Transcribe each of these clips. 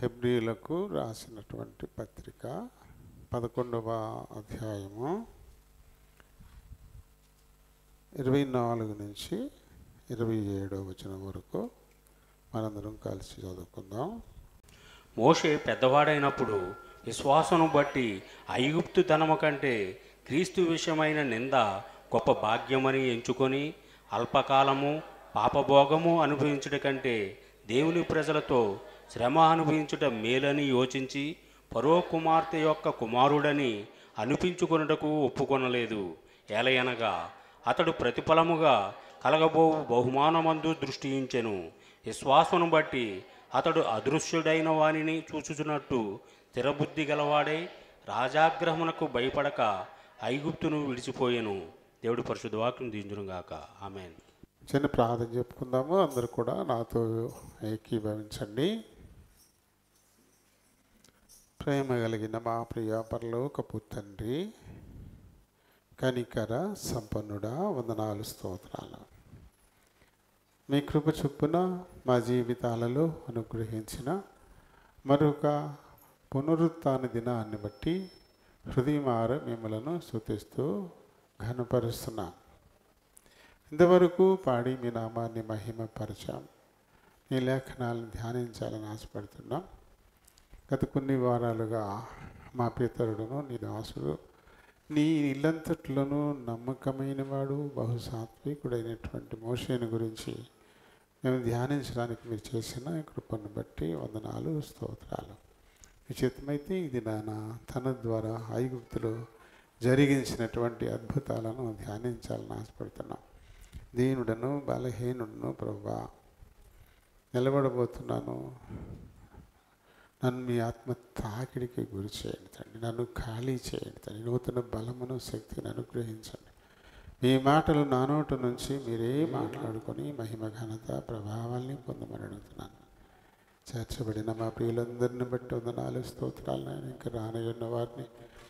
హెబ్రీయులకు రాసినటువంటి పత్రిక 11వ అధ్యాయము 24 నుంచి 27వ వచనం వరకు మనందరం కలిసి చదువుకుందాం. మోషే పెద్దవాడైనప్పుడు విశ్వాసను బట్టి ఐగుప్తు ధనము కంటే క్రీస్తు విషయమైన నింద గొప్ప భాగ్యమని ఎంచుకొని అల్పకాలము పాపభోగము అనుభవించుట కంటే దేవుని ప్రజలతో శ్రమ అనుభవించుట మేలని యోచించి ఫరో కుమార్తె యొక్క కుమారుడని అనిపించుకొనుటకు ఒప్పుకొనలేదు. ఏలయనగా అతడు ప్రతిఫలముగా కలగబోవు బహుమానమందు దృష్టి ఉంచెను. విశ్వాసను బట్టి అతడు అదృశ్యుడైన వానిని చూచుచున్నట్టు స్థిరబుద్ధి గలవాడై రాజాగ్రహమునకు భయపడక ఐగుప్తును విడిచిపోయెను. దేవుడి పరిశుద్ధ వాక్యం దీంచునుగాక. ఆమేన్. చిన్న ప్రార్థన చెప్పుకుందాము. అందరూ కూడా నాతో ఏకీభవించండి. ప్రేమ కలిగిన మా ప్రియ పరలోకపు తండ్రి, కనికర సంపన్నుడా, వందనాలు, స్తోత్రాలు. మీ కృప చొప్పున మా జీవితాలలో అనుగ్రహించిన మరొక పునరుత్థాన దినాన్ని బట్టి హృదయమార మిమ్మలను స్తుతిస్తూ ఘనపరుస్తున్నాం. ఇంతవరకు పాడి మీ నామాన్ని మహిమపరచాం. మీ లేఖనాలను ధ్యానించాలని ఆశపడుతున్నాం. గత కొన్ని వారాలుగా మా పితరుడును నీ దాసుడు నీ ఇల్లంతట్లోనూ నమ్మకమైన వాడు బహుసాత్వికుడైనటువంటి మోషేని గురించి మేము ధ్యానించడానికి మీరు చేసిన కృపను బట్టి వందనాలు, స్తోత్రాలు. నిశ్చితమైతే ఇది తన ద్వారా ఐగుప్తులో జరిగించినటువంటి అద్భుతాలను ధ్యానించాలని ఆశపడుతున్నాం. దీనుడను బలహీనుడను ప్రభువా నిలబడబోతున్నాను. నన్ను మీ ఆత్మ తాకిడికి గురి చేయండి తండ్రి. నన్ను ఖాళీ చేయండి తండ్రి. నూతన బలమును శక్తిని అనుగ్రహించండి. మీ మాటలు నా నోటి నుంచి మీరే మాట్లాడుకొని మహిమ ఘనత ప్రభావాల్ని పొందమని అడుగుతున్నాను. చేర్చబడిన మా ప్రియులందరిని బట్టి వందనాలు, స్తోత్రాలు. ఇంకా రానయ్యున్న వారిని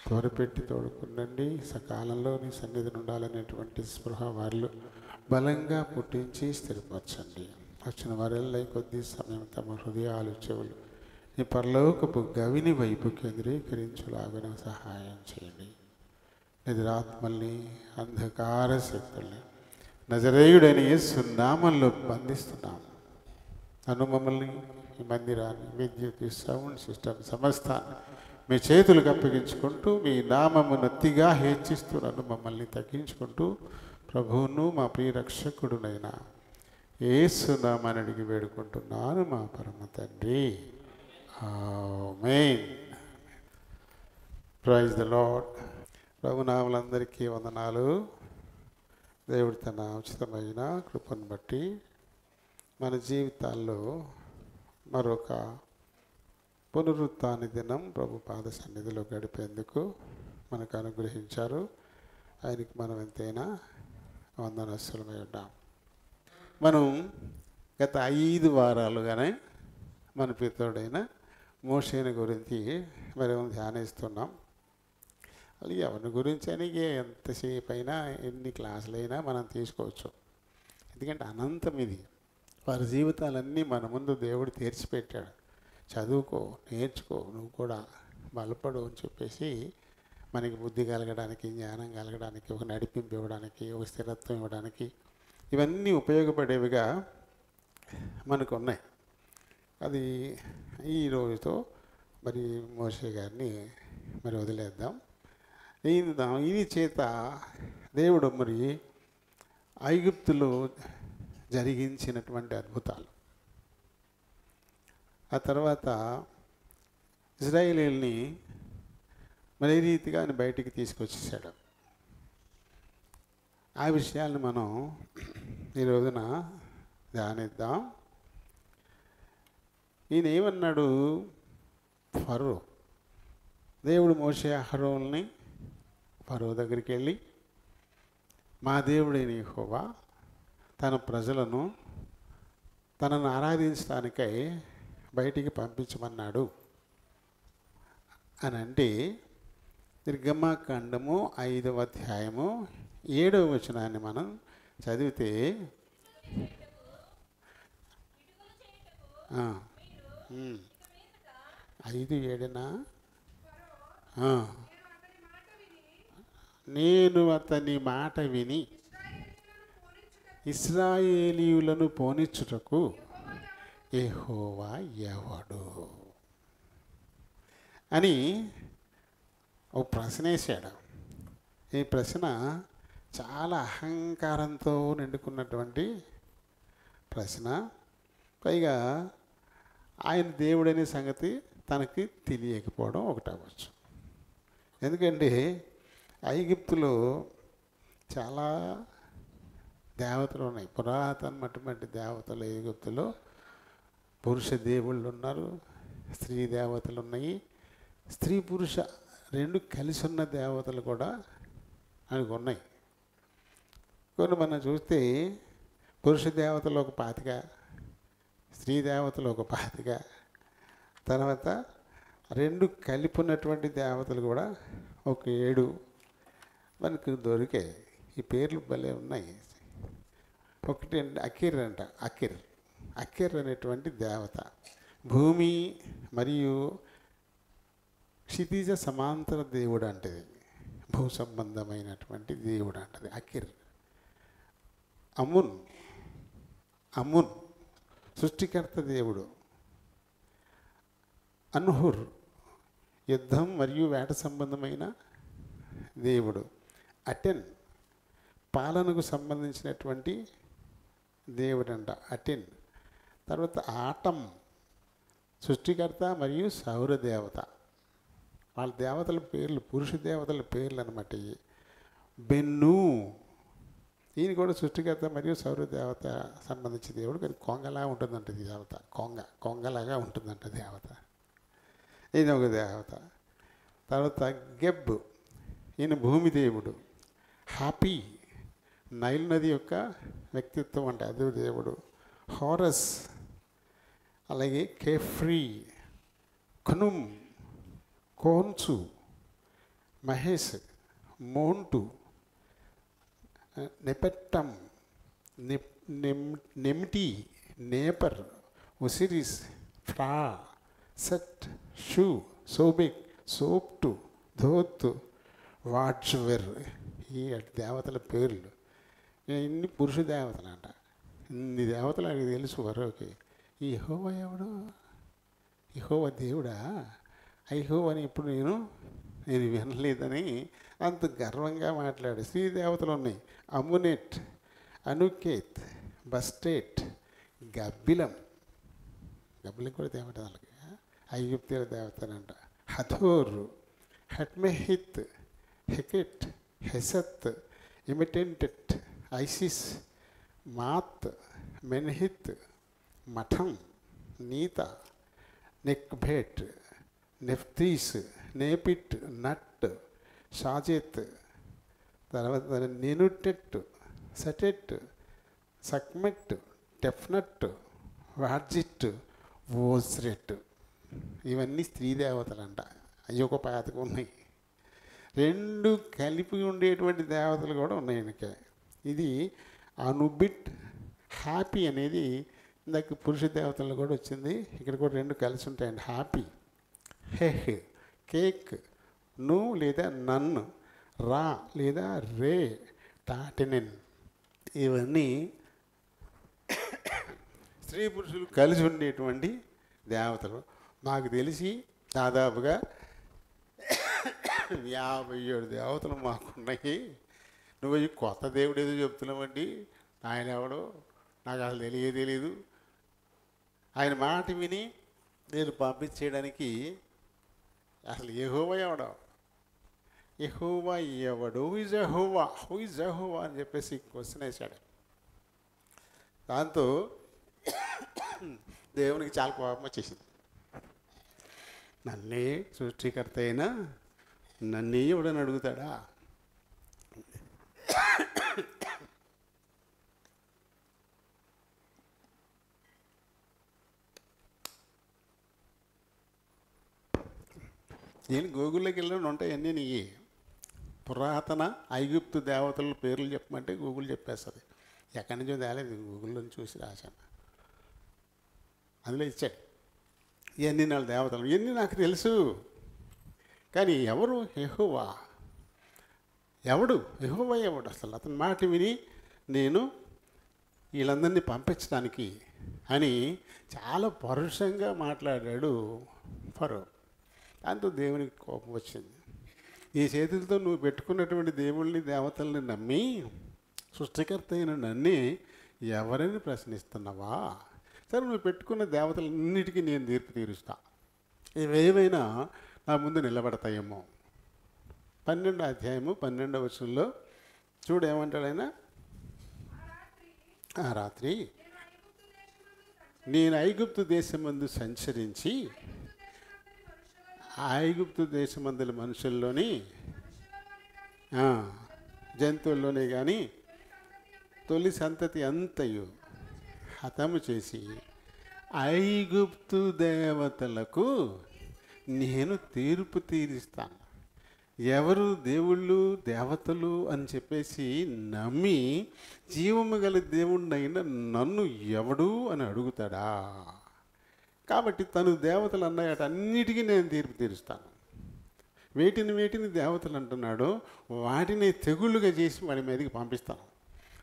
త్వరపెట్టి తోడుకుండండి. సకాలంలో నీ సన్నిధిని ఉండాలనేటువంటి స్పృహ వారిలో బలంగా పుట్టించి స్థిరపరచండి. వచ్చిన వారెల్లా కొద్ది సమయం తమ హృదయాలు చెవులు నీ పరలోకపు గవిని వైపు కేంద్రీకరించులాగిన సహాయం చేయండి. నిద్రాత్మల్ని, అంధకార శక్తుల్ని నజరేయుడైన యేసు నామంలో బంధిస్తున్నాము. నన్ను, మమ్మల్ని, ఈ మందిరాన్ని, విద్యుత్, సౌండ్ సిస్టమ్ సమస్తాన్ని మీ చేతులకు అప్పగించుకుంటూ మీ నామము నత్తిగా హెచ్చిస్తూ నన్ను మమ్మల్ని తగ్గించుకుంటూ ప్రభువును మా ప్రియ రక్షకుడునైనా యేసు నామాన్ని అడిగి వేడుకుంటున్నాను మా పరమ తండ్రి. ఆమేన్. Praise the lord. ప్రభునాములందరికీ వందనాలు. దేవుడు తన ఉచితమైన కృపను బట్టి మన జీవితాల్లో మరొక పునరుత్థాన దినం ప్రభు పాద సన్నిధిలో గడిపేందుకు మనకు అనుగ్రహించారు. ఆయనకి మనం ఎంతైనా వందనస్తులమై ఉన్నాం. మనం గత 5 వారాలుగానే మన పితరుడైన మోషేని గురించి మరి ధ్యానిస్తున్నాం. అలాగే ఎవరి గురించి అని ఎంతసేపు అయినా ఎన్ని క్లాసులైనా మనం తీసుకోవచ్చు. ఎందుకంటే అనంతం ఇది. వారి జీవితాలన్నీ మన ముందు దేవుడు తెరిచిపెట్టాడు. చదువుకో, నేర్చుకో, నువ్వు కూడా బలపడు అని చెప్పేసి మనకి బుద్ధి కలగడానికి, జ్ఞానం కలగడానికి, ఒక నడిపింపు ఇవ్వడానికి, ఒక స్థిరత్వం ఇవ్వడానికి ఇవన్నీ ఉపయోగపడేవిగా మనకు ఉన్నాయి. అది ఈ రోజుతో మరి మోషే గారిని మరి వదిలేద్దాం. ఈ చేత దేవుడు మరి ఐగుప్తులో జరిగించినటువంటి అద్భుతాలు, ఆ తర్వాత ఇజ్రాయేలీల్ని మరి ఏ రీతిగా ఆయన బయటికి తీసుకొచ్చేసాడు, ఆ విషయాలను మనం ఈ రోజున ధ్యానిద్దాం. ఈయన ఏమన్నాడు? ఫరో, దేవుడు మోషే అహరోన్ని ఫరో దగ్గరికి వెళ్ళి, మా దేవుడైన యెహోవా తన ప్రజలను తనను ఆరాధించడానికై బయటికి పంపించమన్నాడు అని అంటే, నిర్గమకాండము 5వ అధ్యాయము 7వ వచనాన్ని మనం చదివితే 5:7 నేను అతని మాట విని ఇశ్రాయేలీయులను పోనిచ్చుటకు యెహోవా ఎవడు అని ఓ ప్రశ్న వేశాడు. ఈ ప్రశ్న చాలా అహంకారంతో నిండుకున్నటువంటి ప్రశ్న. పైగా ఆయన దేవుడనే సంగతి తనకి తెలియకపోవడం ఒకటి అవ్వచ్చు. ఎందుకంటే ఐగుప్తులో చాలా దేవతలు ఉన్నాయి, పురాతనమైనటువంటి దేవతలు. ఐగుప్తులో పురుష దేవుళ్ళు ఉన్నారు, స్త్రీ దేవతలు ఉన్నాయి. స్త్రీ పురుష రెండు కలిసి ఉన్న దేవతలు కూడా ఆయనకు ఉన్నాయి. కొన్ని మనం చూస్తే పురుష దేవతలు ఒక 25, స్త్రీ దేవతలు ఒక 25, తర్వాత రెండు కలిపి ఉన్నటువంటి దేవతలు కూడా ఒక 7 మనకు దొరికాయి. ఈ పేర్లు భలే ఉన్నాయి. ఒకటి అకిర్ అంట. అకిర్ అనేటువంటి దేవత భూమి మరియు క్షితిజ సమాంతర దేవుడు అంటది, భూ సంబంధమైనటువంటి దేవుడు అంటది అకిర్. అమున్ సృష్టికర్త దేవుడు. అన్హుర్ యుద్ధం మరియు వేట సంబంధమైన దేవుడు. అటెన్ పాలనకు సంబంధించినటువంటి దేవుడు అంట అటెన్. తర్వాత ఆటం సృష్టికర్త మరియు సౌర దేవత. వాళ్ళ దేవతల పేర్లు పురుష దేవతల పేర్లు అనమాట. బెన్ను ఈయన కూడా సృష్టికర్త మరియు సౌర దేవత సంబంధించిన దేవుడు. కానీ కొంగలా ఉంటుందంట ఈ దేవత. కొంగలాగా ఉంటుందంట దేవత. ఈయన ఒక దేవత. తర్వాత గెబ్ ఈయన భూమి దేవుడు. హ్యాపీ నైల్ నది యొక్క వ్యక్తిత్వం అంటే అదే దేవుడు. హారస్, అలాగే Khepri, Khnum, Khonsu, Maahes, Montu, Nefertem, Nemty, Neper, Osiris, ఫ్రా, Set, Shu, Sobek, Sopdu, Thoth, వాట్స్వెర్. ఈ దేవతల పేర్లు. ఇన్ని పురుష దేవతలు అంట. ఇన్ని దేవతలు నాకు తెలుసు వరకు. ఈ యెహోవా ఎవడు? యెహోవా దేవుడా? యెహోవాని ఇప్పుడు నేను వినలేదని అంత గర్వంగా మాట్లాడు. స్త్రీ దేవతలు ఉన్నాయి. అమునెట్, అనుకేత్, బస్టేట్, గబ్బిలం కూడా దేవత వాళ్ళకి. ఐగుప్తీయుల దేవతనంట. హథోర్, హట్మెహిత్, హెకెట్, హెసత్, ఇమిటెంటెట్, ఐసిస్, మాత్, మెన్హిత్, మఠం, నీత, నెక్భేట్, నెఫ్తీస్, నేపిట్, నట్, షాజెత్, తర్వాత నెనుటెట్, సటెట్, సక్మెట్, టెఫ్నట్, వార్జిట్, ఓజ్రెట్. ఇవన్నీ స్త్రీ దేవతలంట. అవి ఒక 25 ఉన్నాయి. 2 కలిపి ఉండేటువంటి దేవతలు కూడా ఉన్నాయి ఆయనకి. ఇది అనుబిట్, హ్యాపీ అనేది ఇందాక పురుష దేవతలు కూడా వచ్చింది. ఇక్కడ కూడా 2 కలిసి ఉంటాయండి. హ్యాపీ, హెహ్, కేక్, ను లేదా నన్, రా లేదా రే, టాటెనెన్. ఇవన్నీ స్త్రీ పురుషులు కలిసి ఉండేటువంటి దేవతలు. నాకు తెలిసి దాదాపుగా 57 దేవతలు మాకున్నాయి. నువ్వు ఈ కొత్త దేవుడు ఏదో చెప్తున్నావండి, ఆయన ఎవడో నాకు అసలు తెలియదు. ఆయన మాట విని నేను పంపించేయడానికి అసలు యెహోవా ఎవడో, యెహోవా ఎవడు, హూ ఇస్ యెహోవా అని చెప్పేసి క్వశ్చన్ వేశాడు. దాంతో దేవునికి చాలా కోపం వచ్చేసింది. నన్నే సృష్టికర్త అయినా నన్నే ఎవడని అడుగుతాడా? నేను గూగుల్లోకి వెళ్ళిన ఉంటాయి అన్నీ నీ పురాతన ఐగుప్తు దేవతల పేర్లు చెప్పమంటే గూగుల్ చెప్పేస్తుంది. ఎక్కడి నుంచో తేలేదు, గూగుల్లో చూసి రాశాను. అందులో ఇచ్చాడు. ఇవన్నీ నా దేవతలు, ఇవన్నీ నాకు తెలుసు. కానీ ఎవరు? యెహోవా. యెహోవా ఎవడు? అసలు అతని మాట విని నేను వీళ్ళందరినీ పంపించడానికి అని చాలా పరుషంగా మాట్లాడాడు ఫరో. దాంతో దేవునికి కోపం వచ్చింది. ఈ చేతులతో నువ్వు పెట్టుకున్నటువంటి దేవుళ్ళని దేవతల్ని నమ్మి సృష్టికర్త అయిన నన్ను ఎవరిని ప్రశ్నిస్తున్నావా? సరే, నువ్వు పెట్టుకున్న దేవతలన్నిటికీ నేను తీర్పు తీరుస్తా, ఇవేవైనా నా ముందు నిలబడతాయేమో. 12వ అధ్యాయము 12వ వచనంలో చూడు ఏమంటాడు ఆయన. ఆ రాత్రి నేను ఐగుప్తు దేశమందు సంచరించి, ఐగుప్తు దేశమందుల మనుషుల్లోని జంతువుల్లోనే కానీ తొలి సంతతి అంతయు హతము చేసి ఐగుప్తు దేవతలకు నేను తీర్పు తీరుస్తాను. ఎవరు దేవుళ్ళు దేవతలు అని చెప్పేసి నమ్మి జీవము గల దేవుడినైనా నన్ను ఎవడు అని అడుగుతాడా? కాబట్టి తను దేవతలు అన్నాయట, అన్నిటికీ నేను తీర్పు తీరుస్తాను. వేటిని దేవతలు అంటున్నాడో వాటిని తెగుళ్ళుగా చేసి వాడి మీదకి పంపిస్తాను.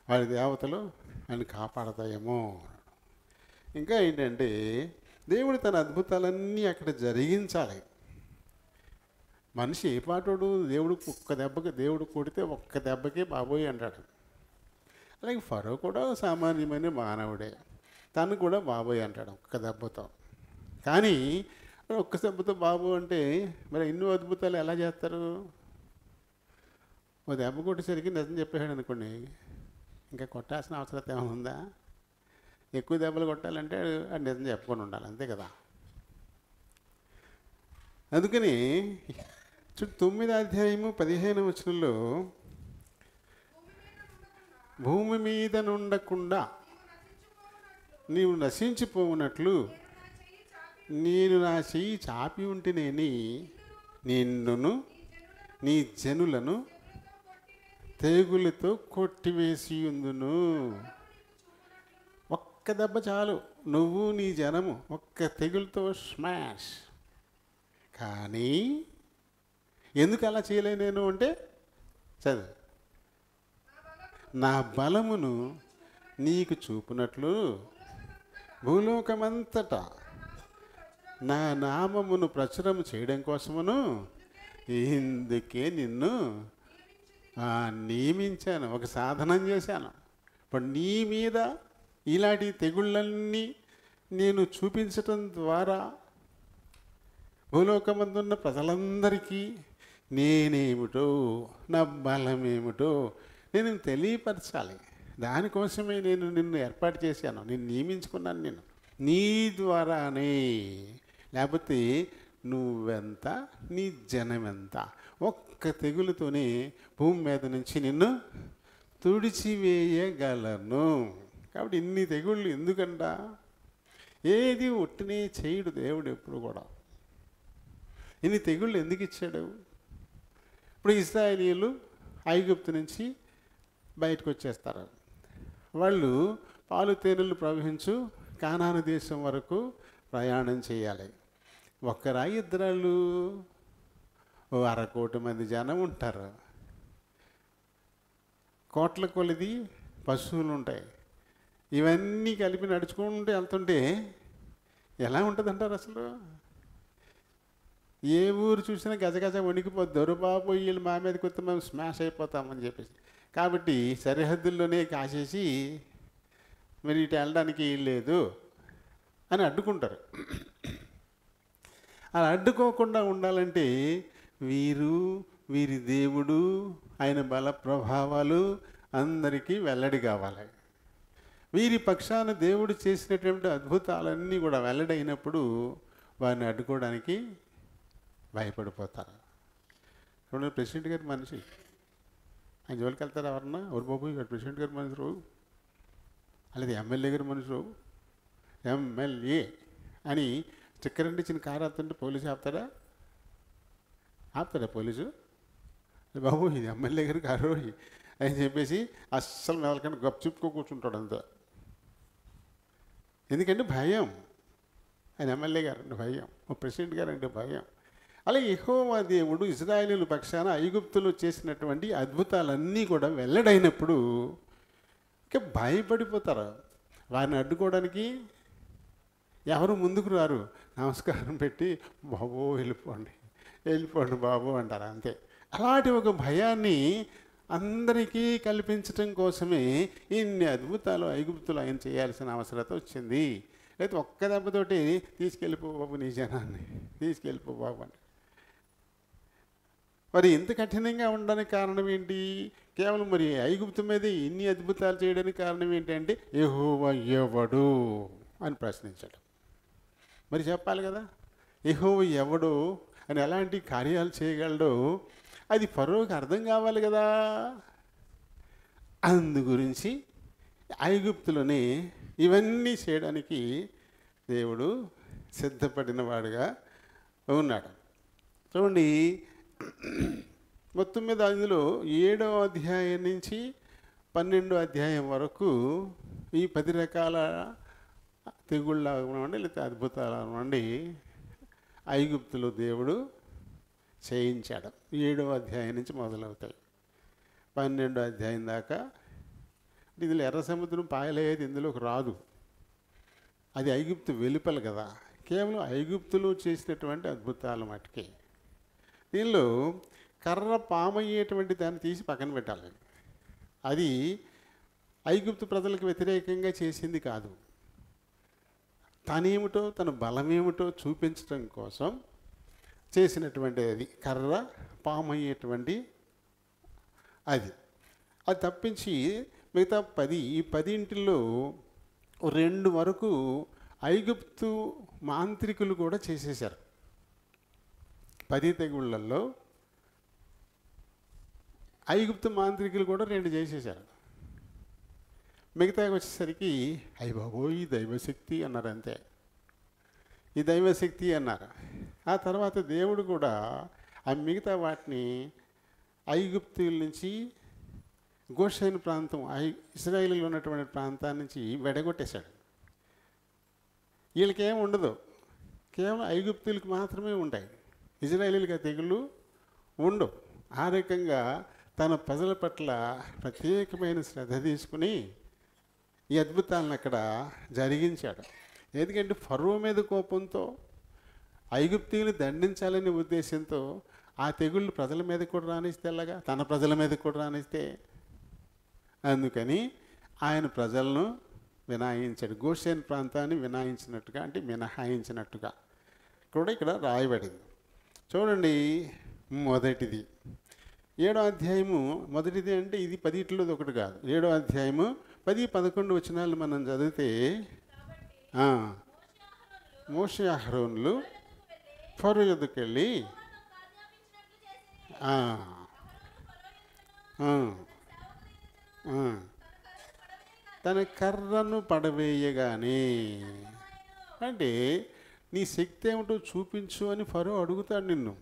వాడి దేవతలు ఆయన కాపాడతాయేమో. ఇంకా ఏంటంటే దేవుడు తన అద్భుతాలన్నీ అక్కడ జరిగించాలి. మనిషి ఏ పాటోడు? దేవుడు కొడితే ఒక్క దెబ్బకే బాబోయ్ అంటాడు. అలాగే ఫరో కూడా సామాన్యమైన మానవుడే, తను కూడా బాబోయ్ అంటాడు ఒక్క దెబ్బతో. కానీ ఒక్క దెబ్బతో బాబు అంటే మరి ఎన్నో అద్భుతాలు ఎలా చేస్తారు? ఓ దెబ్బ కొట్టేసరికి నిజం చెప్పేశాడు అనుకోండి, ఇంకా కొట్టాల్సిన అవసరం ఏమైనా ఉందా? ఎక్కువ దెబ్బలు కొట్టాలంటే అది నిజం చెప్పుకొని ఉండాలి, అంతే కదా. అందుకని 9వ అధ్యాయము 15వ వచనంలో భూమి మీద నుండకుండా నీవు నశించిపోవునట్లు నేను నా చెయ్యి చాపి ఉంటేనేని నిన్నును నీ జనులను తెగులతో కొట్టివేసి ఉందును. ఒక్క దెబ్బ చాలు, నువ్వు నీ జనము ఒక్క తెగులతో స్మాష్. కానీ ఎందుకు అలా చేయలే నేను అంటే, చదువు, నా బలమును నీకు చూపునట్లు భూలోకమంతటా నా నామమును ప్రచురము చేయడం కోసమును ఇందుకే నిన్ను నియమించాను, ఒక సాధనం చేశాను. ఇప్పుడు నీ మీద ఇలాంటి తెగుళ్ళన్నీ నేను చూపించటం ద్వారా భూలోకమందున్న ప్రజలందరికీ నేనేమిటో నా బలమేమిటో నేను తెలియపరచాలి. దానికోసమే నేను నిన్ను ఏర్పాటు చేశాను, నేను నియమించుకున్నాను నేను నీ ద్వారానే. లేకపోతే నువ్వెంత, నీ జనమెంత, ఒక్క తెగులుతోనే భూమి మీద నుంచి నిన్ను తుడిచివేయగలను. కాబట్టి ఇన్ని తెగుళ్ళు ఎందుకంట? ఏది ఒట్టినే చేయడు దేవుడు ఎప్పుడు కూడా. ఇన్ని తెగుళ్ళు ఎందుకు ఇచ్చాడు? ఇప్పుడు ఇశ్రాయేలీయులు ఐగుప్తు నుంచి బయటకు వచ్చేస్తారు. వాళ్ళు పాలు తేనెలు ప్రవహించు కానాను దేశం వరకు ప్రయాణం చేయాలి. ఒక్కరా ఇద్దరాళ్ళు? 1/2 కోటి మంది జనం ఉంటారు, కోట్ల కొలది పశువులు ఉంటాయి. ఇవన్నీ కలిపి నడుచుకుంటూ వెళ్తుంటే ఎలా ఉంటుంది అంటారు అసలు? ఏ ఊరు చూసినా గజగజ వణికిపోద్దారు, బాబు వీళ్ళు మా మీదకి వస్తే మేము స్మాష్ అయిపోతామని చెప్పేసి. కాబట్టి సరిహద్దుల్లోనే కాసేసి మరి ఇటు వెళ్ళడానికి లేదు అని అడ్డుకుంటారు. అలా అడ్డుకోకుండా ఉండాలంటే వీరి దేవుడు ఆయన బల ప్రభావాలు అందరికీ వెల్లడి కావాలి. వీరి పక్షాన దేవుడు చేసినటువంటి అద్భుతాలన్నీ కూడా వెల్లడైనప్పుడు వారిని అడ్డుకోవడానికి భయపడిపోతారు. చూడండి, ప్రెసిడెంట్ గారి మనిషి, ఆయన జోలికి వెళ్తారు ఎవరన్నా? ఎవరు బాబు ఇక్కడ ప్రెసిడెంట్ గారి మనుషులు, అలాగే ఎమ్మెల్యే గారి మనుషులు, ఎమ్మెల్యే అని స్టిక్కర్ అంటించిన కారు ఆపుతుంటే పోలీసు ఆపుతాడా? పోలీసు? బాబు ఇది ఎమ్మెల్యే గారి కారు అని చెప్పేసి అస్సలు మెదలకంటే గప్ చెప్పుకో కూర్చుంటాడు అంతా. ఎందుకంటే భయం. ఆయన ఎమ్మెల్యే గారంటే భయం, ఓ ప్రెసిడెంట్ గారంటే భయం. అలాగే యెహోవా దేవుడు ఇశ్రాయేలీయుల పక్షాన ఐగుప్తులో చేసినటువంటి అద్భుతాలన్నీ కూడా వెల్లడైనప్పుడు ఇక భయపడిపోతారు. వారిని అడ్డుకోవడానికి ఎవరు ముందుకు రారు. నమస్కారం పెట్టి బాబు వెళ్ళిపోండి, వెళ్ళిపోండి బాబు అంటారు, అంతే. అలాంటి ఒక భయాన్ని అందరికీ కల్పించటం కోసమే ఇన్ని అద్భుతాలు ఐగుప్తులు ఆయన చేయాల్సిన అవసరత వచ్చింది. లేకపోతే ఒక్క దెబ్బతోటి తీసుకెళ్ళిపో బాబు నీ జనాన్ని, తీసుకెళ్ళిపో బాబు అని. మరి ఇంత కఠినంగా ఉండడానికి కారణం ఏంటి? కేవలం మరి ఐగుప్తు మీద ఇన్ని అద్భుతాలు చేయడానికి కారణం ఏంటంటే యెహోవా ఎవడు అని ప్రశ్నించాడు. మరి చెప్పాలి కదా, యెహోవా ఎవడు అని, ఎలాంటి కార్యాలు చేయగలడో అది ఫరోకి అర్థం కావాలి కదా. అందు గురించి ఐగుప్తులోనే ఇవన్నీ చేయడానికి దేవుడు సిద్ధపడిన వాడుగా ఉన్నాడు. చూడండి, మొత్తం మీద అందులో 7వ అధ్యాయం నుంచి 12వ అధ్యాయం వరకు ఈ 10 రకాల తెగుళ్ళ నుండి లేకపోతే అద్భుతాల నుండి ఐగుప్తులో దేవుడు చేయించాడు. 7వ అధ్యాయం నుంచి మొదలవుతాయి 12వ అధ్యాయం దాకా. ఇందులో ఎర్ర సముద్రం పాయలేదు, ఇందులోకి రాదు. అది ఐగుప్తు వెలుపల కదా, కేవలం ఐగుప్తులో చేసినటువంటి అద్భుతాల మటుకే. దీనిలో కర్ర పామయ్యేటువంటి దాన్ని తీసి పక్కన పెట్టాలి. అది ఐగుప్తు ప్రజలకు వ్యతిరేకంగా చేసింది కాదు, తనేమిటో తన బలమేమిటో చూపించడం కోసం చేసినటువంటి అది కర్ర పామయ్యేటువంటి అది. అది తప్పించి మిగతా 10 ఈ 10 2 వరకు ఐగుప్తు మాంత్రికులు కూడా చేసేశారు. 10 తెగుళ్ళల్లో ఐగుప్తు మాంత్రికులు కూడా 2 చేసేశారు. మిగతా వచ్చేసరికి అయ్య బాబోయ్ ఈ దైవశక్తి అన్నారు, అంతే. ఈ దైవశక్తి అన్నారు. ఆ తర్వాత దేవుడు కూడా ఆ మిగతా వాటిని ఐగుప్తుల నుంచి గోషేను ప్రాంతం ఇశ్రాయేలులో ఉన్నటువంటి ప్రాంతాన్ని నుంచి వెడగొట్టేశాడు. వీళ్ళకేం ఉండదు, కేవలం ఐగుప్తులకు మాత్రమే ఉంటాయి, ఇశ్రాయేలీలకు తెగుళ్ళు ఉండవు. ఆ రకంగా తన ప్రజల పట్ల ప్రత్యేకమైన శ్రద్ధ తీసుకుని ఈ అద్భుతాలను అక్కడ జరిగించాడు. ఎందుకంటే ఫరో మీద కోపంతో ఐగుప్తీయులు దండించాలనే ఉద్దేశంతో ఆ తెగుళ్ళు ప్రజల మీద కూడా రానిస్తే ఎలాగా, తన ప్రజల మీద కూడా రానిస్తే, అందుకని ఆయన ప్రజలను వినాయించాడు. గోషేన్ ప్రాంతాన్ని వినాయించినట్టుగా, అంటే మినహాయించినట్టుగా కూడా ఇక్కడ రాయబడింది. చూడండి, మొదటిది 7వ అధ్యాయము. మొదటిది అంటే ఇది 10లో ఒకటి కాదు. 7వ అధ్యాయము 10-11 వచనాలు మనం చదివితే, మోషే అహరోనులు ఫరో యొద్దకు వెళ్ళి తన కర్రను పడవేయగానే, అంటే నీ శక్తి ఏమిటో చూపించు అని ఫరో అడుగుతాడు నిన్ను.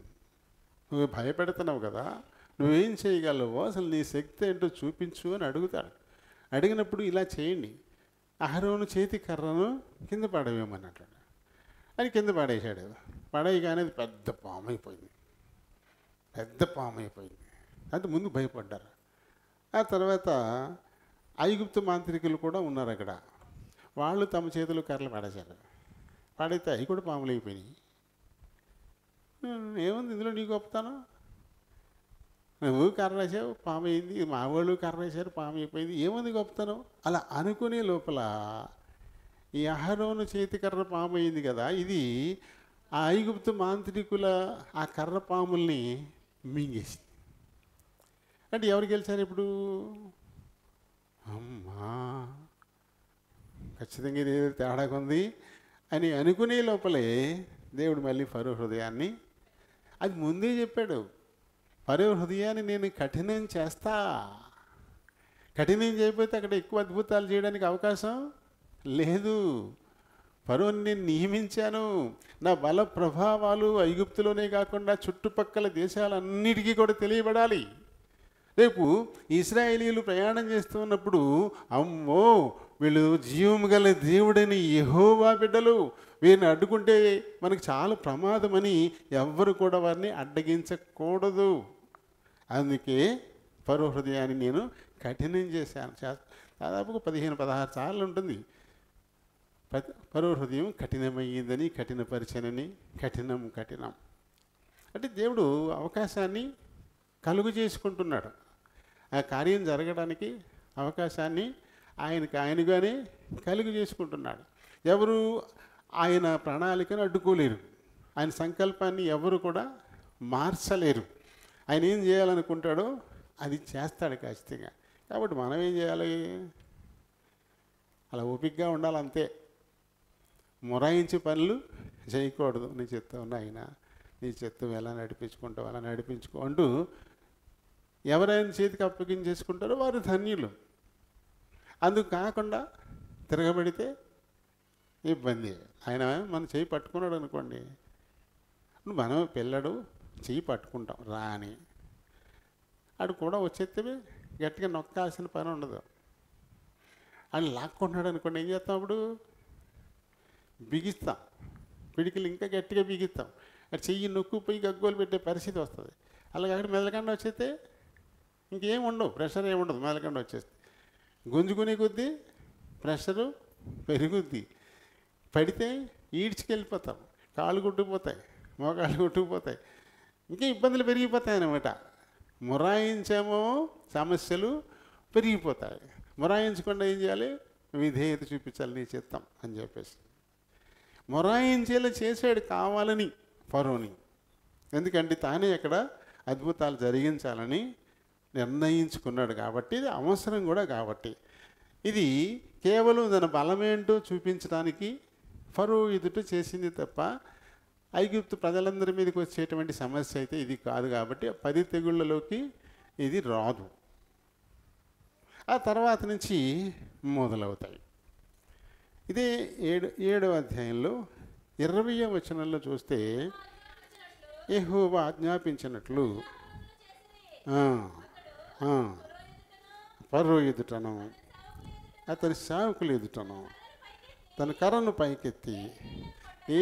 నువ్వు భయపెడుతున్నావు కదా, నువ్వేం చేయగలవో అసలు నీ శక్తి ఏంటో చూపించు అని అడుగుతాడు. అడిగినప్పుడు ఇలా చేయండి, అహరోను చేతి కర్రను కింద పడవేయమన్నట్టు అని కింద పడేశాడు. పడేయగానే అది పెద్ద పాము అయిపోయింది. అంటే ముందు భయపడ్డారు. ఆ తర్వాత ఐగుప్తు మాంత్రికులు కూడా ఉన్నారు అక్కడ. వాళ్ళు తమ చేతులు కర్రలు పడేశారు. పడితే అవి కూడా పాములు అయిపోయినాయి. ఏముంది ఇందులో నీకు గొప్పతనం? నువ్వు కర్ర వేసావు పాము అయింది, మా వాళ్ళు కర్ర వేసారు పాము అయిపోయింది, ఏముంది గొప్పతనం? అలా అనుకునే లోపల ఈ అహరోను చేతి కర్ర పాము అయింది కదా, ఇది ఆ ఐగుప్తు మాంత్రికుల ఆ కర్ర పాముల్ని మింగేసింది. అంటే ఎవరు గెలిచారు ఇప్పుడు? అమ్మా, ఖచ్చితంగా ఇది ఏదో తేడాగా ఉంది అని అనుకునే లోపలే దేవుడు మళ్ళీ ఫరో హృదయాన్ని, అది ముందే చెప్పాడు, ఫరో హృదయాన్ని నేను కఠినం చేస్తా. కఠినం చేయకపోతే అక్కడ ఎక్కువ అద్భుతాలు చేయడానికి అవకాశం లేదు. ఫరోని నేను నియమించాను. నా బల ప్రభావాలు ఐగుప్తులోనే కాకుండా చుట్టుపక్కల దేశాలన్నిటికీ కూడా తెలియబడాలి. రేపు ఇశ్రాయేలీయులు ప్రయాణం చేస్తున్నప్పుడు అమ్మో వీళ్ళు జీవము గల దేవుడని యెహోవా బిడ్డలు, వీరిని అడ్డుకుంటే మనకు చాలా ప్రమాదమని ఎవ్వరు కూడా వారిని అడ్డగించకూడదు. అందుకే ఫరో హృదయాన్ని నేను కఠినం చేశాను. దాదాపుగా 15-16 సార్లు ఉంటుంది. ఫరో హృదయం కఠినమయ్యిందని, కఠినపరిచనని, కఠినం అంటే దేవుడు అవకాశాన్ని కలుగు చేసుకుంటున్నాడు. ఆ కార్యం జరగడానికి అవకాశాన్ని ఆయనగానే కలుగు చేసుకుంటున్నాడు. ఎవరు ఆయన ప్రణాళికను అడ్డుకోలేరు. ఆయన సంకల్పాన్ని ఎవరు కూడా మార్చలేరు. ఆయన ఏం చేయాలనుకుంటాడో అది చేస్తాడు ఖచ్చితంగా. కాబట్టి మనం ఏం చేయాలి? అలా ఓపికగా ఉండాలంతే. మొరాయించే పనులు చేయకూడదు. నీ చిత్తం నాయన, నీ చిత్తం ఎలా నడిపించుకుంటావు అలా నడిపించుకో అంటూ ఎవరైనా చేతికి అప్పగించేసుకుంటారో వారు ధన్యులు. అందుకు కాకుండా తిరగబడితే ఇబ్బంది. ఆయన మనం చేయి పట్టుకున్నాడు అనుకోండి, మనం పిల్లడు చెయ్యి పట్టుకుంటాం రాని, ఆడు కూడా వచ్చేస్తే గట్టిగా నొక్కాల్సిన పని ఉండదు. ఆయన లాక్కుంటున్నాడు అనుకోండి, ఏం చేస్తాం? అప్పుడు బిగిస్తాం, పిడికిలు ఇంకా గట్టిగా బిగిస్తాం. అటు చెయ్యి నొక్కుపోయి గగ్గోలు పెట్టే పరిస్థితి వస్తుంది. అలాగే అక్కడ మెదలకుండా వచ్చేస్తే ఇంకేం ఉండవు, ప్రెషర్ ఏమి ఉండదు. మెదలకుండా వచ్చేస్తే గుంజుకునే కొద్దీ ప్రెషరు పెరుగుద్ది. పడితే ఈడ్చుకెళ్ళిపోతాం, కాళ్ళు కొట్టుకుపోతాయి, మోకాళ్ళు కొట్టుకుపోతాయి, ఇంకా ఇబ్బందులు పెరిగిపోతాయి అన్నమాట. మొరాయించేమో సమస్యలు పెరిగిపోతాయి. మొరాయించకుండా ఏం చేయాలి? విధేయత చూపించాలి, నీ చిత్తం అని చెప్పేసి. మొరాయించేలా చేశాడు కావాలని ఫరోని. ఎందుకంటే తానే అక్కడ అద్భుతాలు జరిగించాలని నిర్ణయించుకున్నాడు కాబట్టి, ఇది అవసరం కూడా కాబట్టి. ఇది కేవలం తన బలమేంటో చూపించడానికి ఫరో ఎదుట చేసింది తప్ప ఐగుప్తు ప్రజలందరి మీదకి వచ్చేటువంటి సమస్య అయితే ఇది కాదు. కాబట్టి 10 తెగుళ్ళలోకి ఇది రాదు. ఆ తర్వాత నుంచి మొదలవుతాయి. ఇదే 7వ అధ్యాయంలో 20వ వచనంలో చూస్తే, యెహోవా ఆజ్ఞాపించినట్లు ఫరో ఎదుటను అతని సేవకులు ఎదుటను తన కర్రను పైకెత్తి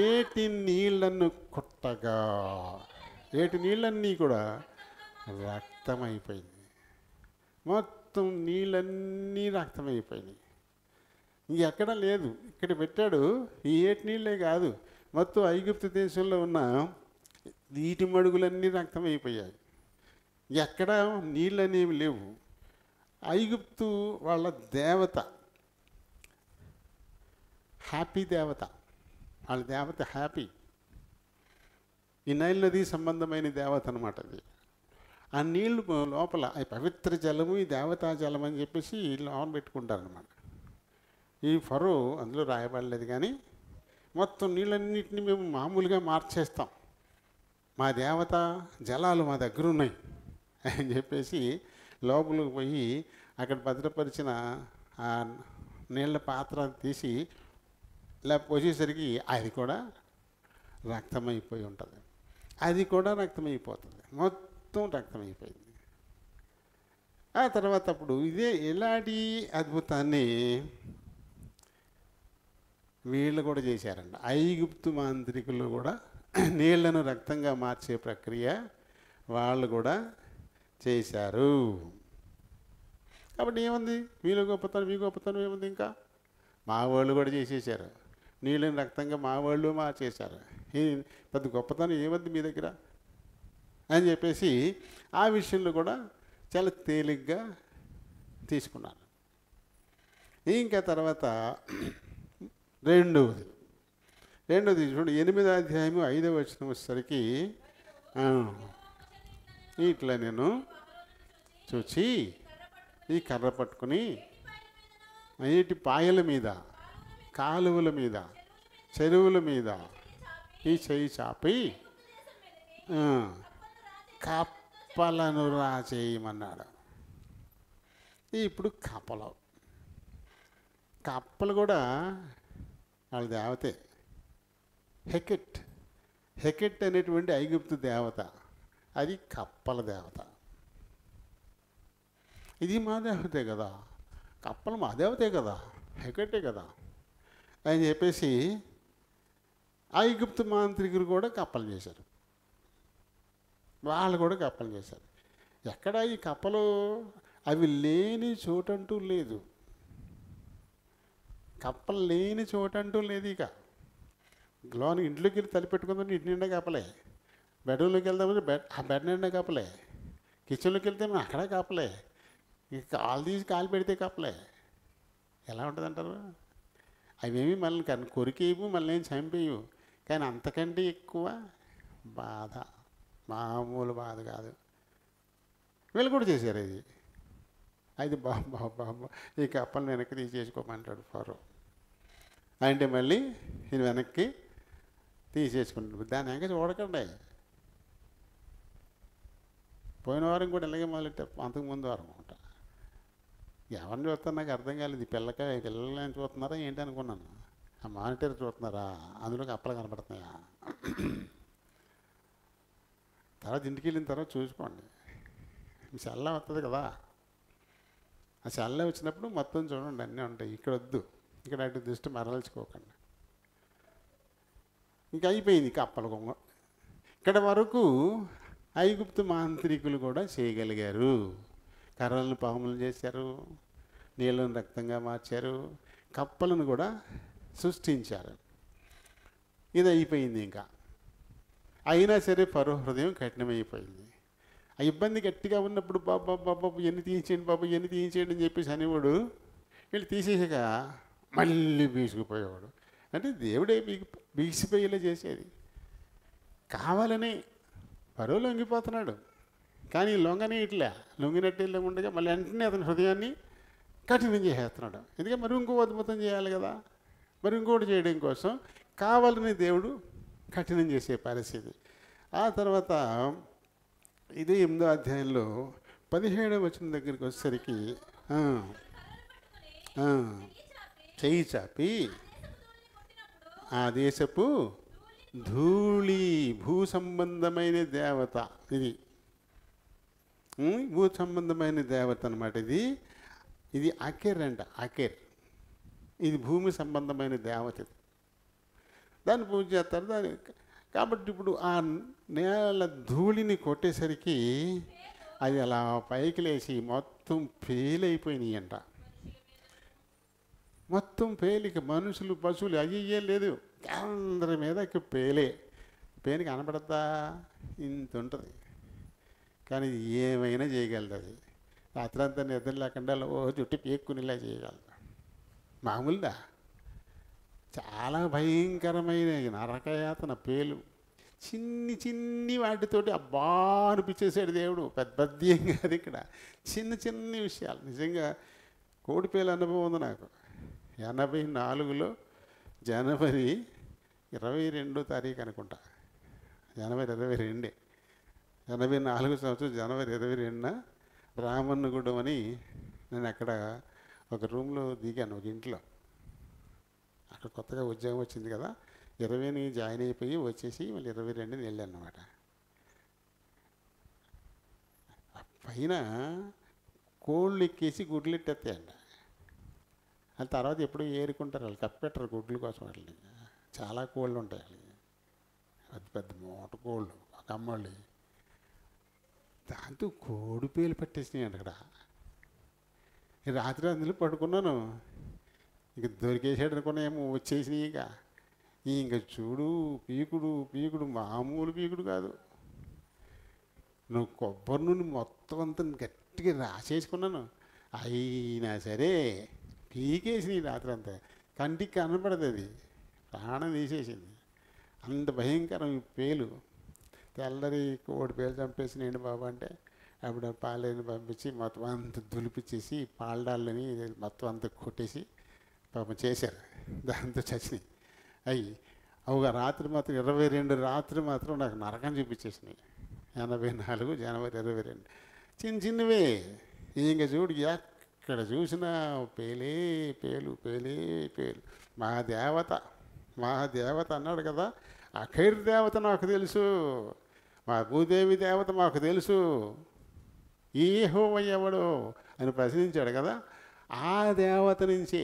ఏటి నీళ్లను కొట్టగా ఏటి నీళ్ళన్నీ కూడా రక్తమైపోయింది. మొత్తం నీళ్ళన్నీ రక్తమైపోయినాయి. ఇంకెక్కడ లేదు. ఇక్కడ పెట్టాడు. ఈ ఏటి నీళ్ళే కాదు, మొత్తం ఐగుప్తు దేశంలో ఉన్న నీటి మడుగులన్నీ రక్తమైపోయాయి. ఎక్కడ నీళ్ళు అనేవి లేవు. ఐగుప్తు వాళ్ళ దేవత హ్యాపీ దేవత, వాళ్ళ దేవత హ్యాపీ. ఈ నైల్ నది సంబంధమైన దేవత అనమాట అది. ఆ నీళ్లు లోపల పవిత్ర జలము, ఈ దేవతా జలం అని చెప్పేసి లోన పెట్టుకుంటారనమాట. ఈ ఫరో అందులో రాయబడలేదు, కానీ మొత్తం నీళ్ళన్నింటినీ మేము మామూలుగా మార్చేస్తాం, మా దేవత జలాలు మా దగ్గర ఉన్నాయి అని చెప్పేసి లోపలికి పోయి అక్కడ భద్రపరిచిన ఆ నీళ్ళ పాత్ర తీసి ఇలా పోసేసరికి అది కూడా రక్తమైపోయి ఉంటుంది. అది కూడా రక్తమైపోతుంది, మొత్తం రక్తమైపోయింది. ఆ తర్వాత అప్పుడు ఇదే ఇలాంటి అద్భుతాన్ని వీళ్ళు కూడా చేశారండి. ఐగుప్తు మాంత్రికులు కూడా నీళ్లను రక్తంగా మార్చే ప్రక్రియ వాళ్ళు కూడా చేశారు. కాబట్టి ఏముంది? వీళ్ళు గొప్పతనం, మీ గొప్పతనం ఏముంది? ఇంకా మా వాళ్ళు కూడా చేసేసారు, నీళ్ళని రక్తంగా మా వాళ్ళు మార్చేశారు. ఈ పెద్ద గొప్పతనం ఏముంది మీ దగ్గర అని చెప్పేసి ఆ విషయంలో కూడా చాలా తేలిగ్గా తీసుకున్నాను. ఇంకా తర్వాత రెండవది చూడండి, 8వ అధ్యాయము 5వ వచనం వచ్చేసరికి, ఇట్లా నేను చూచి ఈ కర్ర పట్టుకుని నీటి పాయల మీద, కాలువల మీద, చెరువుల మీద ఈ చెయ్యి చాపి కప్పలను రాచేయమన్నాడు. ఇప్పుడు కప్పలు కూడా వాళ్ళ దేవతే. హెకెట్ అనేటువంటి ఐగుప్తు దేవత, అది కప్పల దేవత. ఇది మా దేవతే కదా, కప్పలు మా దేవతే కదా ఒకటే కదా అని చెప్పేసి ఐగుప్తు మాంత్రికులు కూడా కప్పలు చేశారు. వాళ్ళు కూడా కప్పలు చేశారు. ఎక్కడ ఈ కప్పలు అవి లేని చోటంటూ లేదు. కప్పలు లేని చోటంటూ లేదు. ఇక లోన ఇంట్లోకి వెళ్ళి తలిపెట్టుకుందాం ఇంటి నిండా కప్పలే, బెడ్రూమ్లోకి వెళ్దామని ఆ బెడ్ నిండా కప్పలే, కిచెన్లోకి వెళ్తే అక్కడ కప్పలే, ఇక కాలు తీసి కాలు పెడితే కప్పలే. ఎలా ఉంటుంది అంటారు? అవేమి మళ్ళీ కొరికేయవు, మళ్ళీ ఏం చంపేయవు. కానీ అంతకంటే ఎక్కువ బాధ, మామూలు బాధ కాదు. వీళ్ళు కూడా చేశారు ఇది. అది బాబా ఈ కప్పలను వెనక్కి తీసేసుకోమంటాడు ఫరో. అంటే మళ్ళీ నేను వెనక్కి తీసేసుకుంటాడు. దాన్ని వెనక చూడకండి. పోయిన వారం కూడా ఇలాగే మొదలెట్టారు, అంతకుముందు వారం అనమాట. ఎవరిని చూస్తాను నాకు అర్థం కాలేదు. పిల్లలని చూస్తున్నారా ఏంటి అనుకున్నాను. ఆ మానిటర్ చూస్తున్నారా, అందులో కప్పలు కనపడుతున్నాయా? తర్వాత ఇంటికి వెళ్ళిన తర్వాత చూసుకోండి. చల్ల వస్తుంది కదా, ఆ చల్ల వచ్చినప్పుడు మొత్తం చూడండి, అన్నీ ఉంటాయి. ఇక్కడ వద్దు, ఇక్కడ అటు దృష్టి మరల్చుకోకండి. ఇంకా అయిపోయింది కప్పల కొంగ. ఇక్కడ వరకు ఐగుప్తు మాంత్రికులు కూడా చేయగలిగారు. కర్రలను పాములు చేశారు, నీళ్ళను రక్తంగా మార్చారు, కప్పలను కూడా సృష్టించారు. ఇది అయిపోయింది. ఇంకా అయినా సరే ఫరో హృదయం కఠినమైపోయింది. ఆ ఇబ్బంది గట్టిగా ఉన్నప్పుడు బాబా ఎన్ని తీయించేయండి, బాబా ఎన్ని తీయించేయండి అని చెప్పేసి అనేవాడు. వీళ్ళు తీసేసాక మళ్ళీ బీసుకుపోయేవాడు. అంటే దేవుడే బీసిపోయేలా చేసేది. కావాలని ఫరో లొంగిపోతున్నాడు, కానీ లొంగని ఇట్లా లొంగినట్టు ఉండగా మళ్ళీ వెంటనే అతని హృదయాన్ని కఠినం చేసేస్తున్నాడు. ఎందుకంటే మరి ఇంకో అద్భుతం చేయాలి కదా, మరి ఇంకోటి చేయడం కోసం కావాలని దేవుడు కఠినం చేసే పరిస్థితి. ఆ తర్వాత ఇదే 8వ అధ్యాయంలో 17వ వచనం దగ్గరికి వచ్చేసరికి చెయ్యి చాపి ఆ దేశపు ధూళి, భూ సంబంధమైన దేవత, ఇది భూ సంబంధమైన దేవత అనమాట. ఇది అకేర్ అంట, అకేర్. ఇది భూమి సంబంధమైన దేవత. దాన్ని పూజ చేస్తారు. కాబట్టి ఇప్పుడు ఆ నేల ధూళిని కొట్టేసరికి అది అలా పైకి లేచి మొత్తం పేలైపోయినాయి అంట. మొత్తం పేలిక మనుషులు, పశువులు అయ్యే లేదు, అందరి మీద పేలికి కనపడద్దా? ఇంత ఉంటుంది. కానీ ఏమైనా చేయగలదు. అది రాత్రంతా నిద్ర లేకుండా చుట్టూ పీక్కునేలా చేయగలదు. మామూలుదా? చాలా భయంకరమైన నరకయాతన, పేలు. చిన్ని వాటితోటి అబ్బా అనిపించేసాడు దేవుడు. పెద్ద ఏం కాదు, ఇక్కడ చిన్ని విషయాలు. నిజంగా కోడిపేలు అనుభవం ఉంది నాకు. 84లో జనవరి 22వ తారీఖు అనుకుంటా, జనవరి 22, 84 సంవత్సరం జనవరి 22న రామన్నగూడెం అని నేను అక్కడ ఒక రూమ్లో దిగాను, ఒక ఇంట్లో. అక్కడ కొత్తగా ఉద్యోగం వచ్చింది కదా, 20ని జాయిన్ అయిపోయి వచ్చేసి మళ్ళీ 22ని వెళ్ళాను అన్నమాట. పైన కోళ్ళు ఎక్కేసి గుడ్లు ఎట్టేస్తాయంట. అది తర్వాత ఎప్పుడు ఏరుకుంటారు, వాళ్ళు కప్పెట్టరు గుడ్ల కోసం. వాళ్ళని చాలా కోళ్ళు ఉంటాయి వాళ్ళకి, పెద్ద పెద్ద మూట కోళ్ళు, ఒక అమ్మోళ్ళు. దాంతో కోడి పేలు పట్టేసినాయి అంట. అక్కడ రాత్రి అందులో పడుకున్నాను. ఇక దొరికేసాడు అనుకున్నా, ఏమో వచ్చేసినాయి. ఇంకా చూడు, పీకుడు మామూలు పీకుడు కాదు. నువ్వు కొబ్బరి నూనె మొత్తం అంతా గట్టిగా రాసేసుకున్నాను. అయినా సరే పీకేసినాయి రాత్రి అంతా. కంటికి కనపడదు, అది ప్రాణం తీసేసింది. అంత భయంకరం ఈ పేలు. తెల్లరి కోడి పేలు చంపేసినాయండి బాబా అంటే అప్పుడు పాలని పంపించి మొత్తం అంత దులిపిచ్చేసి పాలడాలని మొత్తం అంతా కొట్టేసి పాపం చేశారు. దాంతో చచ్చినాయి. అవుగా రాత్రి మాత్రం 22 రాత్రి మాత్రం నాకు నరకం చూపించేసినాయి. 84 జనవరి 22 చిన్నవే. ఇంకా చూడు, ఎక్కడ చూసినా పేలు. మా దేవత అన్నాడు కదా, అఖైర్ దేవత నాకు తెలుసు, మా భూదేవి దేవత మాకు తెలుసు, యెహోవా ఎవడు అని ప్రశ్నించాడు కదా, ఆ దేవత నుంచి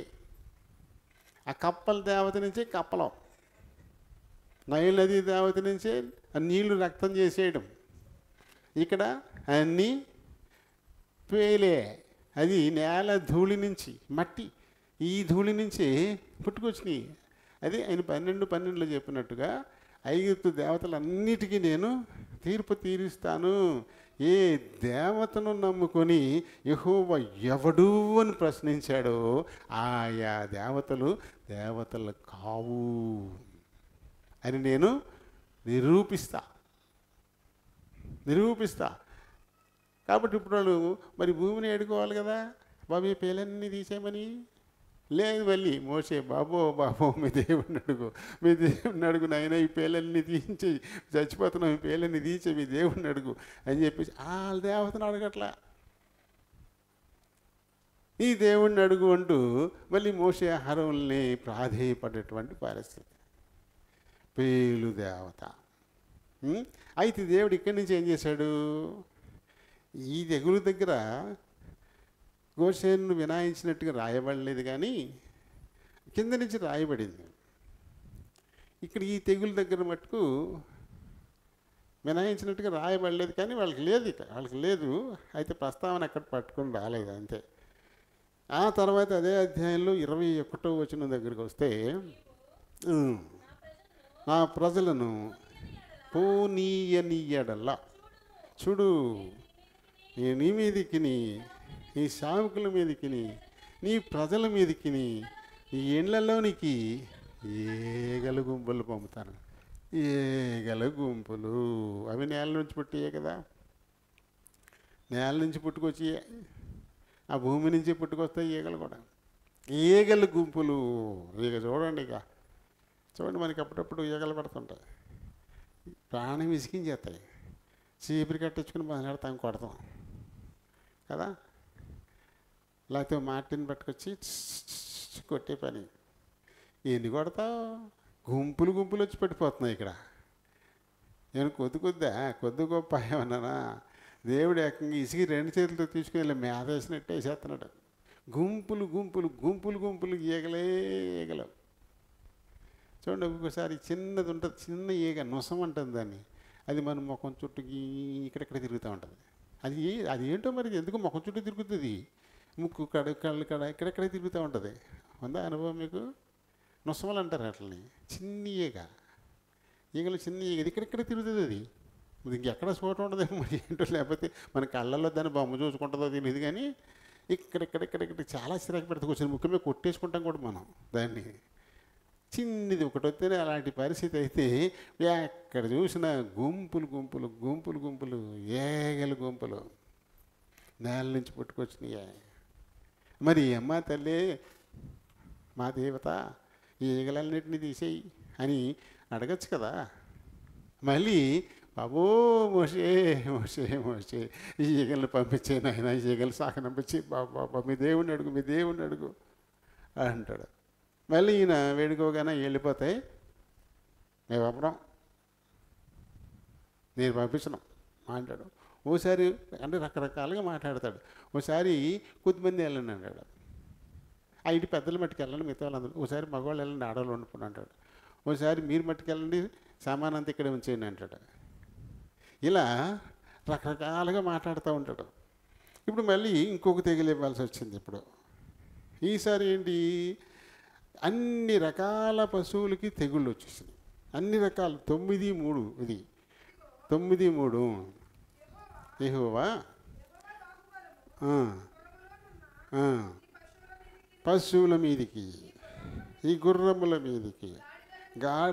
ఆ కప్పల దేవత నుంచే కప్పలం, నైల్ నది దేవత నుంచే ఆ నీళ్లు రక్తం చేసేయడం. ఇక్కడ అన్నీ పేలే. అది నేల ధూళి నుంచి, మట్టి, ఈ ధూళి నుంచి పుట్టుకొచ్చినాయి. అది ఆయన 12:12లో చెప్పినట్టుగా ఐగుప్తు దేవతలన్నిటికీ నేను తీర్పు తీరుస్తాను. ఏ దేవతను నమ్ముకొని యెహోవా ఎవడు అని ప్రశ్నించాడో ఆయా దేవతలు కావు అని నేను నిరూపిస్తా. కాబట్టి ఇప్పుడు వాళ్ళు మరి భూమిని ఏడుకోవాలి కదా, బాబు ఈ పేలన్నీ తీసేయమని. లేదు, మళ్ళీ మోసే బాబో మీ దేవుడిని అడుగు నాయన, ఈ పేలన్నీ తీయించి చచ్చిపోతున్నాం, ఈ పేలన్నీ తీసే మీ దేవుడిని అడుగు అని చెప్పేసి వాళ్ళ దేవతను అడగట్లా, ఈ దేవుడిని అడుగు అంటూ మళ్ళీ మోసే ఆహారంని ప్రాధేయపడేటువంటి పరిస్థితి. పేలు దేవత. అయితే దేవుడు ఇక్కడి నుంచి ఏం చేశాడు, ఈ తెగులు దగ్గర గోషేనును వినాయించినట్టుగా రాయబడలేదు, కానీ కింద నుంచి రాయబడింది. ఇక్కడ ఈ తెగుల దగ్గర మటుకు వినాయించినట్టుగా రాయబడలేదు, కానీ వాళ్ళకి లేదు. అయితే ప్రస్తావన అక్కడ పట్టుకొని రాలేదు అంతే. ఆ తర్వాత అదే అధ్యాయంలో 21వ వచనం దగ్గరికి వస్తే, నా ప్రజలను పోనీయనియడల్లా చూడు, నీ మీదికి, నీ సేవకుల మీదికి, నీ ప్రజల మీదికి, ఈ ఇండ్లలోనికి ఏగల గుంపులు పంపుతాను. ఏగల గుంపులు అవి నేల నుంచి పుట్టియే కదా, నేల నుంచి పుట్టుకొచ్చి ఆ భూమి నుంచి పుట్టుకొస్తాయి ఈగలు కూడా. ఈగల గుంపులు. ఇక చూడండి, మనకి అప్పుడప్పుడు ఈగలు పడుతుంటాయి, ప్రాణం విసిగించేస్తాయి. చీపురు కట్టించుకుని మొదలెడతాం, కొడతాం కదా, లేకపోతే మాటిని పట్టుకొచ్చి కొట్టే పని. ఎన్ని కొడతావు, గుంపులు వచ్చి పట్టిపోతున్నాయి ఇక్కడ. నేను కొద్ది గొప్ప ఏమన్నానా, దేవుడు ఏకంగా ఇసిగి 2 చేతులతో తీసుకుని వెళ్ళి మేదేసినట్టే వేసేస్తున్నాడు. గుంపులు ఈగలు. చూడండి, ఒక్కొక్కసారి చిన్నది ఉంటుంది, చిన్న ఈగ నొసం అంటుంది దాన్ని. అది మన ముఖం చుట్టూకి ఇక్కడెక్కడ తిరుగుతూ ఉంటుంది. అది ఏంటో మరి, ఎందుకు ముఖం చుట్టూ తిరుగుతుంది, ముక్కు కళ్ళు ఇక్కడెక్కడ తిరుగుతూ ఉంటుంది. ఉందా అనుభవం మీకు? నొసమలు అంటారు అట్లని. ఈగలు చిన్న ఈగ ఇక్కడెక్కడ తిరుగుతుంది. అది ఇంకెక్కడ చోట ఉండదేమో మరి, ఏంటో, లేకపోతే మన కళ్ళల్లో దాన్ని బొమ్మ చూసుకుంటుందో తెలియదు, కానీ ఇక్కడ చాలా చిరాకు పెడుతూ వచ్చిన ముఖ్యమే కొట్టేసుకుంటాం కూడా మనం దాన్ని. చిన్నది ఒకటి వస్తేనే అలాంటి పరిస్థితి. అయితే ఎక్కడ చూసినా గుంపులు ఏగల గుంపులు నేల నుంచి పుట్టుకొచ్చినాయి. మరి అమ్మ తల్లి, మా దేవత, ఈ ఈగలన్నింటినీ తీసేయి అని అడగచ్చు కదా. మళ్ళీ బాబో మోసే ఈ ఈగలను పంపించే నాయన, ఈ ఈగలు సాకనంపించి బాబా మీ దేవుణ్ణి అడుగు అంటాడు. మళ్ళీ ఈయన వేడుకోగానే వెళ్ళిపోతాయి, మేము పంపడం, నేను పంపించను అంటాడు. ఓసారి అంటే రకరకాలుగా మాట్లాడతాడు. ఓసారి కొద్దిమంది వెళ్ళండి అంటాడు, ఆ ఇంటి పెద్దల మట్టుకు వెళ్ళండి, మిగతా వాళ్ళందరూ. ఓసారి మగవాళ్ళు వెళ్ళండి, ఆడవాళ్ళు వండుకుని అంటాడు. ఓసారి మీరు మట్టుకు వెళ్ళండి, సామాన్ అంతా ఇక్కడే ఉంచేయండి అంటాడు. ఇలా రకరకాలుగా మాట్లాడుతూ ఉంటాడు. ఇప్పుడు మళ్ళీ ఇంకొక తెగులు ఇవ్వాల్సి వచ్చింది. ఇప్పుడు ఈసారి ఏంటి, అన్ని రకాల పశువులకి తెగుళ్ళు వచ్చేసింది. అన్ని రకాలు 9:3. ఇది 9:3. యెహోవా పశువుల మీదికి, ఈ గుర్రముల మీదికి,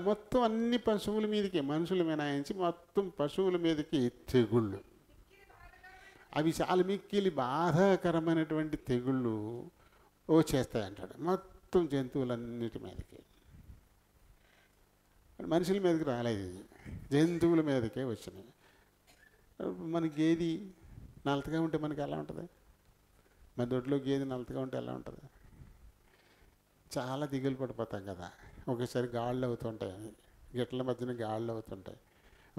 మొత్తం అన్ని పశువుల మీదకి, మనుషులు మినాయించి మొత్తం పశువుల మీదకి తెగుళ్ళు. అవి చాలా మిక్కిలి బాధాకరమైనటువంటి తెగుళ్ళు వచ్చేస్తాయంటాడు. మొత్తం జంతువులన్నిటి మీదకి. మనుషుల మీదకి రాలేదు, జంతువుల మీదకే వచ్చినాయి. మన గేది నల్లగా ఉంటే మనకి ఎలా ఉంటుంది? మన దొడ్లో గేదె నల్లగా ఉంటే ఎలా ఉంటుంది? చాలా దిగులు పడిపోతాం కదా. ఒకసారి గాళ్ళు అవుతుంటాయి, గిట్ల మధ్యన గాళ్ళు అవుతుంటాయి.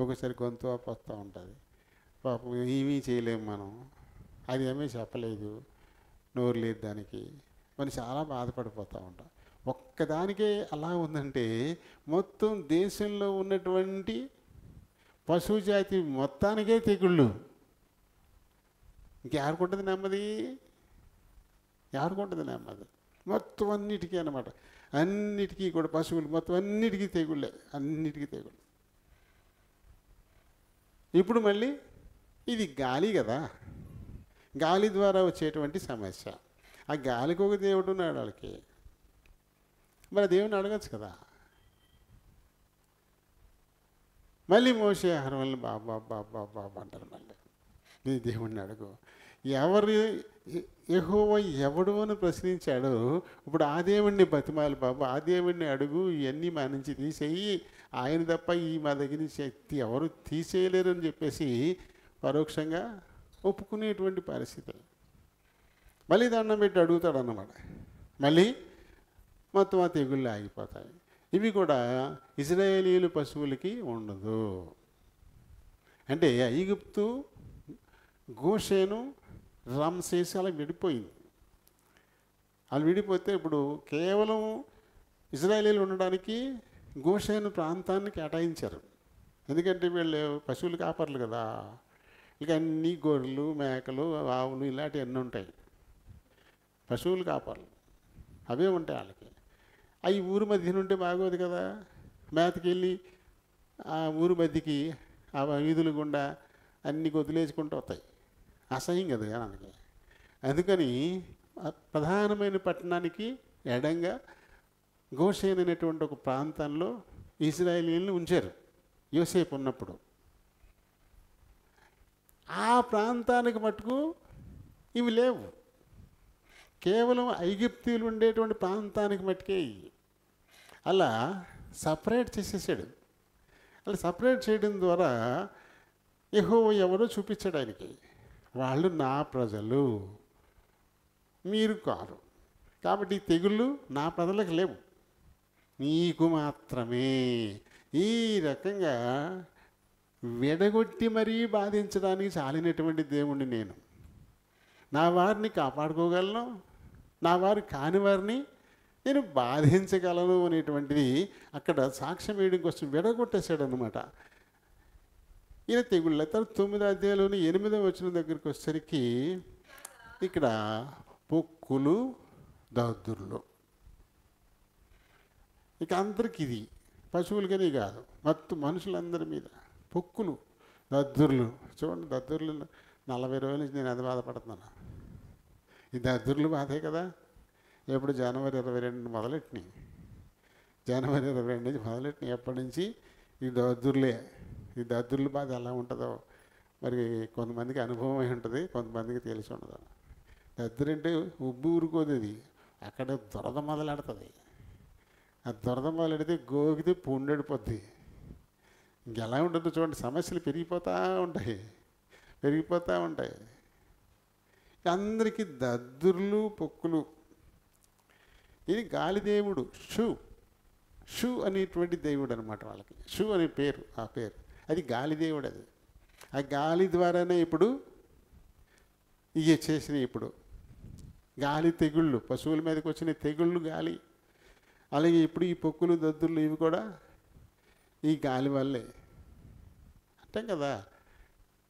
ఒకసారి గొంతు వస్తూ ఉంటుంది. పాపం ఏమీ చేయలేము మనం, అది ఏమీ చెప్పలేదు, నోరు లేదు దానికి, మనం చాలా బాధపడిపోతూ ఉంటాం. ఒక్కదానికే అలా ఉందంటే మొత్తం దేశంలో ఉన్నటువంటి పశువు జాతి మొత్తానికే తెగుళ్ళు. ఇంకెవరికుంటుంది నెమ్మది? ఎవరికుంటుంది నెమ్మది? మొత్తం అన్నిటికీ అన్నమాట. అన్నిటికీ కూడా పశువులు మొత్తం అన్నిటికీ తెగుళ్ళే, అన్నిటికీ తెగుళ్ళు. ఇప్పుడు మళ్ళీ ఇది గాలి కదా, గాలి ద్వారా వచ్చేటువంటి సమస్య. ఆ గాలికి ఒక దేవుడు ఉన్నాడు వాళ్ళకి, మరి దేవుని అడగచ్చు కదా. మళ్ళీ మోషే ఆహారం వల్ల బాబా బాబా బాబా అంటారు. మళ్ళీ నీ దేవుణ్ణి అడుగు. ఎవరు యెహోవా ఎవడు అని ప్రశ్నించాడో ఇప్పుడు ఆ దేవుణ్ణి బతిమాలి బాబు, ఆ దేవుణ్ణి అడుగు, ఇవన్నీ మా నుంచి తీసేయి, ఆయన తప్ప ఈ మా దగ్గర నుంచి ఎవరు తీసేయలేరు అని చెప్పేసి పరోక్షంగా ఒప్పుకునేటువంటి పరిస్థితి. మళ్ళీ దండం పెట్టి అడుగుతాడు అన్నమాట. మళ్ళీ మొత్తం ఆ తెగుళ్ళు ఆగిపోతాయి. ఇవి కూడా ఇజ్రాయేలీయుల పశువులకి ఉండదు. అంటే ఐగుప్తు, గోషేను, రామ్సేస్ అలా విడిపోయింది. అలా విడిపోతే ఇప్పుడు కేవలం ఇజ్రాయేలీలు ఉండడానికి గోషేను ప్రాంతాన్ని కేటాయించారు. ఎందుకంటే వీళ్ళు పశువులు కాపర్లు కదా, ఇక అన్ని గొర్రెలు, మేకలు, ఆవులు ఇలాంటివి అన్నీ ఉంటాయి. పశువులు కాపర్లు అవే ఉంటాయి వాళ్ళకి. అవి ఊరు మధ్యన ఉంటే బాగోదు కదా, మేతకెళ్ళి ఆ ఊరు మధ్యకి ఆ వీధులు గుండా అన్ని వదిలేసుకుంటూ వస్తాయి, అసహ్యం కదా జనానికి. అందుకని ప్రధానమైన పట్టణానికి ఎడంగా గోషేన్ అనేటువంటి ఒక ప్రాంతంలో ఇశ్రాయేలీయులను ఉంచారు యోసేపు ఉన్నప్పుడు. ఆ ప్రాంతానికి మటుకు ఇవి లేవు. కేవలం ఐగుప్తీయులు ఉండేటువంటి ప్రాంతానికి మట్టుకే అలా సపరేట్ చేసేసాడు. అలా సపరేట్ చేయడం ద్వారా యెహోవా ఎవరో చూపించాడు ఆయనకి. వాళ్ళు నా ప్రజలు, మీరు కారు, కాబట్టి తెగుళ్ళు నా ప్రజలకు లేవు, నీకు మాత్రమే. ఈ రకంగా విడగొట్టి మరీ బాధించడానికి చాలినటువంటి దేవుణ్ణి నేను. నా వారిని కాపాడుకోగలను, నా వారు కాని వారిని నేను బాధించగలను అనేటువంటిది అక్కడ సాక్ష్యం వేయడం కోసం విడగొట్టేశాడు అనమాట. ఈయన తెగుళ్ళ తర్వాత 9వ అధ్యాయంలోని 8వ వచనం దగ్గరికి వచ్చేసరికి ఇక్కడ పొక్కులు, దద్దుర్లు. ఇక అందరికి ఇది పశువులకని కాదు, మొత్తం మనుషులందరి మీద పొక్కులు, దద్దుర్లు. చూడండి, దద్దుర్లు 40 రోజుల నుంచి నేను అది బాధపడుతున్నాను. ఈ దద్దుర్లు బాధే కదా. ఎప్పుడు జనవరి 22 మొదలెట్టినాయి, జనవరి 22 నుంచి మొదలెట్టినాయి. ఎప్పటి నుంచి ఈ దద్దుర్లే. ఈ దద్దుర్ల బాధ ఎలా ఉంటుందో మరి కొంతమందికి అనుభవం అయి ఉంటుంది, కొంతమందికి తెలిసి ఉండదు. దద్దురంటే ఉబ్బు ఊరుకోదు, అది అక్కడ దురద మొదలెడుతుంది. ఆ దురద మొదలెడితే గోగితే పుండెడిపోద్ది. ఇంకెలా ఉంటుందో చూడండి, సమస్యలు పెరిగిపోతూ ఉంటాయి, పెరిగిపోతూ ఉంటాయి. అందరికీ దద్దుర్లు, పొక్కులు. ఇది గాలిదేవుడు షూ అనేటువంటి దేవుడు అనమాట వాళ్ళకి. షూ అనే పేరు, ఆ పేరు, అది గాలిదేవుడు. అది ఆ గాలి ద్వారానే ఇప్పుడు ఇవి చేసినాయి. ఇప్పుడు గాలి తెగుళ్ళు, పశువుల మీదకి వచ్చిన తెగుళ్ళు గాలి. అలాగే ఇప్పుడు ఈ పొక్కులు, దద్దుర్లు ఇవి కూడా ఈ గాలి వల్లే అంటాం కదా.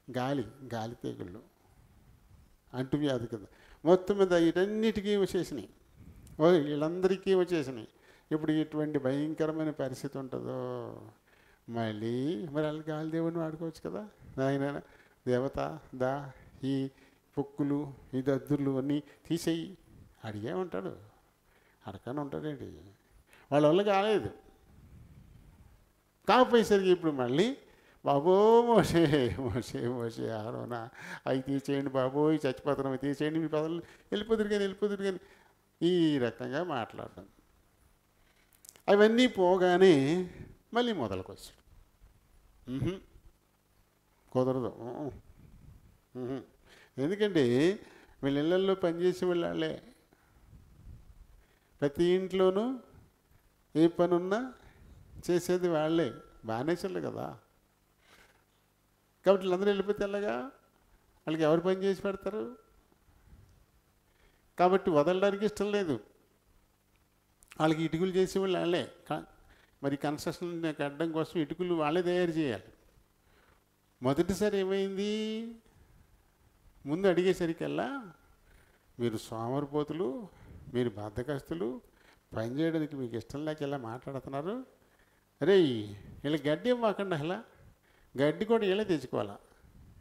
గాలి తెగుళ్ళు, అంటువ్యాధి కదా, మొత్తం మీద వీటన్నిటికీ వచ్చేసినాయి, వీళ్ళందరికీ వచ్చేసినాయి. ఇప్పుడు ఇటువంటి భయంకరమైన పరిస్థితి ఉంటుందో మరి వాళ్ళు గాలి దేవుడిని వాడుకోవచ్చు కదా. ఆయన దేవత దా ఈ పొక్కులు, ఈ దద్దుర్లు అన్నీ తీసేయి అడిగే ఉంటాడు, అడగని ఉంటాడేంటి. వాళ్ళ వల్ల కాలేదు. కాకపోయేసరికి ఇప్పుడు మళ్ళీ బాబో మోసే మోసే మోసే ఆరోనా అవి తీసేయండి బాబోయ్, చచ్చిపోతున్నాం, అవి తీసేయండి, మీ పదవులు వెళ్ళిపోతురు కానీ ఈ రకంగా మాట్లాడడం. అవన్నీ పోగానే మళ్ళీ మొదలుకొచ్చాడు. కుదరదు. ఎందుకంటే వీళ్ళ ఇళ్ళల్లో పనిచేసే వాళ్ళే, ప్రతి ఇంట్లోనూ ఏ పనున్నా చేసేది వాళ్ళే, బానేసర్లు కదా. కాబట్టి వీళ్ళందరూ వెళ్ళిపోతే ఎలాగా, వాళ్ళకి ఎవరు పని చేసి పెడతారు? కాబట్టి వదలడానికి ఇష్టం లేదు. వాళ్ళకి ఇటుకలు చేసేవాళ్ళు వాళ్ళే. మరి కన్స్ట్రక్షన్ కట్టడం కోసం ఇటుకలు వాళ్ళే తయారు చేయాలి. మొదటిసారి ఏమైంది, ముందు అడిగేసరికల్లా మీరు సోమరిపోతులు, మీరు బద్ధకస్తులు, పని చేయడానికి మీకు ఇష్టం లేక ఇలా మాట్లాడుతున్నారు. అరే ఇలా గడ్డి ఇవ్వకండి, అసలు గడ్డి కూడా ఇలా తెచ్చుకోవాలా,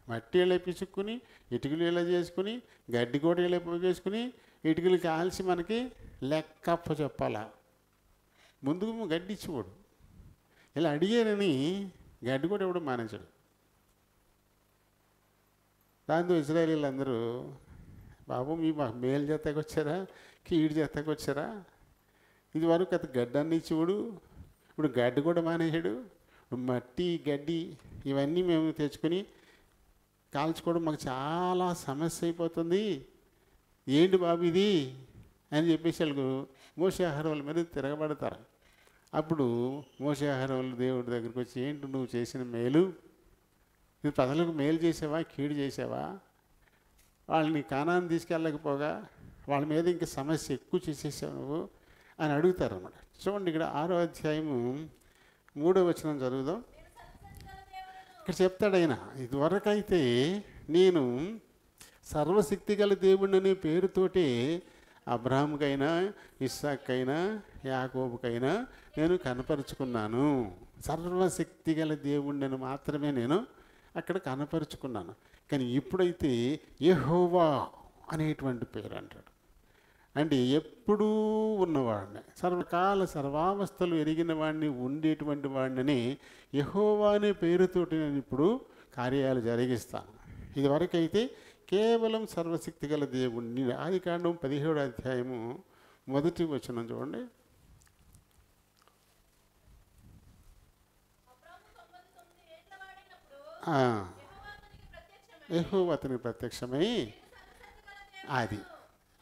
మట్టి ఇలా పిసుక్కుని ఇటుకలు ఇలా చేసుకుని గడ్డి కూడా ఇలా పోగేసుకుని ఇటుకలు కాల్చి మనకి లెక్కప్ప చెప్పాలా. ముందుకు గడ్డి ఇచ్చిపోడు. ఇలా అడిగారని గడ్డి కూడా ఇవ్వడం మానేశాడు. దాంతో ఇజ్రాయేలీలు అందరూ, బాబు మీ మాకు మేలు చేతకు వచ్చారా, కీడు చేతకు వచ్చారా? ఇది వరకు అతను గడ్డాన్ని ఇచ్చివాడు, ఇప్పుడు గడ్డి కూడా మానేశాడు. మట్టి గడ్డి ఇవన్నీ మేము తెచ్చుకొని కాల్చుకోవడం మాకు చాలా సమస్య అయిపోతుంది, ఏంటి బాబు ఇది అని చెప్పేసి వాళ్ళు మోషే అహరోనుల మీద తిరగబడతారు. అప్పుడు మోషే అహరోనులు దేవుడి దగ్గరికి వచ్చి, ఏంటి నువ్వు చేసిన మేలు, నువ్వు ప్రజలకు మేలు చేసావా కీడు చేసావా? వాళ్ళని కానాన్ని తీసుకెళ్ళకపోగా వాళ్ళ మీద ఇంకా సమస్య ఎక్కువ చేసేసావు నువ్వు అని అడుగుతారు అన్నమాట. చూడండి, ఇక్కడ 6వ అధ్యాయము 3వ వచనం చదువుదాం. ఇక్కడ చెప్తాడు ఆయన, ఇదివరకైతే నేను సర్వశక్తి గల దేవుడిని అనే పేరుతోటి అబ్రహాముకైనా ఇస్సాక్కైనా యాకోబుకైనా నేను కనపరుచుకున్నాను. సర్వశక్తి గల దేవుడిని మాత్రమే నేను అక్కడ కనపరుచుకున్నాను. కానీ ఇప్పుడైతే యెహోవా అనేటువంటి పేరు అంటాడు. అంటే ఎప్పుడూ ఉన్నవాడిని, సర్వకాల సర్వావస్థలు ఎరిగిన వాడిని, ఉండేటువంటి వాడిని యెహోవా అనే పేరుతోటి నేను ఇప్పుడు కార్యాలు జరిగిస్తాను. ఇదివరకైతే కేవలం సర్వశక్తి గల దేవుణ్ణి. ఆదికాండం 17వ అధ్యాయము 1వ వచనం చూడండి. యెహోవా అతనికి ప్రత్యక్షమై, అది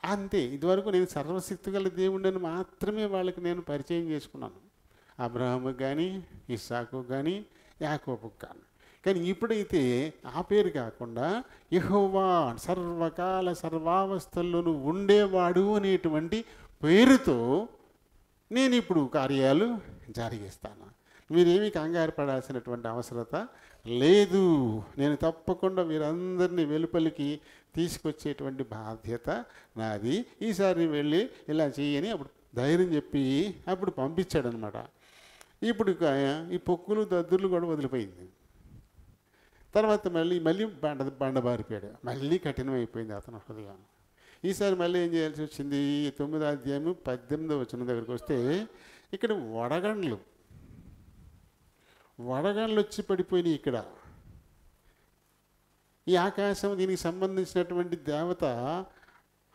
అంతే. ఇదివరకు నేను సర్వశక్తి గల దేవుడిని మాత్రమే వాళ్ళకి నేను పరిచయం చేసుకున్నాను, అబ్రహాముకు కానీ ఇస్సాకు కానీ యాకోబుకు కానీ. కానీ ఇప్పుడైతే ఆ పేరు కాకుండా యెహోవా సర్వకాల సర్వావస్థల్లోనూ ఉండేవాడు అనేటువంటి పేరుతో నేను ఇప్పుడు కార్యాలు జరిగిస్తాను. మీరేమీ కంగారు పడాల్సినటువంటి అవసరత లేదు. నేను తప్పకుండా మీరందరినీ వెలుపలికి తీసుకొచ్చేటువంటి బాధ్యత నాది. ఈసారి వెళ్ళి ఇలా చేయని అప్పుడు ధైర్యం చెప్పి అప్పుడు పంపించాడనమాట. ఇప్పుడు ఈ పొక్కులు దద్దుర్లు కూడా వదిలిపోయింది. తర్వాత మళ్ళీ బండబారిపోయాడు, మళ్ళీ కఠినమైపోయింది అతను హృదయం. ఈసారి మళ్ళీ ఏం చేయాల్సి వచ్చింది, 9వ అధ్యాయము 18వ వచనం దగ్గరికి వస్తే ఇక్కడ వడగండ్లు వచ్చి పడిపోయినాయి. ఇక్కడ ఈ ఆకాశం, దీనికి సంబంధించినటువంటి దేవత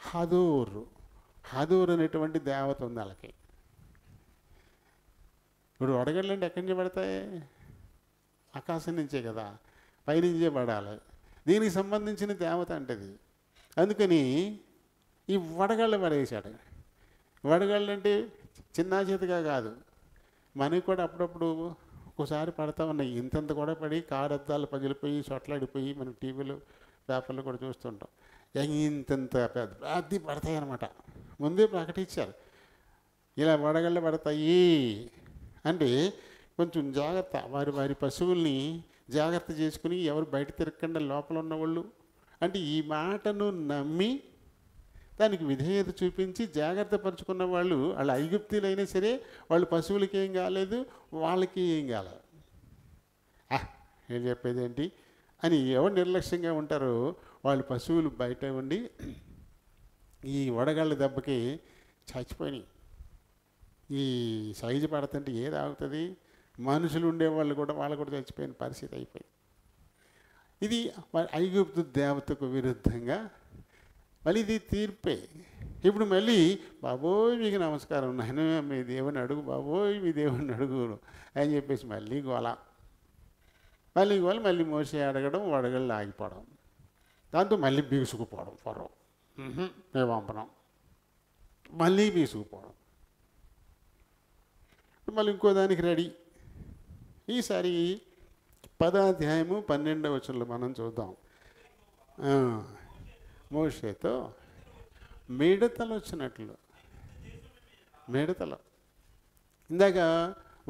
హదోర్ అనేటువంటి దేవత ఉంది వాళ్ళకి. ఇప్పుడు వడగండ్లు అంటే ఎక్కడి నుంచి పడతాయి? ఆకాశం నుంచే కదా, పైనుంచే పడాలి. దీనికి సంబంధించిన దేవత అంటది. అందుకని ఈ వడగళ్ళు పడేశాడు. వడగళ్ళు అంటే చిన్న చేతిగా కాదు, మనకి కూడా అప్పుడప్పుడు ఒక్కోసారి పడతా ఉన్నాయి. ఇంతంత కూడా పడి కారద్దాలు పగిలిపోయి చొట్లాడిపోయి మనం టీవీలో పేపర్లో కూడా చూస్తుంటాం. ఇంతంత పెద్ద పడతాయి అన్నమాట. ముందే ప్రకటించారు ఇలా వడగళ్ళు పడతాయి అంటే కొంచెం జాగ్రత్త. వారి పశువుల్ని జాగ్రత్త చేసుకుని ఎవరు బయట తిరగకుండా లోపల ఉన్నవాళ్ళు అంటే ఈ మాటను నమ్మి దానికి విధేయత చూపించి జాగ్రత్త పరుచుకున్న వాళ్ళు ఐగుప్తీలైనా సరే వాళ్ళు పశువులకి ఏం కాలేదు, వాళ్ళకి ఏం కాలేదు. ఏం చెప్పేది ఏంటి అని ఎవరు నిర్లక్ష్యంగా ఉంటారో వాళ్ళు పశువులు బయట ఉండి ఈ వడగాళ్ళ దెబ్బకి చచ్చిపోయినాయి. ఈ సైజు పడుతుంటే ఏది ఆగుతుంది? మనుషులు ఉండేవాళ్ళు కూడా వాళ్ళు కూడా చచ్చిపోయిన పరిస్థితి అయిపోయింది. ఇది ఐగుప్తు దేవతకు విరుద్ధంగా మళ్ళీ ఇది తీర్పే. ఇప్పుడు మళ్ళీ బాబోయ్ మీకు నమస్కారం, నాయన మీ దేవుని అడుగు, బాబోయ్ మీ దేవుని అడుగు అని చెప్పేసి మళ్ళీ గోల మళ్ళీ మోసే అడగడం, వడగళ్ళు ఆగిపోవడం, దాంతో మళ్ళీ బీసుకుపోవడం. పొరవ మేము పంపడం, మళ్ళీ బీసుకుపోవడం, మళ్ళీ ఇంకో దానికి రెడీ. ఈసారి 10వ అధ్యాయము 12వ వచనంలో మనం చూద్దాం. మోషేతో మిడతలు వచ్చినట్లు, మిడతలు ఇందాక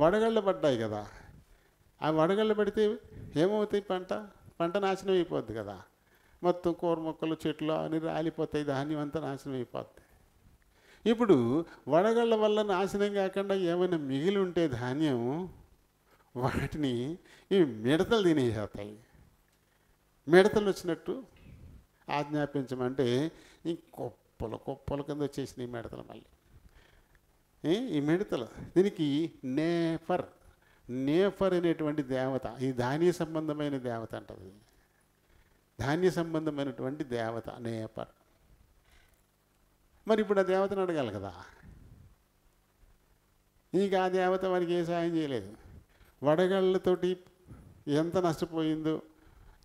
వడగళ్ళు పడ్డాయి కదా, ఆ వడగళ్ళు పడితే ఏమవుతాయి? పంట నాశనం అయిపోద్ది కదా. మొత్తం కూర మొక్కలు చెట్లు అన్ని రాలిపోతాయి, ధాన్యం అంతా నాశనం అయిపోద్ది. ఇప్పుడు వడగళ్ళ వల్ల నాశనం కాకుండా ఏమైనా మిగిలి ఉంటే ధాన్యం, వాటిని ఈ మిడతలు తినేసేస్తాయి. మిడతలు వచ్చినట్టు ఆజ్ఞాపించమంటే ఈ కుప్పల కింద వచ్చేసినాయి మిడతలు. మళ్ళీ ఈ మిడతలు, దీనికి నేఫర్ అనేటువంటి దేవత, ఈ ధాన్య సంబంధమైన దేవత అంటది. ధాన్య సంబంధమైనటువంటి దేవత నేఫర్. మరి ఇప్పుడు ఆ దేవతను అడగాలి కదా. ఇంకా ఆ దేవత వారికి ఏ సాయం చేయలేదు. వడగళ్ళతోటి ఎంత నష్టపోయిందో,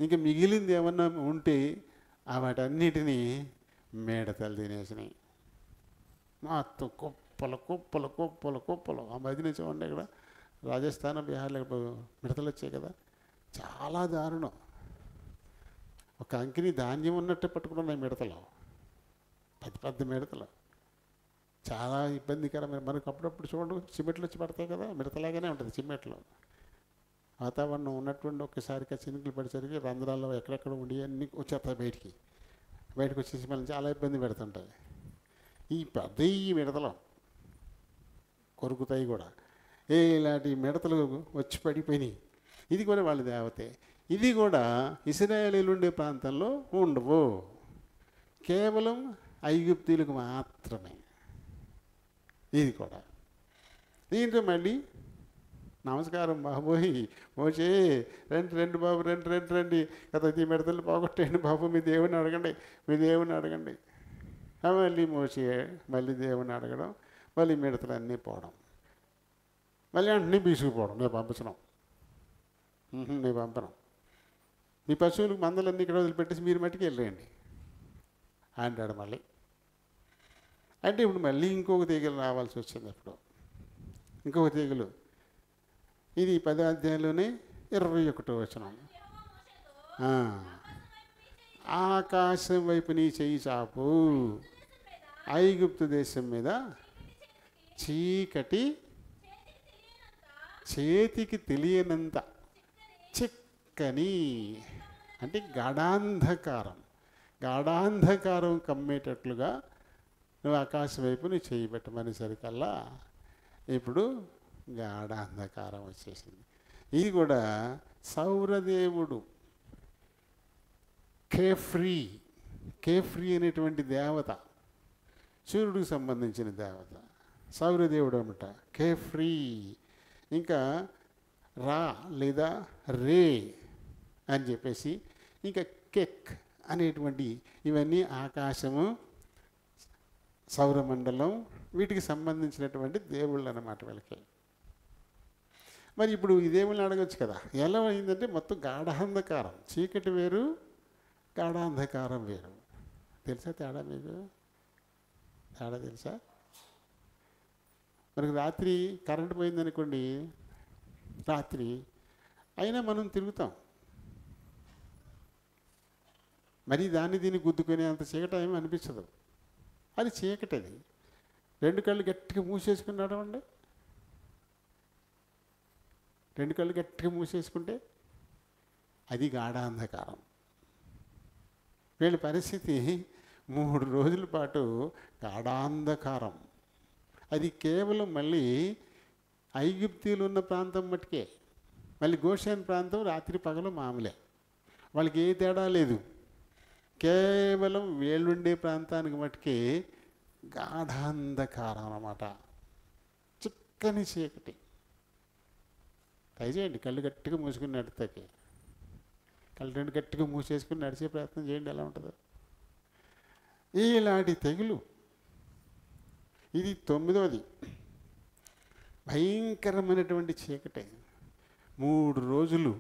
ఇంకా మిగిలింది ఏమన్నా ఉంటే వాటన్నిటినీ మిడతలు తినేసినాయి. మొత్తం కుప్పలు. ఆ మధ్య నుంచి ఉండే ఇక్కడ రాజస్థాన్, బీహార్లో మిడతలు వచ్చాయి కదా, చాలా దారుణం. ఒక అంకిని ధాన్యం ఉన్నట్టే పట్టుకున్నాయి మిడతలు, పెద్ద మిడతలు. చాలా ఇబ్బందికరమైన, మనకు అప్పుడప్పుడు చూడండి చిమ్మెట్లు వచ్చి పడతాయి కదా, మిడతలాగానే ఉంటుంది చిమ్మెట్లు. వాతావరణం ఉన్నటువంటి ఒక్కసారిగా చినుకులు పడేసరికి రంధ్రాల్లో ఎక్కడెక్కడ ఉండి అన్నీ వచ్చేస్తాయి బయటకు వచ్చేసి మళ్ళీ చాలా ఇబ్బంది పెడుతుంటాయి. ఈ మిడతలు కొరుకుతాయి కూడా. ఇలాంటి మిడతలు వచ్చి పడిపోయినాయి. ఇది కూడా వాళ్ళ దేవతే. ఇది కూడా ఇశ్రాయేలీయులు ఉండే ప్రాంతంలో ఉండవు, కేవలం ఐగుప్తీయులకు మాత్రమే. ఇది కూడా దీంట్లో మళ్ళీ నమస్కారం బాబోయ్, మోషే రండి బాబు, రండి కదా, ఈ మిడతలు పోగొట్టండి బాబు, మీ దేవుని అడగండి. మళ్ళీ మోషే మళ్ళీ దేవుని అడగడం, మళ్ళీ మిడతలు అన్నీ పోవడం, మళ్ళీ అన్నీ బీసుకుపోవడం. నేను పంపను, మీ పశువులకు మందలన్నీ ఇక్కడ వదిలిపెట్టేసి మీరు మట్టికి వెళ్ళేయండి అంటాడు మళ్ళీ. అంటే ఇప్పుడు మళ్ళీ ఇంకొక తీగలు రావాల్సి వచ్చింది. అప్పుడు ఇంకొక తీగలు, ఇది 10వ అధ్యాయంలోనే 21వ వచనం. ఆకాశం వైపు నీ చెయ్యి చాపు, ఐగుప్తు దేశం మీద చీకటి చేతికి తెలియనంత చిక్కని, అంటే గాఢాంధకారం కమ్మేటట్లుగా నువ్వు ఆకాశం వైపు నువ్వు చేయి పెట్టమనేసరికల్లా ఇప్పుడు గాఢాంధకారం వచ్చేసింది. ఇది కూడా సౌరదేవుడు కేఫ్రీ అనేటువంటి దేవత, సూర్యుడికి సంబంధించిన దేవత సౌరదేవుడు అన్నమాట, కేఫ్రీ. ఇంకా రా లేదా రే అని చెప్పేసి, ఇంకా కెక్ అనేటువంటి, ఇవన్నీ ఆకాశము, సౌరమండలం, వీటికి సంబంధించినటువంటి దేవుళ్ళు అన్నమాట వీళ్ళకి. మరి ఇప్పుడు ఈ దేవుళ్ళని అడగచ్చు కదా, ఎలా అయిందంటే మొత్తం గాఢాంధకారం, చీకటి వేరు గాఢాంధకారం వేరు. తెలుసా తేడా? మీకు తేడా తెలుసా? మనకు రాత్రి కరెంటు పోయిందనుకోండి, రాత్రి అయినా మనం తిరుగుతాం, మరి దీన్ని గుద్దుకునే అంత చీకటి ఏమీ అనిపించదు. అది చీకటి. అది 2 కళ్ళు గట్టిగా మూసేసుకుని నడవండి, 2 కళ్ళు గట్టిగా మూసేసుకుంటే అది గాఢాంధకారం. వీళ్ళ పరిస్థితి 3 రోజుల పాటు గాఢాంధకారం. అది కేవలం మళ్ళీ ఐగుప్తీయులు ఉన్న ప్రాంతం మట్టుకే. మళ్ళీ గోషేన్ ప్రాంతం రాత్రి పగలు మామూలే, వాళ్ళకి ఏ తేడా లేదు. కేవలం వీళ్ళుండే ప్రాంతానికి మట్టుకే గాఢాంధకారం అన్నమాట, చిక్కని చీకటి. ట్రై చేయండి, కళ్ళు గట్టిగా మూసుకుని నడితే, కళ్ళు 2 గట్టిగా మూసేసుకుని నడిచే ప్రయత్నం చేయండి, ఎలా ఉంటుందో. ఇలాంటి తెగులు ఇది 9వది. భయంకరమైనటువంటి చీకటి 3 రోజులు.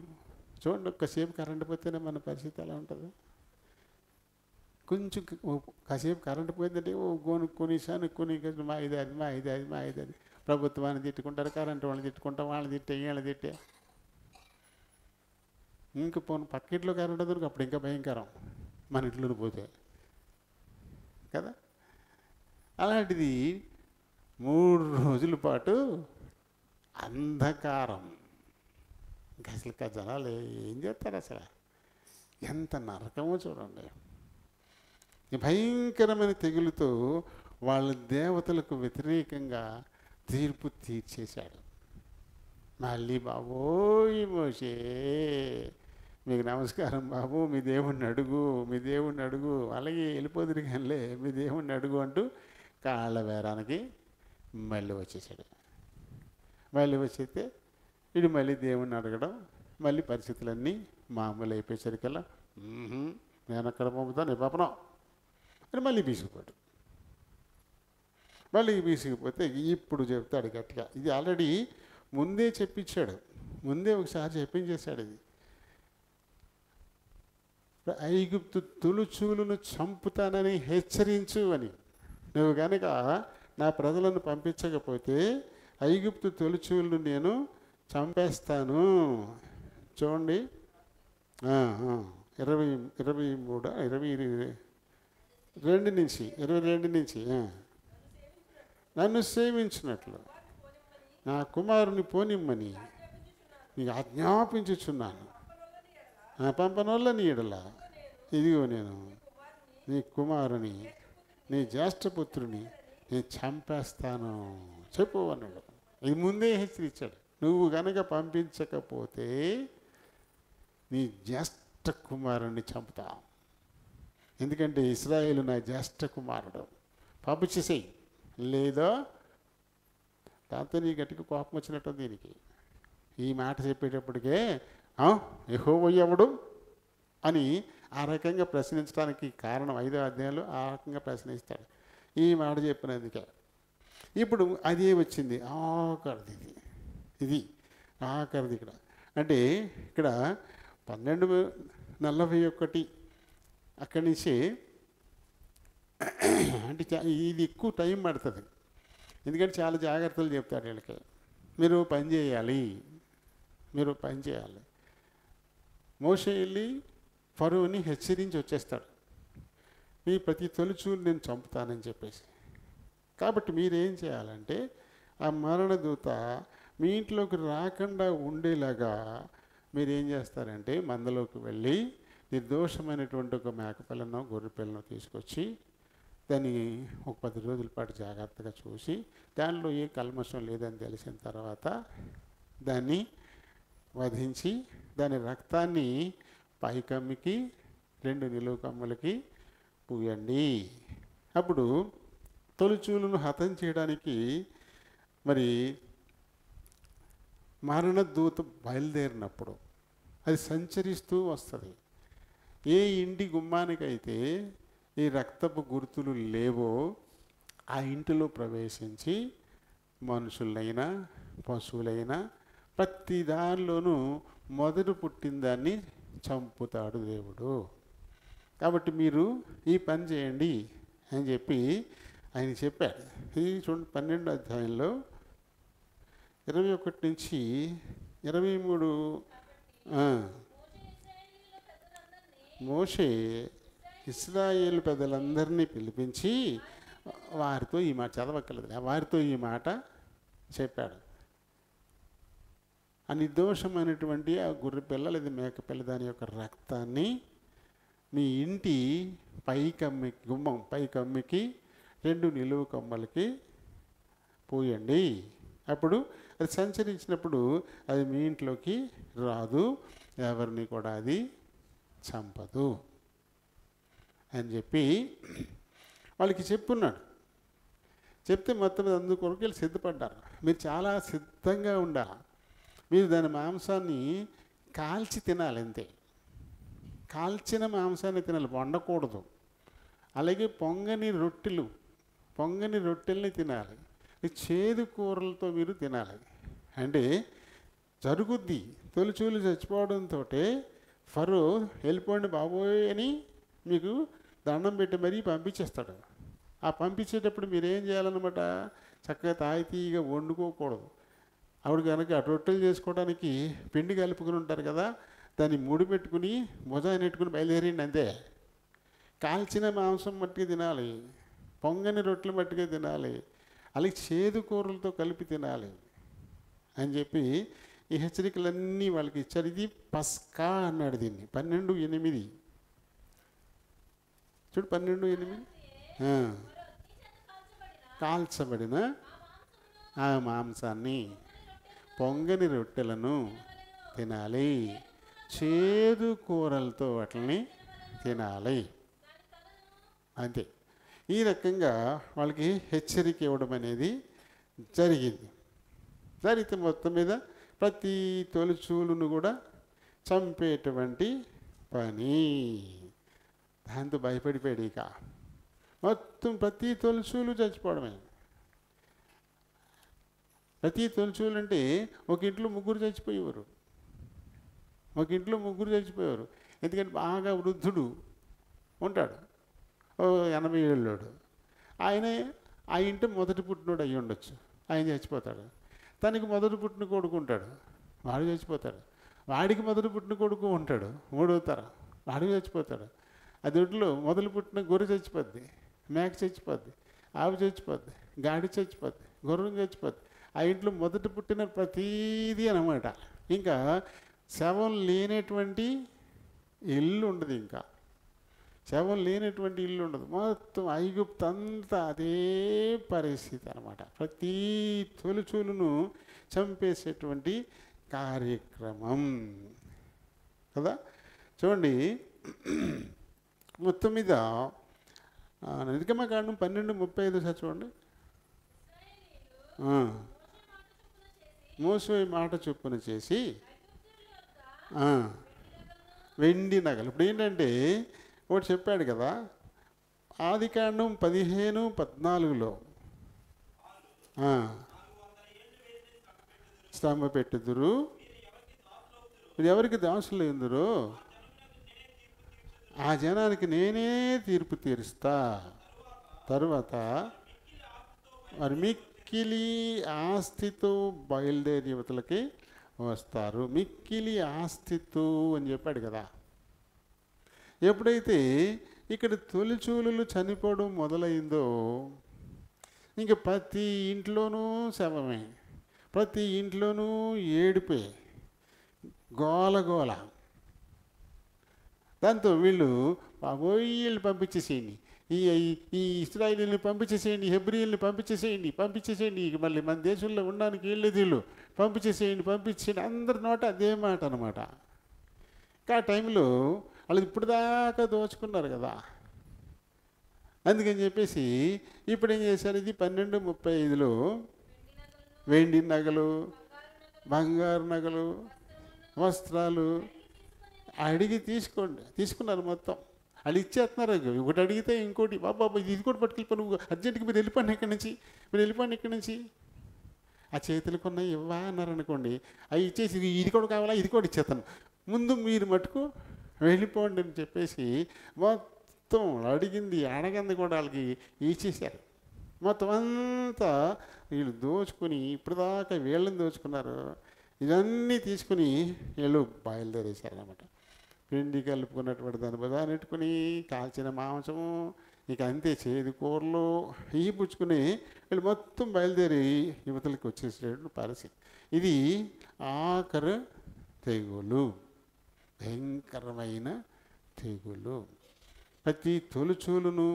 చూడండి, ఒక్కసేపు కరెంటు పోతేనే మన పరిస్థితి ఎలా ఉంటుందో. కొంచెం కాసేపు కరెంటు పోయిందంటే కొనుక్కొని మా ఇదాది ప్రభుత్వాన్ని తిట్టుకుంటారు, కరెంటు వాళ్ళని తిట్టుకుంటాం, వాళ్ళని తిట్టే వీళ్ళని తిట్టే. ఇంక పక్కింట్లో కరెంటు దొరికి అప్పుడు ఇంకా భయంకరం మన ఇంట్లో పోతే కదా. అలాంటిది 3 రోజుల పాటు అంధకారం. ఇంకా అసలు జనాలు ఏం చేస్తారు అసలు? ఎంత నరకమో చూడండి. ఈ భయంకరమైన తెగులుతో వాళ్ళ దేవతలకు వ్యతిరేకంగా తీర్పు తీర్చేశాడు. మళ్ళీ బాబోయ్ మోషే, మీకు నమస్కారం బాబు, మీ దేవుణ్ణి అడుగు, మీ దేవుణ్ణి అడుగు, అలాగే వెళ్ళిపోదురు కానిలే, మీ దేవుణ్ణి అడుగు అంటూ కాళ్ళ బేరానికి మళ్ళీ వచ్చేసాడు. మళ్ళీ వచ్చేస్తే వీడు మళ్ళీ దేవుణ్ణి అడగడం, మళ్ళీ పరిస్థితులన్నీ మామూలు అయిపోయేసరికల్లా నేను అక్కడ పంపుతాను, నీ పాపను అని మళ్ళీ బీసుకుపోయాడు. మళ్ళీ బీసుకుపోతే ఇప్పుడు చెప్తాడు గట్టిగా. ఇది ఆల్రెడీ ముందే చెప్పించాడు, ముందే ఒకసారి చెప్పించేశాడు. ఇది ఐగుప్తు తొలుచూలును చంపుతానని హెచ్చరించు అని. నువ్వు కనుక నా ప్రజలను పంపించకపోతే ఐగుప్తు తొలుచూలును నేను చంపేస్తాను. చూడండి 22 నుంచి నన్ను సేవించినట్లు నా కుమారుని పోనిమ్మని నీకు ఆజ్ఞాపించుచున్నాను. పంపనోళ్ళని ఎడల ఇదిగో నేను నీ కుమారుని, నీ జ్యేష్ఠపుత్రుని నేను చంపేస్తాను చెప్పు అన్నాడు. ఇది ముందే హెచ్చరించాడు. నువ్వు కనుక పంపించకపోతే నీ జ్యేష్ఠ కుమారుణ్ణి చంపుతా. ఎందుకంటే ఇశ్రాయేలు నా జ్యేష్ఠ కుమారుడు, పంపించేసేయి. లేదా దాంతో నీ గట్టిగా కోపం వచ్చినట్టు దీనికి. ఈ మాట చెప్పేటప్పటికే యెహోవా ఎవడు అని ఆ రకంగా ప్రశ్నించడానికి కారణం 5వ అధ్యాయంలో ఆ రకంగా ప్రశ్నిస్తాడు. ఈ మాట చెప్పినందుకే ఇప్పుడు అదే వచ్చింది ఆఖరిది. ఇది ఆఖరిది. ఇక్కడ అంటే ఇక్కడ 12:41 అక్కడి నుంచి అంటే ఇది ఎక్కువ టైం పడుతుంది. ఎందుకంటే చాలా జాగ్రత్తలు చెప్తారు వీళ్ళకి. మీరు పని చేయాలి. మోషే వెళ్ళి ఫరోని హెచ్చరించి వచ్చేస్తాడు, మీ ప్రతి తొలుచూలు నేను చంపుతానని చెప్పేసి. కాబట్టి మీరేం చేయాలంటే ఆ మరణదూత మీ ఇంట్లోకి రాకుండా ఉండేలాగా మీరేం చేస్తారంటే మందలోకి వెళ్ళి నిర్దోషమైనటువంటి ఒక మేకపిల్లను గొర్రెపిల్లను తీసుకొచ్చి దాన్ని ఒక 10 రోజుల పాటు జాగ్రత్తగా చూసి దానిలో ఏ కల్మషం లేదని తెలిసిన తర్వాత దాన్ని వధించి దాని రక్తాన్ని పైకమ్మికి 2 నిలువు కమ్ములకి పూయండి. అప్పుడు తొలిచూలును హతం చేయడానికి మరి మరణదూత బయలుదేరినప్పుడు అది సంచరిస్తూ వస్తుంది. ఏ ఇంటి గుమ్మానికైతే ఈ రక్తపు గుర్తులు లేవో ఆ ఇంటిలో ప్రవేశించి మనుషులైనా పశువులైనా ప్రతి దానిలోనూ మొదట పుట్టిన దాన్ని చంపుతాడు దేవుడు. కాబట్టి మీరు ఈ పని చేయండి అని చెప్పి ఆయన చెప్పాడు. ఇది చూడండి 12వ అధ్యాయంలో 21 నుంచి 23. మోషే ఇశ్రాయేలు పెద్దలందరినీ పిలిపించి వారితో ఈ మాట చదవక్కర్లేదు, వారితో ఈ మాట చెప్పాడు. ఆ నిర్దోషమైనటువంటి ఆ గొర్రెపిల్ల లేదా మేకపిల్ల దాని యొక్క రక్తాన్ని మీ ఇంటి గుమ్మం పైకమ్మికి 2 నిలువు కమ్మలకి పోయండి. అప్పుడు అది సంచరించినప్పుడు అది మీ ఇంట్లోకి రాదు, ఎవరిని కూడా అది చంపదు అని చెప్పి వాళ్ళకి చెప్పున్నాడు. చెప్తే మొత్తం అందుకొరకు వీళ్ళు సిద్ధపడ్డారు. మీరు చాలా సిద్ధంగా ఉండాలి. మీరు దాని మాంసాన్ని కాల్చి తినాలి, అంతే. కాల్చిన మాంసాన్ని తినాలి, వండకూడదు. అలాగే పొంగని రొట్టెల్ని తినాలి. చేదు కూరలతో మీరు తినాలి. అంటే జరుగుద్ది. తొలిచూలు చచ్చిపోవడంతో ఫరో వెళ్ళిపోండి బాబోయ్ అని మీకు దండం పెట్టి మరీ పంపించేస్తాడు. ఆ పంపించేటప్పుడు మీరేం చేయాలన్నమాట, చక్కగా తాయితీగా వండుకోకూడదు. ఆవిడ కనుక రొట్టెలు చేసుకోవడానికి పిండి కలుపుకుని ఉంటారు కదా, దాన్ని ముడి పెట్టుకుని భుజాన్ని నెట్టుకుని బయలుదేరిండి, అంతే. కాల్చిన మాంసం మట్టుగా తినాలి, పొంగని రొట్టెలు మట్టుగా తినాలి, అలాగే చేదు కూరలతో కలిపి తినాలి. అని చెప్పి ఈ హెచ్చరికలన్నీ వాళ్ళకి ఇచ్చారు. ఇది పస్కా అన్నాడు దీన్ని. 12:8 చూడు, 12:8 కాల్చబడిన ఆ మాంసాన్ని, పొంగని రొట్టెలను తినాలి, చేదు కూరలతో వాటిని తినాలి. అంతే. ఈ రకంగా వాళ్ళకి హెచ్చరిక ఇవ్వడం అనేది జరిగింది. జరిగితే మొత్తం మీద ప్రతి తొలిచూలును కూడా చంపేటువంటి పని. దాంతో భయపడిపోయాడు. ఇక మొత్తం ప్రతి తొలిచూలు చచ్చిపోవడమే. ప్రతి తొలిచూలు అంటే ఒక ఇంట్లో ముగ్గురు చచ్చిపోయేవారు. ఎందుకంటే బాగా వృద్ధుడు ఉంటాడు, 80 ఏళ్ళోడు. ఆయనే ఆ ఇంటి మొదటి పుట్టినోడు అయ్యి ఉండొచ్చు, ఆయన చచ్చిపోతాడు. తనకి మొదటి పుట్టిన కొడుకు ఉంటాడు, వాడు చచ్చిపోతాడు. వాడికి మొదటి పుట్టిన కొడుకు ఉంటాడు, 3వ తరం, వాడు చచ్చిపోతాడు. అది ఒంట్లో మొదలు పుట్టిన గొర్రె చచ్చిపోద్ది, మేక చచ్చిపోద్ది, ఆవు చచ్చిపోద్ది, గాడి చచ్చిపోద్ది, గుర్రం చచ్చిపోద్ది. ఆ ఇంట్లో మొదట పుట్టిన ప్రతీది అన్నమాట. ఇంకా శవం లేనటువంటి ఇల్లు ఉండదు. ఇంకా శవం లేనటువంటి ఇల్లు ఉండదు. మొత్తం ఐగుప్తు అంతా అదే పరిస్థితి అన్నమాట. ప్రతి తొలిచూలును చంపేసేటువంటి కార్యక్రమం కదా. చూడండి, మొత్తం మీద నిర్గమకాండం 12:35 చూడండి. మోసే మాట చొప్పున చేసి వెండి నగలు. ఇప్పుడు ఏంటంటే ఒకటి చెప్పాడు కదా, ఆదికాండం 15:14 స్తంభ పెట్టుదురు, మీరు ఎవరికి దాసులు ఎందురు, ఆ జనానికి నేనే తీర్పు తీరుస్తా. తరువాత మరి మిక్కిలి ఆస్తితో బయలుదేరి యువతలకి వస్తారు. మిక్కిలి ఆస్తితో అని చెప్పాడు కదా. ఎప్పుడైతే ఇక్కడ తొలిచూలులు చనిపోవడం మొదలైందో ఇంక ప్రతి ఇంట్లోనూ శవమే, ప్రతి ఇంట్లోనూ ఏడుపే, గోల. దాంతో వీళ్ళు పంపించేసేయండి, ఈ ఇశ్రాయేలీని పంపించేసేయండి, హెబ్రీయుల్ని పంపించేసేయండి, ఇక మళ్ళీ మన దేశంలో ఉండడానికి వెళ్ళేది వీళ్ళు, పంపించేసేయండి. అందరి నోట అదే మాట అనమాట. ఆ టైంలో వాళ్ళు ఇప్పుడు దాకా దోచుకున్నారు కదా. అందుకని చెప్పేసి ఇప్పుడు ఏం చేశారు, ఇది 12:35 వెండి నగలు, బంగారు నగలు, వస్త్రాలు అడిగి తీసుకున్నారు. మొత్తం వాళ్ళు ఇచ్చేస్తున్నారు. ఒకటి అడిగితే ఇంకోటి, బాబా ఇది కూడా పట్టుకెళ్ళిపో, నువ్వు అర్జెంటుగా మీరు వెళ్ళిపోండి ఇక్కడి నుంచి, ఆ చేతులకు ఉన్నాయి ఇవ్వా అన్నారనుకోండి, అవి ఇచ్చేసి ఇది కూడా కావాలా, ఇది కూడా ఇచ్చేస్తాను, ముందు మీరు మటుకు వెళ్ళిపోండి అని చెప్పేసి మొత్తం అడగంది కూడా వాళ్ళకి ఇచ్చేసారు. మొత్తం అంతా వీళ్ళు దోచుకుని ఇప్పుడు దాకా వీళ్ళని దోచుకున్నారు. ఇవన్నీ తీసుకుని వీళ్ళు బయలుదేరేశారు అన్నమాట. పిండి కలుపుకున్నటువంటి దాన్ని బదానెట్టుకుని కాల్చిన మాంసము, ఇక అంతే చేదు కూరలు ఇవి పుచ్చుకుని వీళ్ళు మొత్తం బయలుదేరి యువతలకు వచ్చేసేటువంటి పరిస్థితి. ఇది ఆఖరు తెగులు, భయంకరమైన తెగులు, ప్రతి తొలిచూలును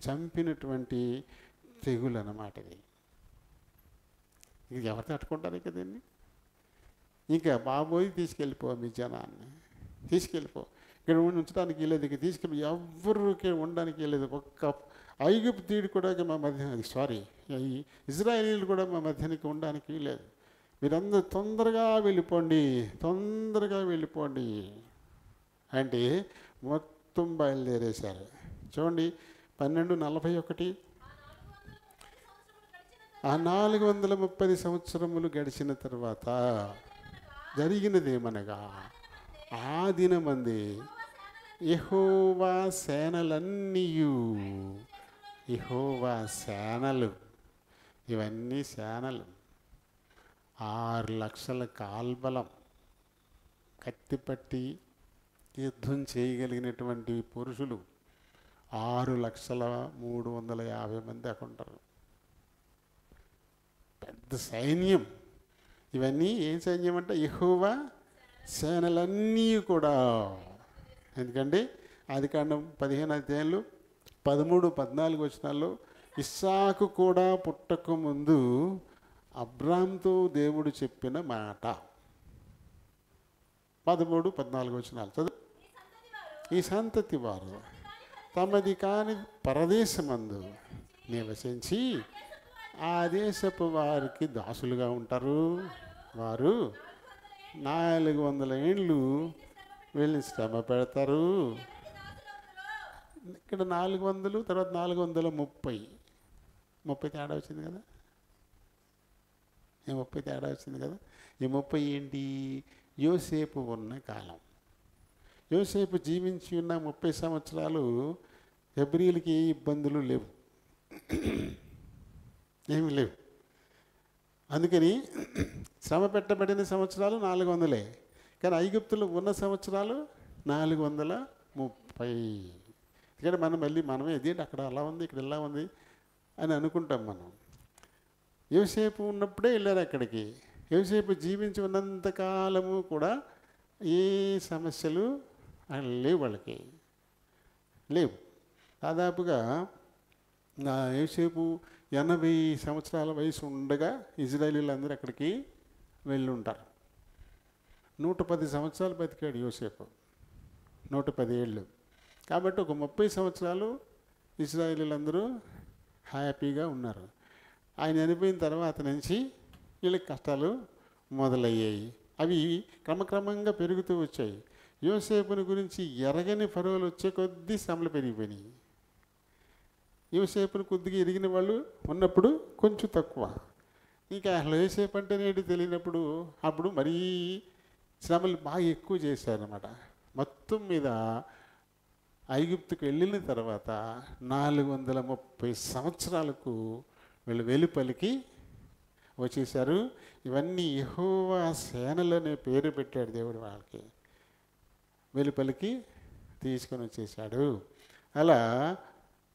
చంపినటువంటి తెగులు అన్నమాట. ఇది ఎవరు తట్టుకుంటారు కదండి. ఇంకా బాబోయ్ తీసుకెళ్ళిపో, మీ జనాన్ని తీసుకెళ్ళిపో, ఇక్కడ ఉంచడానికి వెళ్ళేది, ఇక తీసుకెళ్ళి ఎవరికి ఉండడానికి వెళ్ళేది. ఒక్క ఐగుప్తీయుడు కూడా మా మధ్య, ఇజ్రాయేలీలు కూడా మా మధ్యానికి ఉండడానికి లేదు. మీరందరూ తొందరగా వెళ్ళిపోండి అంటే మొత్తం బయలుదేరేశారు. చూడండి 12:41, ఆ 430 సంవత్సరములు గడిచిన తర్వాత జరిగినదేమనగా, ఆ దినమంది యెహోవా సేనలు, ఇవన్నీ సేనలు, 6 లక్షల కాల్బలం, కత్తిపట్టి యుద్ధం చేయగలిగినటువంటి పురుషులు 6,350,000 అక్కడ ఉంటారు. పెద్ద సైన్యం. ఇవన్నీ ఏం సైన్యం అంటే యెహోవా సేనలన్నీ కూడా. ఎందుకంటే ఆదికాండం 15 అధ్యాయంలో 13, 14 వచనాల్లో ఇస్సాకు కూడా పుట్టక ముందు అబ్రామ్తో దేవుడు చెప్పిన మాట. 13, 14 వచనాలు చదువు. ఈ సంతతి వారు తమది కాని పరదేశమందు నివసించి ఆ దేశపు వారికి దాసులుగా ఉంటారు. వారు 400 ఏండ్లు వీళ్ళని శ్రమ పెడతారు. ఇక్కడ 400, తర్వాత 430 తేడా వచ్చింది కదా. ఈ 30 తేడా వచ్చింది కదా. ఈ 30 ఏంటి? యోసేపు ఉన్న కాలం. యోసేపు జీవించి ఉన్న 30 సంవత్సరాలు హెబ్రీయులకి ఏ ఇబ్బందులు లేవు, ఏమీ లేవు. అందుకని శ్రమ పెట్టబడిన సంవత్సరాలు 400. కానీ ఐగుప్తులో ఉన్న సంవత్సరాలు 430. ఎందుకంటే మనమే ఇదేంటి అక్కడ అలా ఉంది, ఇక్కడ ఇలా ఉంది అని అనుకుంటాం మనం. యోసేపు ఉన్నప్పుడే వెళ్ళారు అక్కడికి. యోసేపు జీవించి ఉన్నంతకాలము కూడా ఏ సమస్యలు లేవు, వాళ్ళకి లేవు. దాదాపుగా యోసేపు 80 సంవత్సరాల వయసు ఉండగా ఇజ్రాయేలీలందరూ అక్కడికి వెళ్ళి ఉంటారు. 110 సంవత్సరాలు బతికాడు యోసేపు, 110 ఏళ్ళు. కాబట్టి ఒక 30 సంవత్సరాలు ఇజ్రాయేలీలందరూ హ్యాపీగా ఉన్నారు. ఆయన చనిపోయిన తర్వాత నుంచి వీళ్ళకి కష్టాలు మొదలయ్యాయి. అవి క్రమక్రమంగా పెరుగుతూ వచ్చాయి. యోసేపుని గురించి ఎరగని ఫరోలు వచ్చే కొద్దీ శ్రమలు పెరిగిపోయినాయి. యోసేపుని కొద్దిగా ఎరిగిన వాళ్ళు ఉన్నప్పుడు కొంచెం తక్కువ. ఇంకా అసలు యోసేపు అంటే నేటి తెలియనప్పుడు అప్పుడు మరీ శ్రమలు బాగా ఎక్కువ చేశారన్నమాట. మొత్తం మీద ఐగుప్తుకు వెళ్ళిన తర్వాత 430 సంవత్సరాలకు వీళ్ళు వెలుపలికి వచ్చేసారు. ఇవన్నీ యెహోవా సేనలనే పేరు పెట్టాడు దేవుడు వాళ్ళకి. వెలుపలికి తీసుకొని వచ్చేసాడు. అలా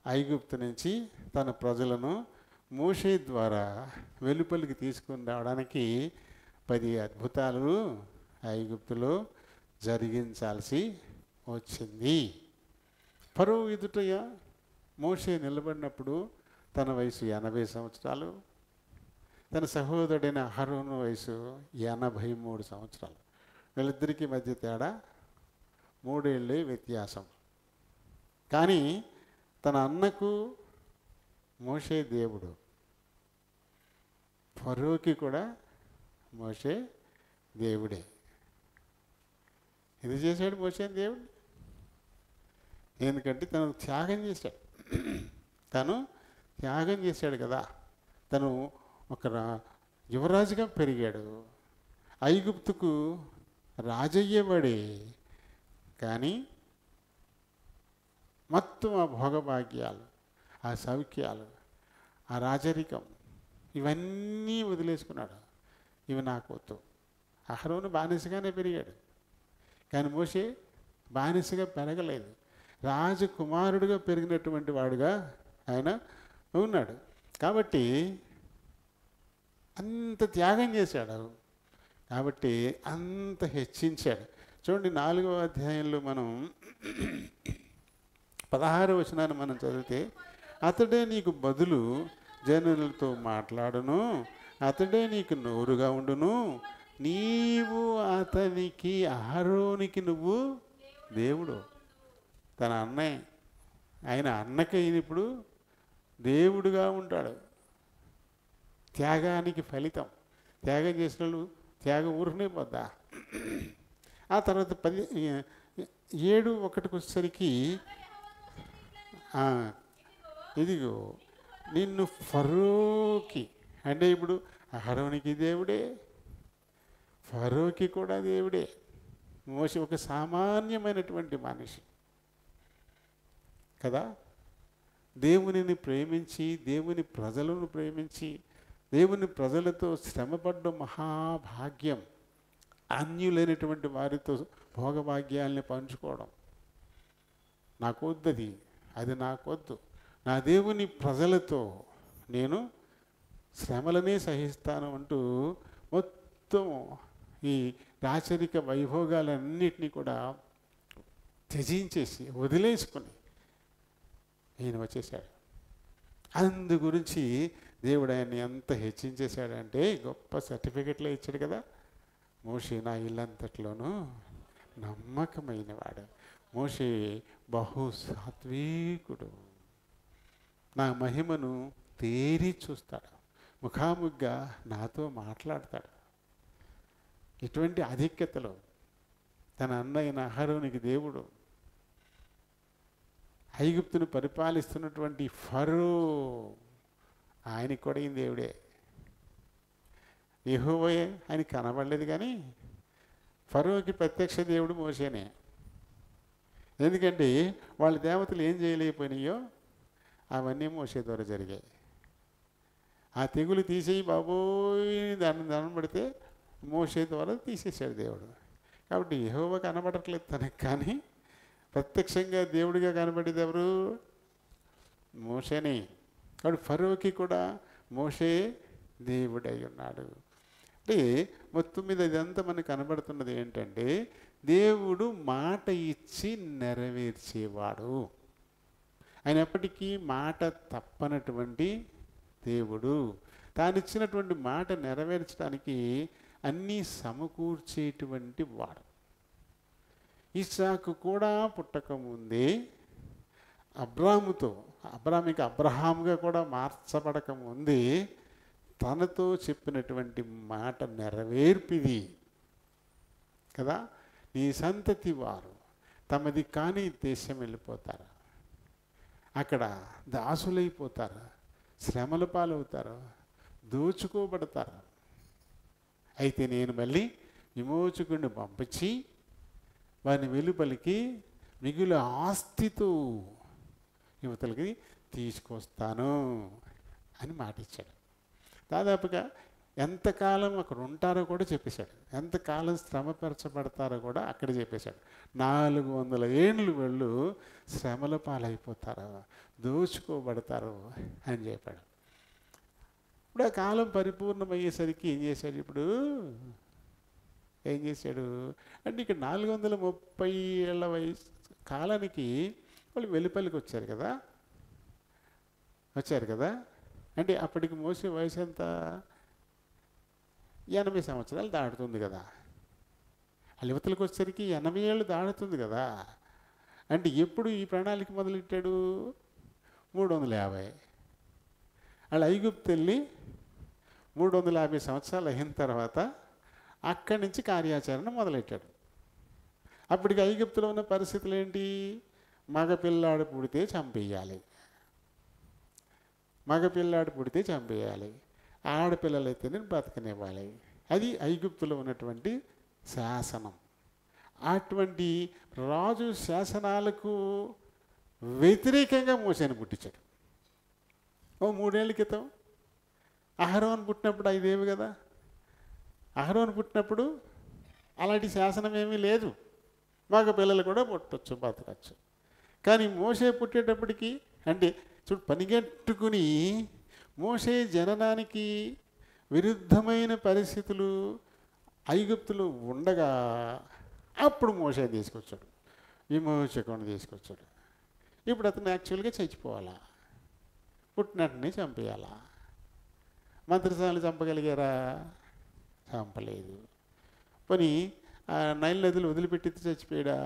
ఐగుప్తు నుంచి తన ప్రజలను మోషే ద్వారా వెలుపలికి తీసుకొని రావడానికి 10 అద్భుతాలు ఐగుప్తులో జరిగించాల్సి వచ్చింది. ఫరో ఎదుట మోషే నిలబడినప్పుడు తన వయసు 80 సంవత్సరాలు, తన సహోదరుడైన అహరోను వయసు 83 సంవత్సరాలు. వీళ్ళిద్దరికీ మధ్య తేడా 3 ఏళ్ళే వ్యత్యాసం. కానీ తన అన్నకు మోషే దేవుడు, ఫరోకి కూడా మోషే దేవుడే. ఇది చేశాడు మోషే దేవుడు. ఎందుకంటే తను త్యాగం చేశాడు కదా. తను ఒక యువరాజుగా పెరిగాడు. ఐగుప్తుకు రాజయ్యేవాడే. కానీ మొత్తం ఆ భోగభాగ్యాలు, ఆ సౌఖ్యాలు, ఆ రాజరికం ఇవన్నీ వదిలేసుకున్నాడు. ఇవి నాకు వద్దు. అహరోను బానిసగానే పెరిగాడు, కానీ మోషే బానిసగా పెరగలేదు. రాజకుమారుడిగా పెరిగినటువంటి వాడుగా ఆయన ఉన్నాడు. కాబట్టి అంత త్యాగం చేశాడు, కాబట్టి అంత హెచ్చించాడు. చూడండి 4వ అధ్యాయంలో మనం 16వ వచనాన్ని మనం చదివితే, అతడే నీకు బదులు జనులతో మాట్లాడును, అతడే నీకు నోరుగా ఉండును, నీవు అతనికి అహరోనికి నువ్వు దేవుడు. తన అన్నయ్య, ఆయన అన్నకి ఇప్పుడు దేవుడుగా ఉంటాడు. త్యాగానికి ఫలితం. త్యాగం చేసిన వాళ్ళు త్యాగం ఊరుకునే పోద్దా. ఆ తర్వాత 7:1 వచ్చేసరికి, ఇదిగో నిన్ను ఫరోకి, అంటే ఇప్పుడు అహరోనికి దేవుడే, ఫరోకి కూడా దేవుడే. మోషే ఒక సామాన్యమైనటువంటి మనిషి కదా. దేవునిని ప్రేమించి, దేవుని ప్రజలను ప్రేమించి, దేవుని ప్రజలతో శ్రమపడ్డ మహాభాగ్యం. అన్యులైనటువంటి వారితో భోగభాగ్యాల్ని పంచుకోవడం నాకొద్దది, అది నాకొద్దు. నా దేవుని ప్రజలతో నేను శ్రమలనే సహిస్తాను అంటూ మొత్తం మొత్తం ఈ రాచరిక వైభోగాలన్నిటినీ కూడా త్యజించేసి వదిలేసుకొని ఈయన వచ్చేసాడు. అందు గురించి దేవుడు ఆయన్ని ఎంత హెచ్చించేశాడంటే గొప్ప సర్టిఫికెట్లో ఇచ్చాడు కదా. మోషే నా ఇల్లంతట్లోనూ నమ్మకమైన వాడు, మోషే బహు సాత్వికుడు, నా మహిమను తేరి చూస్తాడు, ముఖాముఖిగా నాతో మాట్లాడతాడు. ఇటువంటి ఆధిక్యతలో తన అన్నయ్యన అహరోనికి దేవుడు, ఐగుప్తును పరిపాలిస్తున్నటువంటి ఫరో ఆయనకి కూడా ఈయన దేవుడే. యెహోవాయే ఆయన కనబడలేదు, కానీ ఫరోకి ప్రత్యక్ష దేవుడు మోషేనే. ఎందుకంటే వాళ్ళ దేవతలు ఏం చేయలేకపోయినాయో అవన్నీ మోషే ద్వారా జరిగాయి. ఆ తెగులు తీసేయి బాబోయ్ దాన్ని దండం పెడితే మోషే ద్వారా తీసేశాడు దేవుడు. కాబట్టి యెహోవా కనబడట్లేదు తనకు, కానీ ప్రత్యక్షంగా దేవుడిగా కనబడేది ఎవరు? మోషేనే. కాబట్టి ఫరోకి కూడా మోషే దేవుడై ఉన్నాడు. అంటే మొత్తం మీద ఇదంతా మనకు కనబడుతున్నది ఏంటంటే దేవుడు మాట ఇచ్చి నెరవేర్చేవాడు. ఆయన ఎప్పటికీ మాట తప్పనటువంటి దేవుడు. తాను ఇచ్చినటువంటి మాట నెరవేర్చడానికి అన్నీ సమకూర్చేటువంటి వాడు. ఇస్సాకు కూడా పుట్టకముందే అబ్రాహాముకి అబ్రహాముగా కూడా మార్చబడకముందే తనతో చెప్పినటువంటి మాట నెరవేర్పిది కదా. నీ సంతతి వారు తమది కాని దేశం వెళ్ళిపోతారు, అక్కడ దాసులైపోతారు, శ్రమల పాలవుతారు, దోచుకోబడతారు. అయితే నేను మళ్ళీ విమోచకుడిని పంపించి వారిని వెలుపలికి మిగులు ఆస్తితో యువతలకి తీసుకొస్తాను అని మాట ఇచ్చాడు. దాదాపుగా ఎంతకాలం అక్కడ ఉంటారో కూడా చెప్పేశాడు, ఎంతకాలం శ్రమపరచబడతారో కూడా అక్కడ చెప్పేశాడు. 400 ఏళ్ళు వెళ్ళు శ్రమల పాలైపోతారు, దోచుకోబడతారు అని చెప్పాడు. ఇప్పుడు ఆ కాలం పరిపూర్ణమయ్యేసరికి ఏం చేశాడు? ఏం చేశాడు అంటే ఇక్కడ 430 ఏళ్ల వయసు కాలానికి వాళ్ళు వెలుపలికి వచ్చారు కదా. అంటే అప్పటికి మోసే వయసు ఎంత? 80 సంవత్సరాలు దాటుతుంది కదా. వాళ్ళ యువతలకు వచ్చేసరికి 80 ఏళ్ళు దాటుతుంది కదా. అంటే ఎప్పుడు ఈ ప్రణాళిక మొదలెట్టాడు? 350. వాళ్ళు ఐగుప్తు వెళ్ళి 350 సంవత్సరాలు అయిన తర్వాత అక్కడి నుంచి కార్యాచరణ మొదలెట్టాడు. అప్పటికి ఐగుప్తులో ఉన్న పరిస్థితులు ఏంటి? మగపిల్లాడు పుడితే చంపేయాలి, ఆడపిల్లలైతేనే బ్రతకనివ్వాలి. అది ఐగుప్తులో ఉన్నటువంటి శాసనం. అటువంటి రాజు శాసనాలకు వ్యతిరేకంగా మోసేని పుట్టించాడు. 3 ఏళ్ళ క్రితం అహరోను పుట్టినప్పుడు 5 ఏళ్ళు కదా. అహరోను పుట్టినప్పుడు అలాంటి శాసనం ఏమీ లేదు, మగ పిల్లలు కూడా పుట్టచ్చు, బతకచ్చు. కానీ మోసే పుట్టేటప్పటికి అంటే పనిగట్టుకుని మోసే జననానికి విరుద్ధమైన పరిస్థితులు ఐగుప్తులు ఉండగా అప్పుడు మోసే తీసుకొచ్చాడు, విమోచకుడిని తీసుకొచ్చాడు. ఇప్పుడు అతను యాక్చువల్గా చచ్చిపోవాలా, పుట్టినట్టునే చంపేయాలా. మంత్రసాలను చంపగలిగారా? చంపలేదు. పోనీ నైల్ నదులు వదిలిపెట్టి చచ్చిపోయాడా?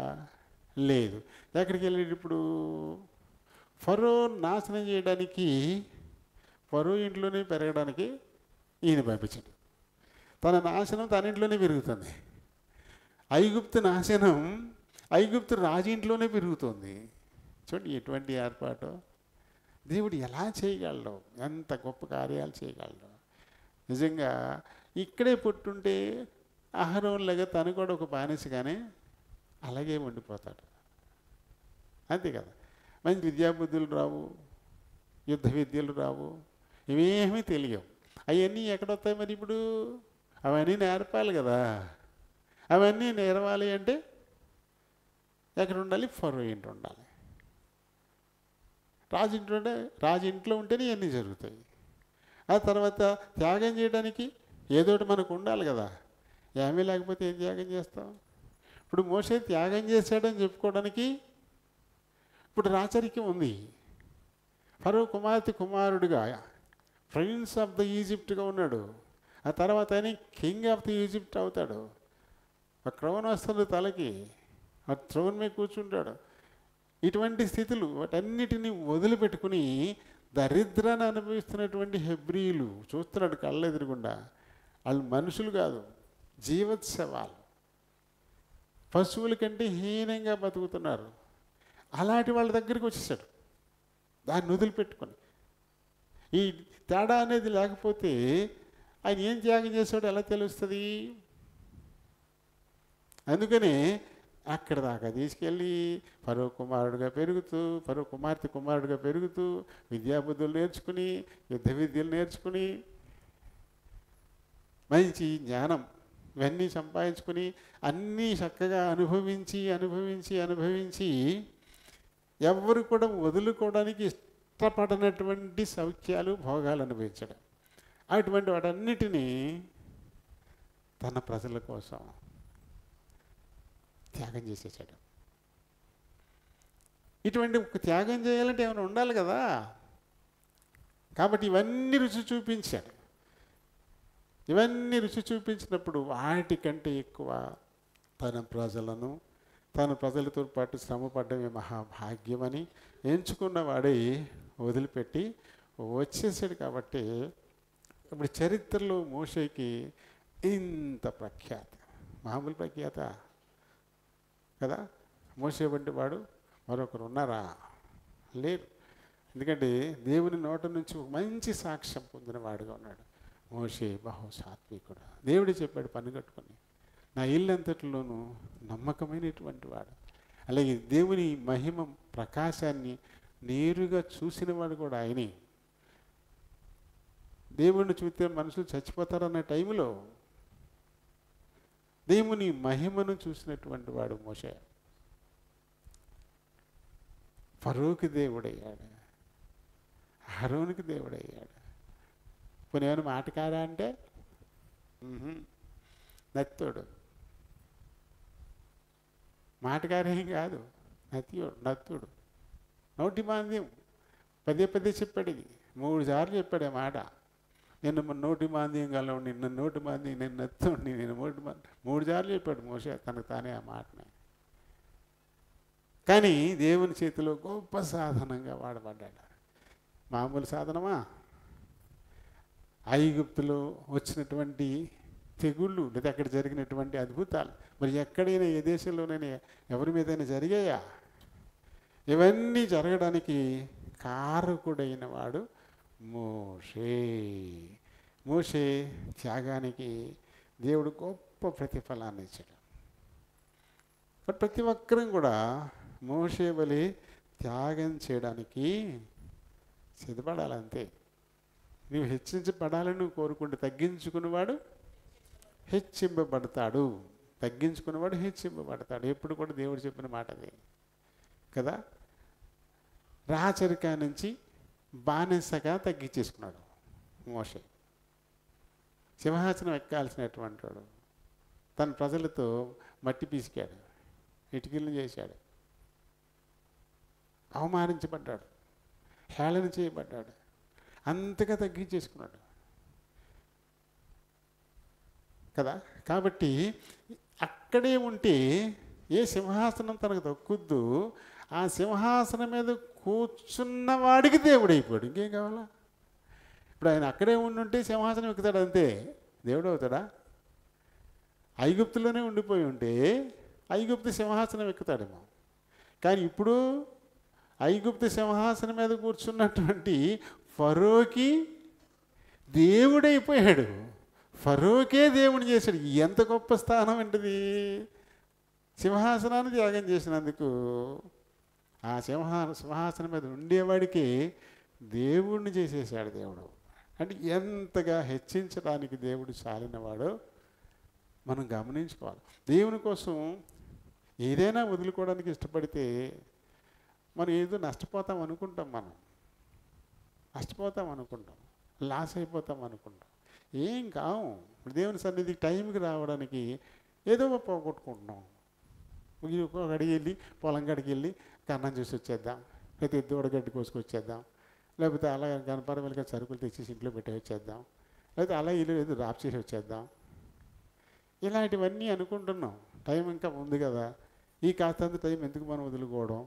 లేదు. ఎక్కడికి వెళ్ళాడు ఇప్పుడు? ఫరో నాశనం చేయడానికి, ఫరో ఇంట్లోనే పెరగడానికి ఈయన పంపించాడు. తన నాశనం తన ఇంట్లోనే పెరుగుతుంది. ఐగుప్తు నాశనం ఐగుప్తు రాజు ఇంట్లోనే పెరుగుతుంది. చూడండి ఎటువంటి ఏర్పాటు. దేవుడు ఎలా చేయగలడు, ఎంత గొప్ప కార్యాలు చేయగలడు. నిజంగా ఇక్కడే పుట్టుంటే అహరోన్లాగా తను కూడా ఒక బానిసగానే అలాగే ఉండిపోతాడు. అంతే కదా. మంచి విద్యాబుద్ధులు రావు, యుద్ధ విద్యలు రావు, ఇవేమీ తెలియవు. అవన్నీ ఎక్కడొస్తాయి మరి? ఇప్పుడు అవన్నీ నేర్పాలి కదా. అవన్నీ నేర్వాలి అంటే ఎక్కడ ఉండాలి? ఫరో ఇంట్లో ఉండాలి. రాజు ఇంట్లో ఉంటేనే ఇవన్నీ జరుగుతాయి. ఆ తర్వాత త్యాగం చేయడానికి ఏదోటి మనకు ఉండాలి కదా. ఏమీ లేకపోతే ఏం త్యాగం చేస్తాం? ఇప్పుడు మోషే త్యాగం చేశాడని చెప్పుకోవడానికి ఇప్పుడు రాచరికం ఉంది. ఫరో కుమార్తె కుమారుడిగా ప్రిన్స్ ఆఫ్ ద ఈజిప్ట్గా ఉన్నాడు. ఆ తర్వాత ఆయన కింగ్ ఆఫ్ ది ఈజిప్ట్ అవుతాడు. ఆ క్రౌన్ వస్తుంది తలకి, ఆ థ్రోన్ మీద కూర్చుంటాడు. ఇటువంటి స్థితులు వాటన్నిటినీ వదిలిపెట్టుకుని దరిద్రాన్ని అనుభవిస్తున్నటువంటి హెబ్రీలు చూస్తున్నాడు కళ్ళ ఎదురుగుండా. వాళ్ళు మనుషులు కాదు, జీవోత్సవాలు, పశువుల కంటే హీనంగా బతుకుతున్నారు. అలాంటి వాళ్ళ దగ్గరికి వచ్చేసాడు దాన్ని వదిలిపెట్టుకొని. ఈ తేడా అనేది లేకపోతే ఆయన ఏం త్యాగం చేశాడో ఎలా తెలుస్తుంది? అందుకని అక్కడ దాకా తీసుకెళ్ళి ఫరో కుమారుడుగా పెరుగుతూ, ఫరో కుమార్తె కుమారుడుగా పెరుగుతూ విద్యాబుద్ధులు నేర్చుకుని, యుద్ధ విద్యలు నేర్చుకుని, మంచి జ్ఞానం ఇవన్నీ సంపాదించుకుని అన్నీ చక్కగా అనుభవించి అనుభవించి అనుభవించి ఎవరు కూడా వదులుకోవడానికి ఇష్టపడనటువంటి సౌఖ్యాలు భోగాలు అనుభవించడం, అటువంటి వాటన్నిటినీ తన ప్రజల కోసం త్యాగం చేసేసాడు. ఇటువంటి ఒక త్యాగం చేయాలంటే ఏమైనా ఉండాలి కదా. కాబట్టి ఇవన్నీ రుచి చూపించాడు. ఇవన్నీ రుచి చూపించినప్పుడు వాటికంటే ఎక్కువ తన ప్రజలను, తన ప్రజలతో పాటు శ్రమ పడ్డమే మహాభాగ్యమని ఎంచుకున్న వాడే వదిలిపెట్టి వచ్చేసాడు. కాబట్టి ఇప్పుడు చరిత్రలో మోషేకి ఇంత ప్రఖ్యాత, మామూలు ప్రఖ్యాత కదా. మోషే వంటి వాడు మరొకరు ఉన్నారా? లేరు. ఎందుకంటే దేవుని నోట నుంచి ఒక మంచి సాక్ష్యం పొందిన వాడుగా ఉన్నాడు మోషే. బహు సాత్వికుడు. దేవుడు చెప్పాడు పని కట్టుకొని, నా ఇల్లంతటిలోనూ నమ్మకమైనటువంటి వాడు. అలాగే దేవుని మహిమ ప్రకాశాన్ని నేరుగా చూసిన వాడు కూడా ఆయనే. దేవుడిని చూస్తే మనుషులు చచ్చిపోతారన్న టైంలో దేవుని మహిమను చూసినటువంటి వాడు మోషే. ఫరోకి దేవుడయ్యాడు, అహరోనుకి దేవుడయ్యాడు. పోనీ ఏమైనా మాటకారా అంటే నత్తుడు. మాటకారేం కాదు, నత్తుడు. నోటి మాంద్యం పదే పదే చెప్పాడు. ఇది 3 సార్లు చెప్పాడు ఆ మాట. నిన్ను నోటి మాంద్యం గల నిన్న నోటి మాంద్యం, నేను నత్తుండి, నేను 3 సార్లు చెప్పాడు మోషే తనకు తానే ఆ మాటని. కానీ దేవుని చేతిలో గొప్ప సాధనంగా వాడబడ్డాడు. మామూలు సాధనమా? ఐగుప్తులో వచ్చినటువంటి తెగుళ్ళు లేదా అక్కడ జరిగినటువంటి అద్భుతాలు మరి ఎక్కడైనా ఏ దేశంలోనైనా ఎవరి మీదైనా జరిగాయా? ఇవన్నీ జరగడానికి కారకుడైన వాడు మోషే. మోషే త్యాగానికి దేవుడు గొప్ప ప్రతిఫలాన్ని ఇచ్చాడు. బట్ ప్రతి ఒక్కరం కూడా మోషే వలె త్యాగం చేయడానికి సిద్ధపడాలంతే. నువ్వు హెచ్చించబడాలని నువ్వు కోరుకుంటే తగ్గించుకునేవాడు హెచ్చింపబడతాడు, తగ్గించుకునేవాడు హెచ్చింపబడతాడు. ఎప్పుడు కూడా దేవుడు చెప్పిన మాట అది కదా. రాచరికా నుంచి బానిసగా తగ్గించేసుకున్నాడు మోషే. సింహాసనం ఎక్కాల్సినటువంటి వాడు తన ప్రజలతో మట్టి పీసికాడు, ఇటుకలను చేశాడు, అవమానించబడ్డాడు, హేళన చేయబడ్డాడు, అంతగా తగ్గించేసుకున్నాడు కదా. కాబట్టి అక్కడే ఉంటే ఏ సింహాసనం తనకు దక్కుద్దు ఆ సింహాసనం మీద కూర్చున్న వాడికి దేవుడు అయిపోయాడు. ఇంకేం కావాలా? ఇప్పుడు ఆయన అక్కడే ఉండుంటే సింహాసనం ఎక్కుతాడు అంతే, దేవుడు అవుతాడా? ఐగుప్తులోనే ఉండిపోయి ఉంటే ఐగుప్తు సింహాసనం ఎక్కుతాడేమో. కానీ ఇప్పుడు ఐగుప్తు సింహాసనం మీద కూర్చున్నటువంటి ఫరోకి దేవుడైపోయాడు. ఫరోకే దేవుని చేశాడు. ఎంత గొప్ప స్థానం ఏంటిది! సింహాసనాన్ని త్యాగం చేసినందుకు ఆ సింహాసనం మీద ఉండేవాడికి దేవుణ్ణి చేసేసాడు దేవుడు. అంటే ఎంతగా హెచ్చించడానికి దేవుడు చాలినవాడో మనం గమనించుకోవాలి. దేవుని కోసం ఏదైనా వదులుకోవడానికి ఇష్టపడితే మనం ఏదో నష్టపోతాం అనుకుంటాం, మనం నష్టపోతాం అనుకుంటాం, లాస్ అయిపోతాం అనుకుంటాం. ఏం కావు. ఇప్పుడు దేవుని సన్నిధికి టైంకి రావడానికి ఏదో పోగొట్టుకుంటున్నాం. ఒక అడిగి వెళ్ళి పొలం గడికి వెళ్ళి కన్నం చూసి వచ్చేద్దాం, లేకపోతే దూడగడ్డి కోసుకొచ్చేద్దాం, లేకపోతే అలా గణపరవలిగా సరుకులు తెచ్చేసి ఇంట్లో పెట్టి వచ్చేద్దాం, లేకపోతే అలా ఇల్లు ఏదో డ్రాప్ చేసి వచ్చేద్దాం. ఇలాంటివన్నీ అనుకుంటున్నాం. టైం ఇంకా ఉంది కదా, ఈ కాస్తంత టైం ఎందుకు మనం వదులుకోవడం,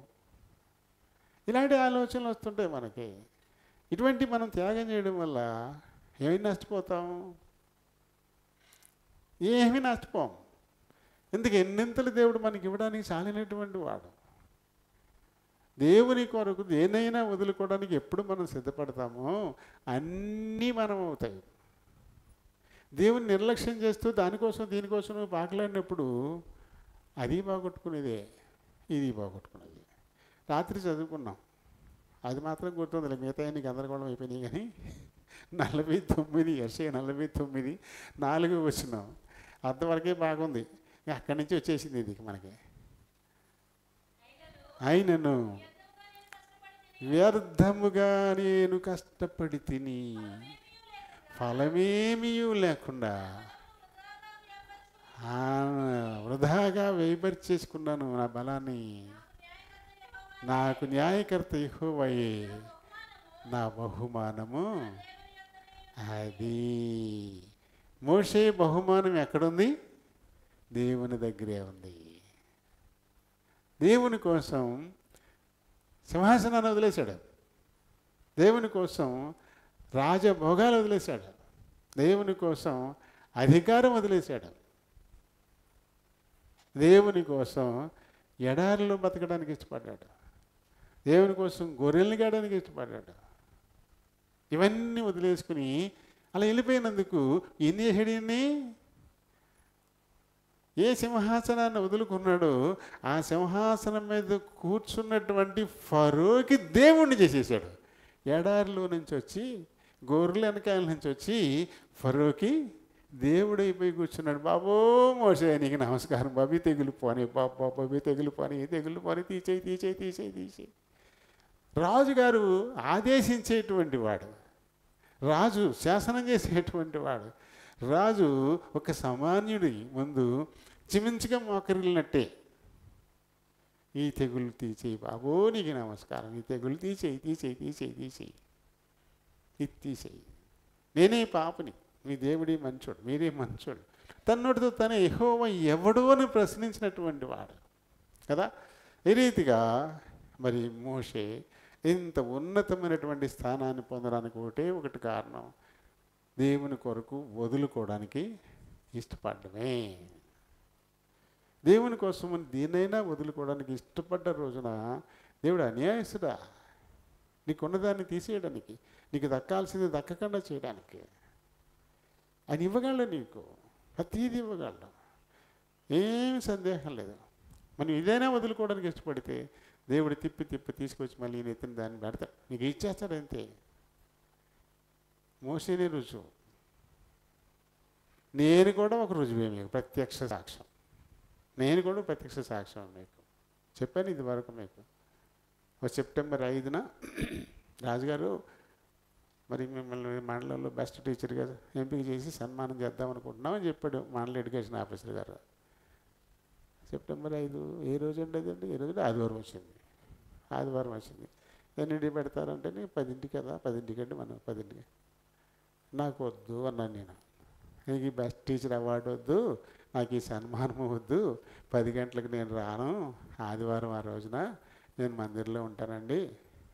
ఇలాంటి ఆలోచనలు వస్తుంటాయి మనకి. ఇటువంటి మనం త్యాగం చేయడం వల్ల ఏమి నష్టపోతాం? ఏమీ నష్టపోం. ఎందుకు ఎన్నింతలు దేవుడు మనకి ఇవ్వడానికి చాలినటువంటి వాడు. దేవుని కొరకు దేనైనా వదులుకోవడానికి ఎప్పుడు మనం సిద్ధపడతామో అన్నీ మనం అవుతాయి. దేవుని నిర్లక్ష్యం చేస్తూ దానికోసం దీనికోసం పాకలాడినప్పుడు అది బాగొట్టుకునేదే, ఇది బాగొట్టుకునేది. రాత్రి చదువుకున్నాం, అది మాత్రం గుర్తుంది. మిగతా అన్ని గందరగోళం అయిపోయినాయి. కానీ 49 యెషయా 49 4 వచ్చినాం అంతవరకే బాగుంది. అక్కడి నుంచి వచ్చేసింది ఇది మనకి. అయినను వ్యర్థముగా నేను కష్టపడి తిని ఫలమేమీ లేకుండా వృధాగా వేయపరిచేసుకున్నాను నా బలాన్ని. నాకు న్యాయకర్త యెహోవాయే నా బహుమానము. అది మోషే బహుమానం ఎక్కడుంది? దేవుని దగ్గరే ఉంది. దేవుని కోసం సింహాసనాన్ని వదిలేశాడు, దేవుని కోసం రాజభోగాలు వదిలేశాడు, దేవుని కోసం అధికారం వదిలేశాడు, దేవుని కోసం ఎడారిలో బతకడానికి ఇష్టపడ్డాడు, దేవుని కోసం గొర్రెల్ని కాయడానికి ఇష్టపడ్డాడు. ఇవన్నీ వదిలేసుకుని అలా వెళ్ళిపోయినందుకు ఏం చేశాడని? ఏ సింహాసనాన్ని వదులుకున్నాడో ఆ సింహాసనం మీద కూర్చున్నటువంటి ఫరోకి దేవుణ్ణి చేసేసాడు. ఎడారిలో నుంచి వచ్చి, గొర్రెల వెనకాయల నుంచి వచ్చి ఫరోకి దేవుడైపోయి కూర్చున్నాడు. బాబో మోషే నీకు నమస్కారం బాబీ, తెగులు పోనీ బాబీ, తెగులు పోనీ తీసేయి. రాజుగారు ఆదేశించేటువంటి వాడు, రాజు శాసనం చేసేటువంటి వాడు. రాజు ఒక సామాన్యుడి ముందు చిమించగా మోకరిల్లినట్టే, ఈ తెగులు తీసేయి బాబో నీకు నమస్కారం, ఈ తెగులు తీసేయి, ఇది తీసేయి, నేనే పాపని, మీ దేవుడి మంచోడు, మీరే మంచోడు. తన్నోటితో తన యెహోవా ఎవడో అని ప్రశ్నించినటువంటి వాడు కదా. ఈ రీతిగా మరి మోషే ఇంత ఉన్నతమైనటువంటి స్థానాన్ని పొందడానికి ఒకటి కారణం, దేవుని కొరకు వదులుకోవడానికి ఇష్టపడమే. దేవుని కోసం దేనైనా వదులుకోవడానికి ఇష్టపడ్డ రోజున దేవుడు అన్యాయస్తుడా, నీకున్నదాన్ని తీసేయడానికి, నీకు దక్కాల్సింది దక్కకుండా చేయడానికి ఆయన ఇవ్వగలడు. నీకు ప్రతీది ఇవ్వగలడు, ఏమి సందేహం లేదు. మనం ఇదైనా వదులుకోవడానికి ఇష్టపడితే దేవుడు తిప్పి తీసుకొచ్చి మళ్ళీ నెత్తిన దాన్ని పెడతాడు, నీకు ఇచ్చేస్తాడు అంతే. మోసేనే రుజువు, నేను కూడా ఒక రుజువే మీకు, ప్రత్యక్ష సాక్ష్యం. నేను కూడా ప్రత్యక్ష సాక్ష్యం మీకు చెప్పాను ఇది వరకు. మీకు సెప్టెంబర్ 5న రాజుగారు మరి మిమ్మల్ని మండలంలో బెస్ట్ టీచర్గా ఎంపిక చేసి సన్మానం చేద్దాం అనుకుంటున్నామని చెప్పాడు మండల ఎడ్యుకేషన్ ఆఫీసర్ గారు. సెప్టెంబర్ 5 ఏ రోజు అండి? అదండి ఏ రోజు? ఆదివారం వచ్చింది. ఎన్నింటి పెడతారంటే 10ంటికి కదా, 10ంటికంటే మనం 10ంటికి. నాకు వద్దు అన్నాను నేను, నీకు ఈ బెస్ట్ టీచర్ అవార్డు వద్దు, నాకు ఈ సన్మానం వద్దు, 10 గంటలకు నేను రాను, ఆదివారం ఆ రోజున నేను మందిర్లో ఉంటానండి,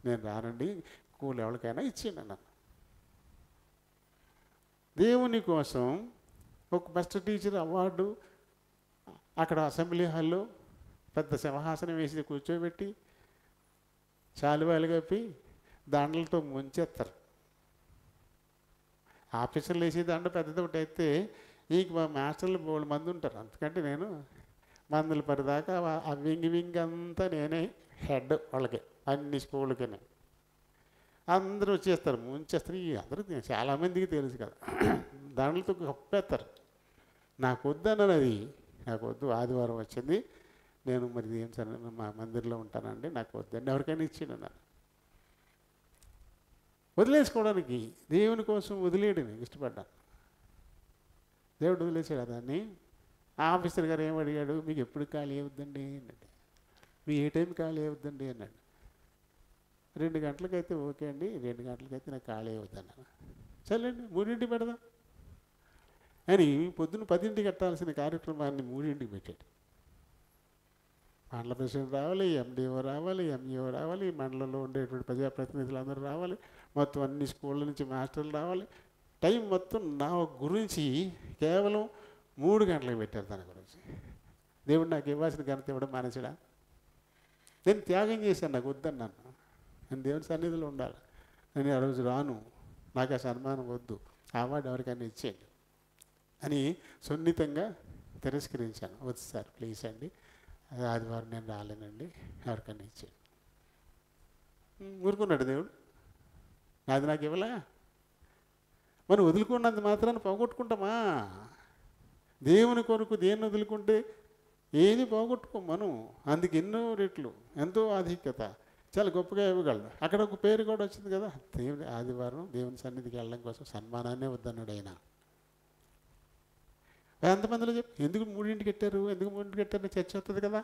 నేను రానండి, కూలి ఎవరికైనా ఇచ్చిండు అన్నాను. దేవుని కోసం ఒక బెస్ట్ టీచర్ అవార్డు అక్కడ అసెంబ్లీ హాల్లో పెద్ద సింహాసనం వేసి కూర్చోబెట్టి చాలువాలు కప్పి దండలతో ముంచేస్తారు. ఆఫీసర్లు వేసే దండ పెద్దది ఒకటి అయితే ఇంక మా మాస్టర్లు 3 మంది ఉంటారు. అందుకంటే నేను మందులు పడిదాకా ఆ వింగ్ అంతా నేనే హెడ్ వాళ్ళకి, అన్ని స్కూళ్ళకి అందరూ వచ్చేస్తారు, ముంచేస్తారు. అందరూ చాలామందికి తెలుసు కదా, దండలతో కప్పేస్తారు. నాకు వద్దన్నాను, అది నాకు వద్దు, ఆదివారం వచ్చింది, నేను మరి ఏం సరే మా మందిర్లో ఉంటానండి, నాకు వద్దండి, ఎవరికైనా ఇచ్చిండు అన్నారు. వదిలేసుకోవడానికి దేవుని కోసం వదిలేయడం ఇష్టపడ్డాను. దేవుడు వదిలేసాడు దాన్ని. ఆ ఆఫీసర్ గారు ఏం అడిగాడు, మీకు ఎప్పుడు ఖాళీ అవుద్దండి అన్నాడు. మీ ఏ టైం ఖాళీ అవుద్దండి అన్నాడు. 2 గంటలకైతే ఓకే అండి, 2 గంటలకైతే నాకు ఖాళీ అవుద్దన్నాను. సరేండి 3ంటికి పెడదాం అని పొద్దున్న 10ంటికి కట్టాల్సిన కార్యక్రమాన్ని 3ంటికి పెట్టాడు. మండల ప్రెసిడెంట్ రావాలి, ఎండిఓ రావాలి, ఎంఈఓ రావాలి, మండలంలో ఉండేటువంటి ప్రజాప్రతినిధులు అందరూ రావాలి, మొత్తం అన్ని స్కూళ్ళ నుంచి మాస్టర్లు రావాలి. టైం మొత్తం నా గురించి కేవలం 3 గంటలకు పెట్టారు. దాని గురించి దేవుడు నాకు ఇవ్వాల్సిన ఘనత ఇవ్వడం మానేసాడా? నేను త్యాగం చేశాను, నాకు వద్దన్నాను. నేను దేవుని సన్నిధిలో ఉండాలి, నేను ఆ రోజు రాను, నాకు ఆ సన్మానం వద్దు, ఆ అవార్డు ఎవరికైనా ఇచ్చేయండి అని సున్నితంగా తిరస్కరించాను. వద్దు సార్ ప్లీజ్ అండి, ఆదివారం నేను రాలేనండి, ఎవరికైనా ఇచ్చేయండి. ఊరుకున్నాడు దేవుడు. అది నాకు ఇవ్వలే. మనం వదులుకున్నంత మాత్రాన్ని పోగొట్టుకుంటామా? దేవుని కొరకు దేన్ని వదులుకుంటే ఏది పోగొట్టుకో మనం. అందుకు ఎన్నో రెట్లు, ఎంతో ఆధిక్యత, చాలా గొప్పగా ఇవ్వగలడు. అక్కడ ఒక పేరు కూడా వచ్చింది కదా, దేవుని ఆదివారం దేవుని సన్నిధికి వెళ్ళడం కోసం సన్మానాన్నే వద్దన్నాడు ఆయన. ఎంతమందిలో చెప్పి ఎందుకు 3ంటికి పెట్టారు, ఎందుకు 3ంటికి పెట్టారు చర్చ వస్తుంది కదా.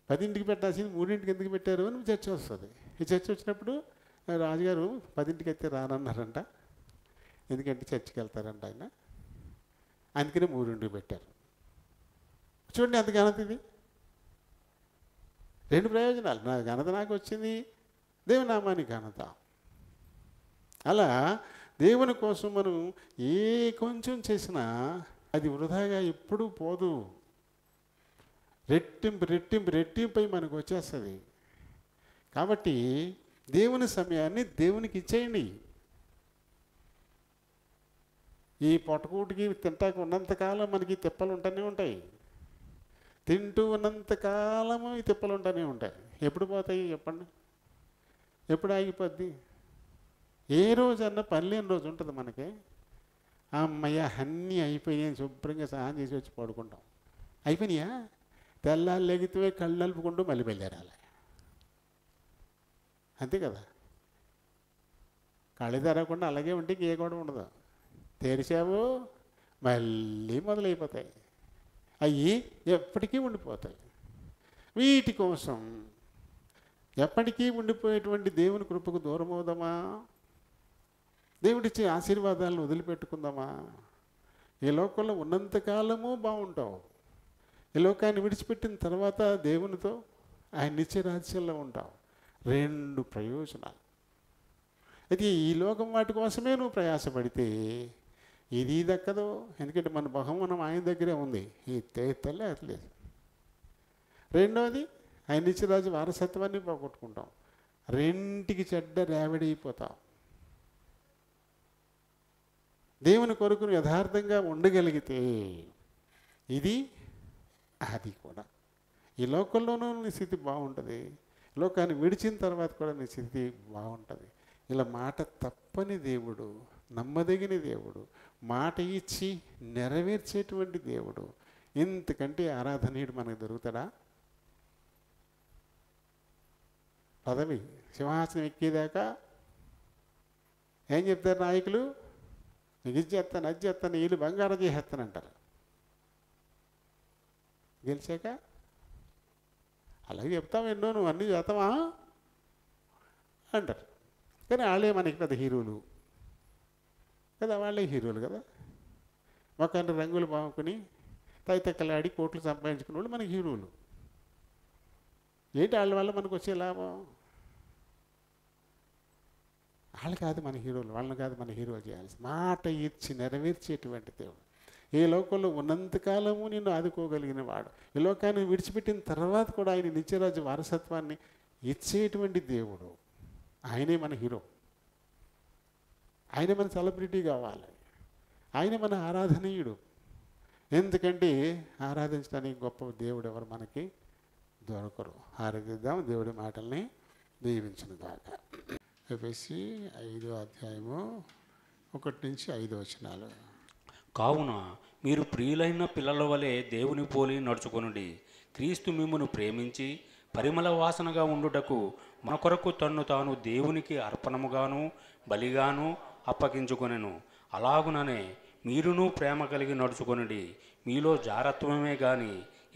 10ంటికి పెట్టాల్సింది 3ంటికి ఎందుకు పెట్టారు అని చర్చ వస్తుంది. ఈ చర్చ వచ్చినప్పుడు రాజుగారు 10ంటికి అయితే రానన్నారంట, ఎందుకంటే చర్చికి వెళ్తారంట ఆయన, అందుకనే 3ంటికి పెట్టారు. చూడండి ఎంత ఘనత ఇది. 2 ప్రయోజనాలు, నా ఘనత నాకు వచ్చింది, దేవుని నామానికి ఘనత. అలా దేవుని కోసం మనం ఏ కొంచెం చేసినా అది వృధాగా ఎప్పుడూ పోదు. రెట్టింపు రెట్టింపు రెట్టింపై మనకు వచ్చేస్తుంది. కాబట్టి దేవుని సమయాన్ని దేవునికి ఇచ్చేయండి. ఈ పొట్టకూటికి తింటాకు ఉన్నంతకాలం మనకి తిప్పలు ఉంటూనే ఉంటాయి, తింటూ ఉన్నంతకాలము ఈ తిప్పలు ఉంటూనే ఉంటాయి. ఎప్పుడు పోతాయి చెప్పండి? ఎప్పుడు ఆగిపోద్ది? ఏ రోజన్నా పని లేని రోజు ఉంటుంది మనకి. అమ్మయ్య అన్నీ అయిపోయినాయి, శుభ్రంగా స్నానం చేసి వచ్చి పడుకుంటాం. అయిపోయినాయా? తెల్లాలు లెగితే కళ్ళు నలుపుకుంటూ మళ్ళీ బయలుదేరాలి, అంతే కదా. కళ్ళు తెరవకుండా అలాగే ఉంటే ఏ కూడా ఉండదు. తెరిచావు మళ్ళీ మొదలైపోతాయి. అవి ఎప్పటికీ ఉండిపోతాయి. వీటి కోసం ఎప్పటికీ ఉండిపోయేటువంటి దేవుని కృపకు దూరం అవుదామా? దేవుడిచ్చే ఆశీర్వాదాలను వదిలిపెట్టుకుందామా? ఈ లోకంలో ఉన్నంతకాలము బాగుంటావు, ఈ లోకాన్ని విడిచిపెట్టిన తర్వాత దేవునితో ఆయన నిత్య రాజ్యంలో ఉంటావు. 2 ప్రయోజనాలు. అయితే ఈ లోకం వాటి కోసమే నువ్వు ప్రయాసపడితే ఇది దక్కదు. ఎందుకంటే మన బహుమానం ఆయన దగ్గరే ఉంది, ఈ తల్లి అట్లేదు. రెండవది ఆయన నిత్యరాజు వారసత్వాన్ని పోగొట్టుకుంటాం. 2కి చెడ్డ రేవడైపోతాం. దేవుని కొరకు యథార్థంగా ఉండగలిగితే ఇది అది కూడా ఈ లోకంలోనూ నీ స్థితి బాగుంటుంది, లోకాన్ని విడిచిన తర్వాత కూడా నీ స్థితి బాగుంటుంది. ఇలా మాట తప్పని దేవుడు, నమ్మదగిన దేవుడు, మాట ఇచ్చి నెరవేర్చేటువంటి దేవుడు. ఇంతకంటే ఆరాధనీయుడు మనకు దొరుకుతాడా? పదవి సింహాసనం ఎక్కేదాకా ఏం చెప్తారు నాయకులు? నీకు ఇది చేస్తాను, అది చేస్తాను, వీళ్ళు బంగారం చేసేస్తానంటారు. గెలిచాక అలాగే చెప్తాం, ఎన్నో నువ్వు అన్నీ చేస్తావా అంటారు. కానీ వాళ్ళే మనకి పెద్ద హీరోలు కదా, వాళ్ళే హీరోలు కదా. ఒకరిని రంగులు బాగుకుని తైతక్కలాడి కోట్లు సంపాదించుకున్న వాళ్ళు మనకి హీరోలు. ఏంటి వాళ్ళ వల్ల మనకు వచ్చే లాభం? వాళ్ళు కాదు మన హీరోలు, వాళ్ళని కాదు మన హీరో చేయాల్సి. మాట ఇచ్చి నెరవేర్చేటువంటి దేవుడు. ఈ లోకంలో ఉన్నంతకాలము నిన్ను ఆదుకోగలిగిన వాడు, ఈ లోకాన్ని విడిచిపెట్టిన తర్వాత కూడా ఆయన నిత్యరాజ్య వారసత్వాన్ని ఇచ్చేటువంటి దేవుడు. ఆయనే మన హీరో, ఆయన మన సెలబ్రిటీ కావాలి, ఆయన మన ఆరాధనీయుడు. ఎందుకంటే ఆరాధించడానికి గొప్ప దేవుడు ఎవరు మనకి దొరకరు. ఆరాధిద్దాం, దేవుడి మాటల్ని దీవించును గాక. ఎఫెసీ 5వ అధ్యాయము 1 నుంచి 5 వచనాలు. కావున మీరు ప్రియులైన పిల్లల వలె దేవుని పోలి నడుచుకొనుడి. క్రీస్తు మిమ్మును ప్రేమించి పరిమళ వాసనగా ఉండుటకు మన కొరకు తన్ను తాను దేవునికి అర్పణముగాను బలిగాను అప్పగించుకొనెను. అలాగుననే మీరును ప్రేమ కలిగి నడుచుకొనుడి. మీలో జారత్వమే గాని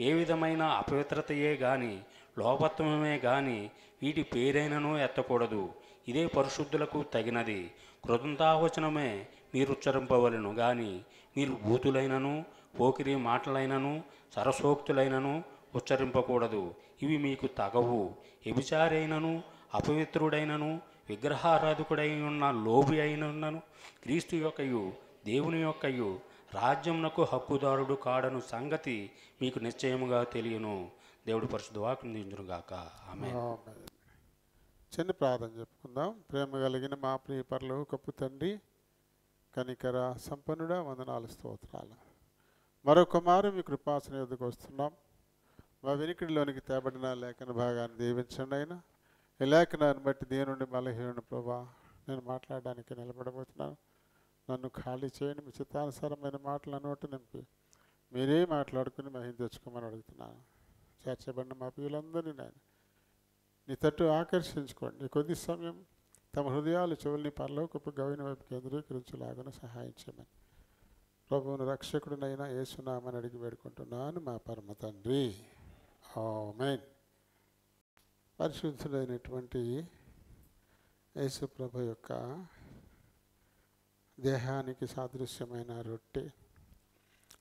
ఏ విధమైన అపవిత్రతయే గాని లోపత్వమే గాని వీటి పేరైనను ఎత్తకూడదు. ఇదే పరిశుద్ధులకు తగినది. కృతంతావచనమే మీరు ఉచ్చరింపవలెను గాని మీరు బూతులైనను పోకిరి మాటలైనను సరసోక్తులైనను ఉచ్చరింపకూడదు. ఇవి మీకు తగవు. వ్యభిచారైనను అపవిత్రుడైనను విగ్రహారాధకుడై ఉన్న లోబి అయినను క్రీస్తు యొక్కయు దేవుని యొక్కయు రాజ్యమునకు హక్కుదారుడు కాడను సంగతి మీకు నిశ్చయముగా తెలియను. దేవుడి పరిశుద్ధ వాక్యం దీవించునుగాక. ఆమేన్. ఆమేన్. చిన్న ప్రార్థన చెప్పుకుందాం. ప్రేమ కలిగిన మా ప్రియ పరలోకపు తండ్రి, కనికర సంపన్నుడా, వందనాలు స్తోత్రాలు. మరొక మారు మీ కృపాసన యొద్దకు వస్తున్నాం. మా వినికిడిలోనికి తేబడిన లేఖన భాగాన్ని దీవించండి అయినా. ఈ లేఖనాన్ని బట్టి దేవుని బలహీనుని ప్రభా నేను మాట్లాడడానికి నిలబడబోతున్నాను. నన్ను ఖాళీ చేయండి. మీ చిత్తానుసారమైన మాటలు నోటి నింపి మీరే మాట్లాడుకుని మహిమ తెచ్చుకోమని అడుగుతున్నాను. చేర్చబడిన మా పిల్లలందరినీ నేను నీ తట్టు ఆకర్షించుకోండి. ఈ కొద్ది సమయం తమ హృదయాలు చెవుల్ని పరలోకపు గవిని వైపు కేంద్రీకరించేలాగా సహాయం చేయమని ప్రభువును రక్షకుడినైనా యేసునామని అడిగి వేడుకుంటున్నాను మా పరమ తండ్రి. ఆమేన్. పరిశుద్ధుడైనటువంటి యేసు ప్రభు యొక్క దేహానికి సాదృశ్యమైన రొట్టె,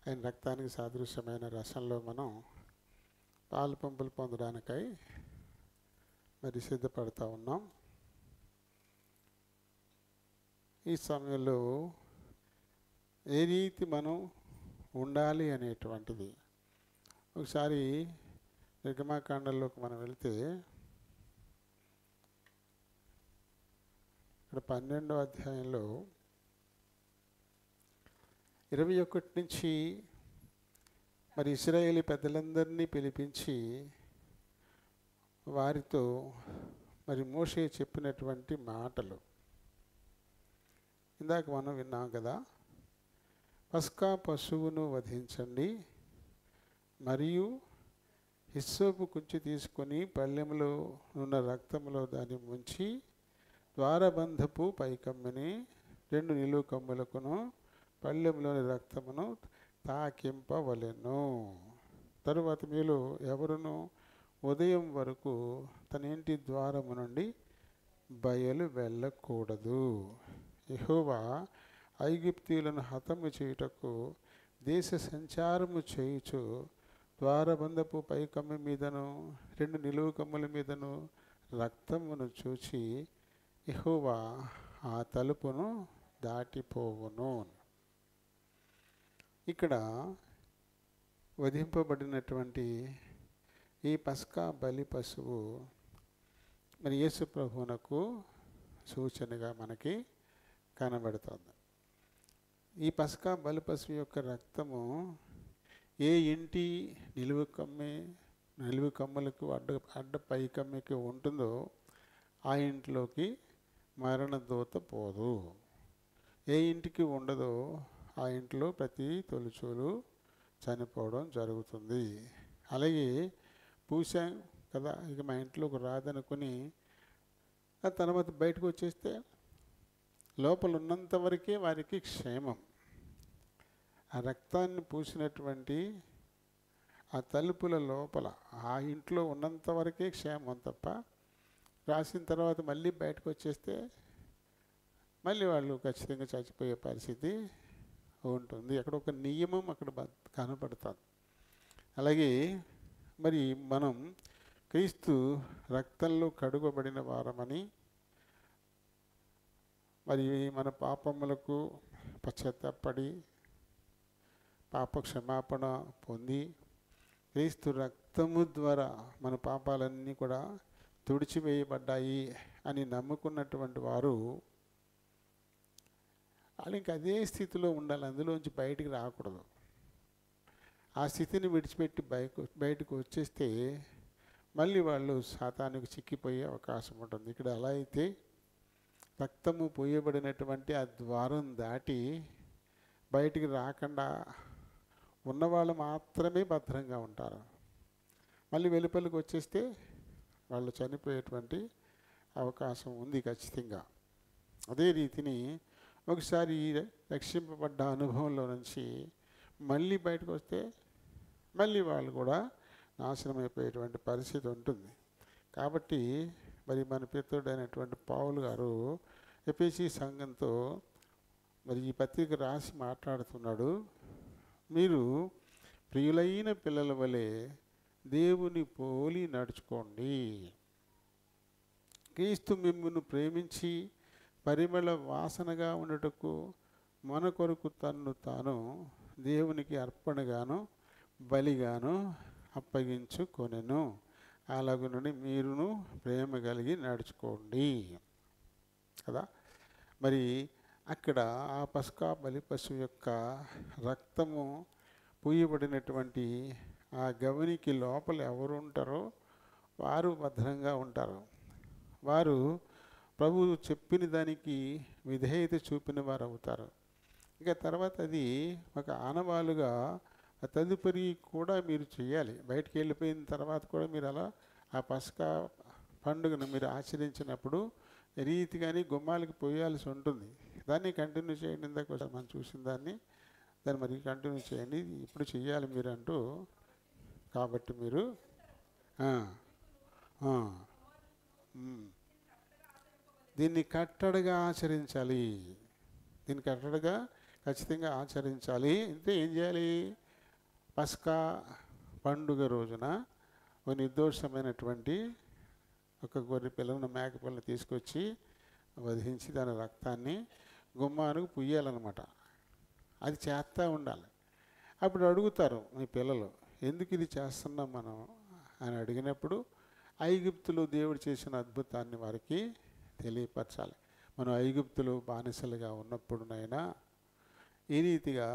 ఆయన రక్తానికి సాదృశ్యమైన రసంలో మనం పాలు పంపులు పొందడానికై మరి సిద్ధపడుతూ ఉన్నాం. ఈ సమయంలో ఏ రీతి మనం ఉండాలి అనేటువంటిది ఒకసారి నిర్గమాకాండంలోకి మనం వెళితే ఇక్కడ 12వ అధ్యాయంలో 21 నుంచి మరి ఇశ్రాయేలీ పెద్దలందరినీ పిలిపించి వారితో మరి మోషే చెప్పినటువంటి మాటలు ఇందాక మనం విన్నాం కదా. పస్కా పశువును వధించండి, మరియు హిస్సోపు కుంచి తీసుకొని పళ్ళెములో ఉన్న రక్తములో దాన్ని ముంచి ద్వారబంధపు పైకమ్మిని 2 నిలువు కమ్ములకును పళ్ళెంలోని రక్తమును తాకింపవలెను. తరువాత మీలో ఎవరును ఉదయం వరకు తన ఇంటి ద్వారము నుండి బయలు వెళ్ళకూడదు. యెహోవా ఐగుప్తీయులను హతము చేయుటకు దేశ సంచారము చేయుచు ద్వారబంధపు పైకమ్మి మీదను 2 నిలువు కమ్ముల మీదను రక్తమును చూచి యెహోవా ఆ తలుపును దాటిపోవును. ఇక్కడ వధింపబడినటువంటి ఈ పస్కా బలి పశువు మరి యేసు ప్రభువునకు సూచనగా మనకి కనబడుతుంది. ఈ పస్కా బలి పశువు యొక్క రక్తము ఏ ఇంటి నిలువు కమ్ములకు అడ్డ పై కమ్మికి ఉంటుందో ఆ ఇంట్లోకి మరణ దూత పోదు. ఏ ఇంటికి ఉండదో ఆ ఇంట్లో ప్రతి తొలిచూలు చనిపోవడం జరుగుతుంది. అలాగే పూసాం కదా, ఇక మా ఇంట్లోకి రాదనుకుని ఆ తర్వాత బయటకు వచ్చేస్తే లోపల ఉన్నంత వరకే వారికి క్షేమం. ఆ రక్తాన్ని పూసినటువంటి ఆ తలుపుల లోపల ఆ ఇంట్లో ఉన్నంత వరకే క్షేమం తప్ప రాసిన తర్వాత మళ్ళీ బయటకు వచ్చేస్తే మళ్ళీ వాళ్ళు ఖచ్చితంగా చచ్చిపోయే పరిస్థితి ఉంటుంది. అక్కడ ఒక నియమం అక్కడ కనపడుతుంది. అలాగే మరి మనం క్రీస్తు రక్తంలో కడుగబడిన వారమని మరి మన పాపములకు పశ్చాత్తాపడి పాప క్షమాపణ పొంది క్రీస్తు రక్తము ద్వారా మన పాపాలన్నీ కూడా తుడిచివేయబడ్డాయి అని నమ్ముకున్నటువంటి వారు వాళ్ళు ఇంకా అదే స్థితిలో ఉండాలి, అందులోంచి బయటికి రాకూడదు. ఆ స్థితిని విడిచిపెట్టి బయటకు వచ్చేస్తే మళ్ళీ వాళ్ళు సాతానుకు చిక్కిపోయే అవకాశం ఉంటుంది. ఇక్కడ అలా అయితే రక్తము పోయబడినటువంటి ఆ ద్వారం దాటి బయటికి రాకుండా ఉన్నవాళ్ళు మాత్రమే భద్రంగా ఉంటారు. మళ్ళీ వెలుపలికి వచ్చేస్తే వాళ్ళు చనిపోయేటువంటి అవకాశం ఉంది ఖచ్చితంగా. అదే రీతిని ఒకసారి రక్షింపబడ్డ అనుభవంలో నుంచి మళ్ళీ బయటకు వస్తే మళ్ళీ వాళ్ళు కూడా నాశనం అయిపోయేటువంటి పరిస్థితి ఉంటుంది. కాబట్టి మరి మన పితరుడైనటువంటి పౌలు గారు ఎఫెసీ సంఘంతో మరి ఈ పత్రిక రాసి మాట్లాడుతున్నాడు. మీరు ప్రియులైన పిల్లల వలె దేవుని పోలి నడుచుకోండి. క్రీస్తు మిమ్మును ప్రేమించి పరిమళ వాసనగా ఉండటకు మన కొరకు తన్ను తాను దేవునికి అర్పణగాను బలిగాను అప్పగించుకొనెను. అలాగునని మీరును ప్రేమ కలిగి నడుచుకోండి కదా. మరి అక్కడ ఆ పస్కా బలి పశువు యొక్క రక్తము పూయబడినటువంటి ఆ గవనికి లోపల ఎవరు ఉంటారో వారు భద్రంగా ఉంటారు. వారు ప్రభువు చెప్పిన దానికి విధేయత చూపిన వారు అవుతారు. ఇంకా తర్వాత అది ఒక ఆనవాలుగా తదుపరి కూడా మీరు చేయాలి. బయటికి వెళ్ళిపోయిన తర్వాత కూడా మీరు అలా ఆ పస్కా పండుగను మీరు ఆచరించినప్పుడు రీతిగాని గుమ్మాలకి పోయాల్సి ఉంటుంది. దాన్ని కంటిన్యూ చేయండి. ఇందాక మనం చూసిన దాన్ని మరి కంటిన్యూ చేయండి, ఇప్పుడు చెయ్యాలి మీరు అంటూ. కాబట్టి మీరు దీన్ని కట్టడగా ఆచరించాలి. దీన్ని కట్టడగా ఖచ్చితంగా ఆచరించాలి. అంటే ఏం చేయాలి? పస్కా పండుగ రోజున ఒక నిర్దోషమైనటువంటి ఒక గొర్రె పిల్లను, మేక పిల్లను తీసుకొచ్చి వధించి దాని రక్తాన్ని గుమ్మానికి పుయ్యాలన్నమాట. అది చేస్తూ ఉండాలి. అప్పుడు అడుగుతారు మీ పిల్లలు, ఎందుకు ఇది చేస్తున్నాం మనం అని అడిగినప్పుడు ఐగుప్తులో దేవుడు చేసిన అద్భుతాన్ని వారికి తెలియపరచాలి. మనం ఐగుప్తులో బానిసలుగా ఉన్నప్పుడునైనా ఈ రీతిగా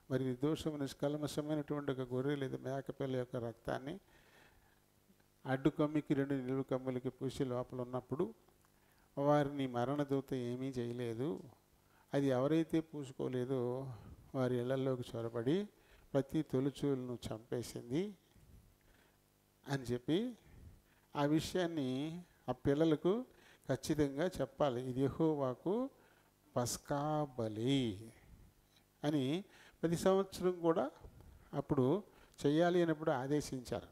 మరి నిర్దోషము నిష్కల్మషమైనటువంటి ఒక గొర్రె లేదా మేకపిల్ల యొక్క రక్తాన్ని అడ్డు కమ్మికి 2 నిలువు కమ్ములకి పూసి లోపల ఉన్నప్పుడు వారిని మరణదూత ఏమీ చేయలేదు. అది ఎవరైతే పూసుకోలేదో వారి ఇళ్లలోకి చొరబడి ప్రతి తొలిచూలును చంపేసింది అని చెప్పి ఆ విషయాన్ని ఆ పిల్లలకు ఖచ్చితంగా చెప్పాలి. ఇది యెహోవాకు పస్కా బలి అని ప్రతి సంవత్సరం కూడా అప్పుడు చేయాలి అన్నప్పుడు ఆదేశించారు.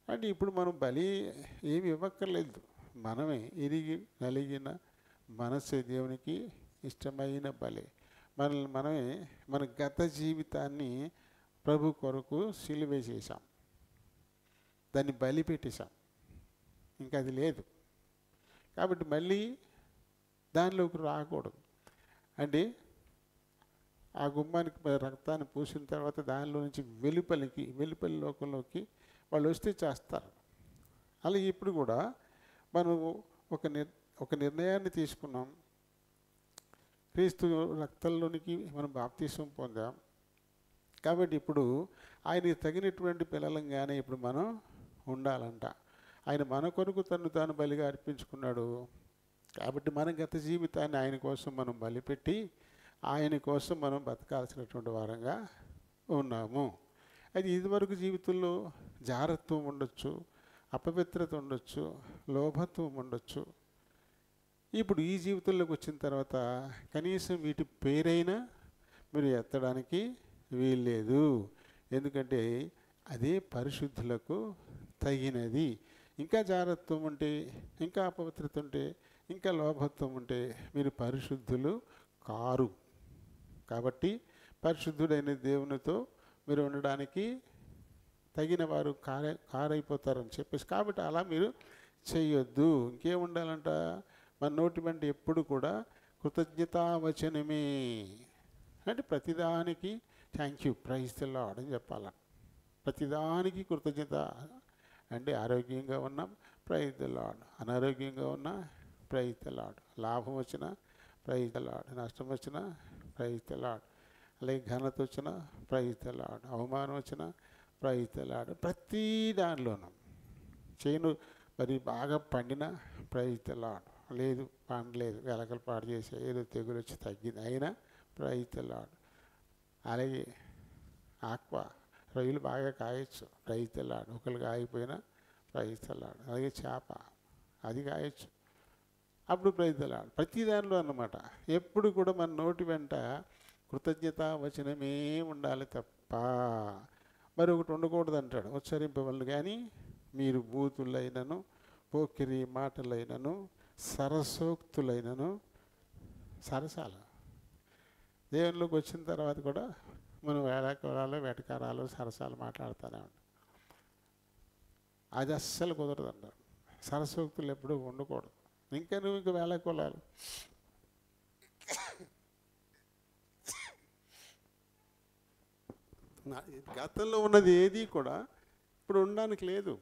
అంటే ఇప్పుడు మనం బలి ఏమి ఇవ్వక్కర్లేదు. మనమే ఎరిగి నలిగిన మనసు దేవునికి ఇష్టమైన బలి. మనమే మన గత జీవితాన్ని ప్రభు కొరకు సిలువ చేశాం, దాన్ని బలి పెట్టేశాం. ఇంకా అది లేదు. కాబట్టి మళ్ళీ దానిలోకి రాకూడదు. అంటే ఆ గుమ్మానికి రక్తాన్ని పూసిన తర్వాత దానిలో నుంచి వెలుపలి లోకంలోకి వాళ్ళు వస్తే చేస్తారు. అలాగే ఇప్పుడు కూడా మనం ఒక నిర్ణయాన్ని తీసుకున్నాం. క్రీస్తు రక్తంలోనికి మనం బాప్తిసం పొందాం. కాబట్టి ఇప్పుడు ఆయనకి తగినటువంటి పిల్లలంగానే ఇప్పుడు మనం ఉండాలంట. ఆయన మన కొరకు తను తాను బలిగా అర్పించుకున్నాడు. కాబట్టి మన గత జీవితాన్ని ఆయన కోసం మనం బలిపెట్టి ఆయన కోసం మనం బతకాల్సినటువంటి వారంగా ఉన్నాము. అది ఇదివరకు జీవితంలో జారత్వం ఉండొచ్చు, అపవిత్రత ఉండొచ్చు, లోభత్వం ఉండొచ్చు. ఇప్పుడు ఈ జీవితంలోకి వచ్చిన తర్వాత కనీసం వీటి పేరైనా మీరు ఎత్తడానికి వీల్లేదు. ఎందుకంటే అదే పరిశుద్ధులకు తగినది. ఇంకా జారత్వం ఉంటే, ఇంకా అపవిత్రత ఉంటే, ఇంకా లోభత్వం ఉంటే మీరు పరిశుద్ధులు కారు. కాబట్టి పరిశుద్ధుడైన దేవునితో మీరు ఉండడానికి తగిన వారు కారైపోతారని చెప్పేసి, కాబట్టి అలా మీరు చేయొద్దు. ఇంకేం ఉండాలంట? మన నోటి వెంట ఎప్పుడు కూడా కృతజ్ఞతావచనమే. అంటే ప్రతిదానికి thank you, praise the lord అని చెప్పాల. ప్రతిదానికి కృతజ్ఞత. అంటే ఆరోగ్యంగా ఉన్నాం, ప్రైజ్ ది లార్డ్. అనారోగ్యంగా ఉన్నా ప్రైజ్ ది లార్డ్. లాభం వచ్చినా ప్రైజ్ ది లార్డ్. నష్టం వచ్చినా ప్రైజ్ ది లార్డ్. అలాగే ఘనత వచ్చినా ప్రైజ్ ది లార్డ్. అవమానం వచ్చినా ప్రైజ్ ది లార్డ్. ప్రతి దానిలోనూ చేను మరి బాగా పండినా ప్రైజ్ ది లార్డ్. లేదు పండలేదు, వెలకలు పాడు చేసే ఏదో తెగులు వచ్చి తగ్గింది అయినా ప్రైజ్ ది లార్డ్. అలాగే ఆక్వా రొయ్యలు బాగా కాయచ్చు, ప్రైజ్ ది లార్డ్. ఒకళ్ళు కాయిపోయినా ప్రైజ్ ది లార్డ్. అలాగే చేప అది కాయచ్చు, అప్పుడు ప్రైజ్లాడు. ప్రతి దానిలో అన్నమాట. ఎప్పుడు కూడా మన నోటి వెంట కృతజ్ఞత వచనమే ఉండాలి తప్ప మరి ఒకటి ఉండకూడదు అంటాడు. ఉచ్చరింపవలను కానీ మీరు బూతులైనను, పోకిరి మాటలైనను, సరసోక్తులైనను, సరసాలు దేవునిలోకి వచ్చిన తర్వాత కూడా మనం వేళాకోళాలు, వెటకారాలు, సరసాలు మాట్లాడుతూనే ఉంటాం. అది అస్సలు కుదరదు అంటారు. సరసోక్తులు ఎప్పుడూ ఉండకూడదు. నువ్వు ఇంకా వేళాకోళాలు. గతంలో ఉన్నది ఏది కూడా ఇప్పుడు ఉండడానికి లేదు.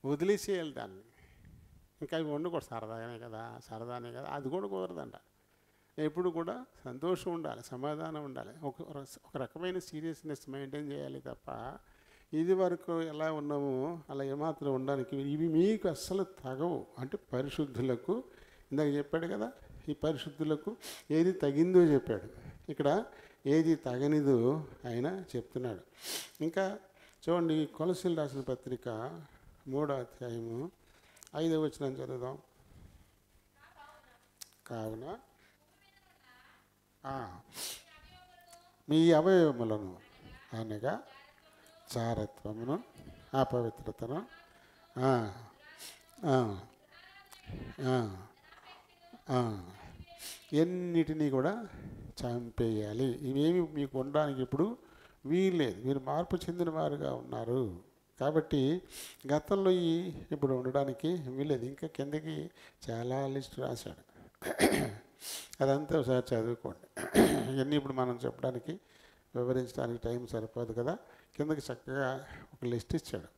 వదిలేసేయాలి దాన్ని. ఇంకా అవి ఉండకూడదు. సరదానే కదా అది కూడా కుదరదంట. ఎప్పుడు కూడా సంతోషం ఉండాలి, సమాధానం ఉండాలి, ఒక రకమైన సీరియస్నెస్ మెయింటైన్ చేయాలి తప్ప ఇది వరకు ఎలా ఉన్నామో అలా ఏమాత్రం ఉండడానికి ఇవి మీకు అస్సలు తగవు. అంటే పరిశుద్ధులకు ఇందాక చెప్పాడు కదా, ఈ పరిశుద్ధులకు ఏది తగిందో చెప్పాడు. ఇక్కడ ఏది తగనిదో ఆయన చెప్తున్నాడు. ఇంకా చూడండి, కొలసీలు రాసిన పత్రిక 3వ అధ్యాయము 5వ వచనం చదువుదాం. కావున మీ అవయవములను అనగా చారత్వమును, అపవిత్రతను, ఎన్నిటినీ కూడా చంపేయాలి. ఇవేమి మీకు ఉండడానికి ఇప్పుడు వీల్లేదు. మీరు మార్పు చెందిన వారుగా ఉన్నారు కాబట్టి గతంలో ఇప్పుడు ఉండడానికి వీల్లేదు. ఇంకా కిందకి చాలా లిస్టు రాశాడు. అదంతా ఒకసారి చదువుకోండి. ఇవన్నీ ఇప్పుడు మనం చెప్పడానికి వివరించడానికి టైం సరిపోదు కదా. కిందకి చక్కగా ఒక లిస్ట్ ఇచ్చాడు.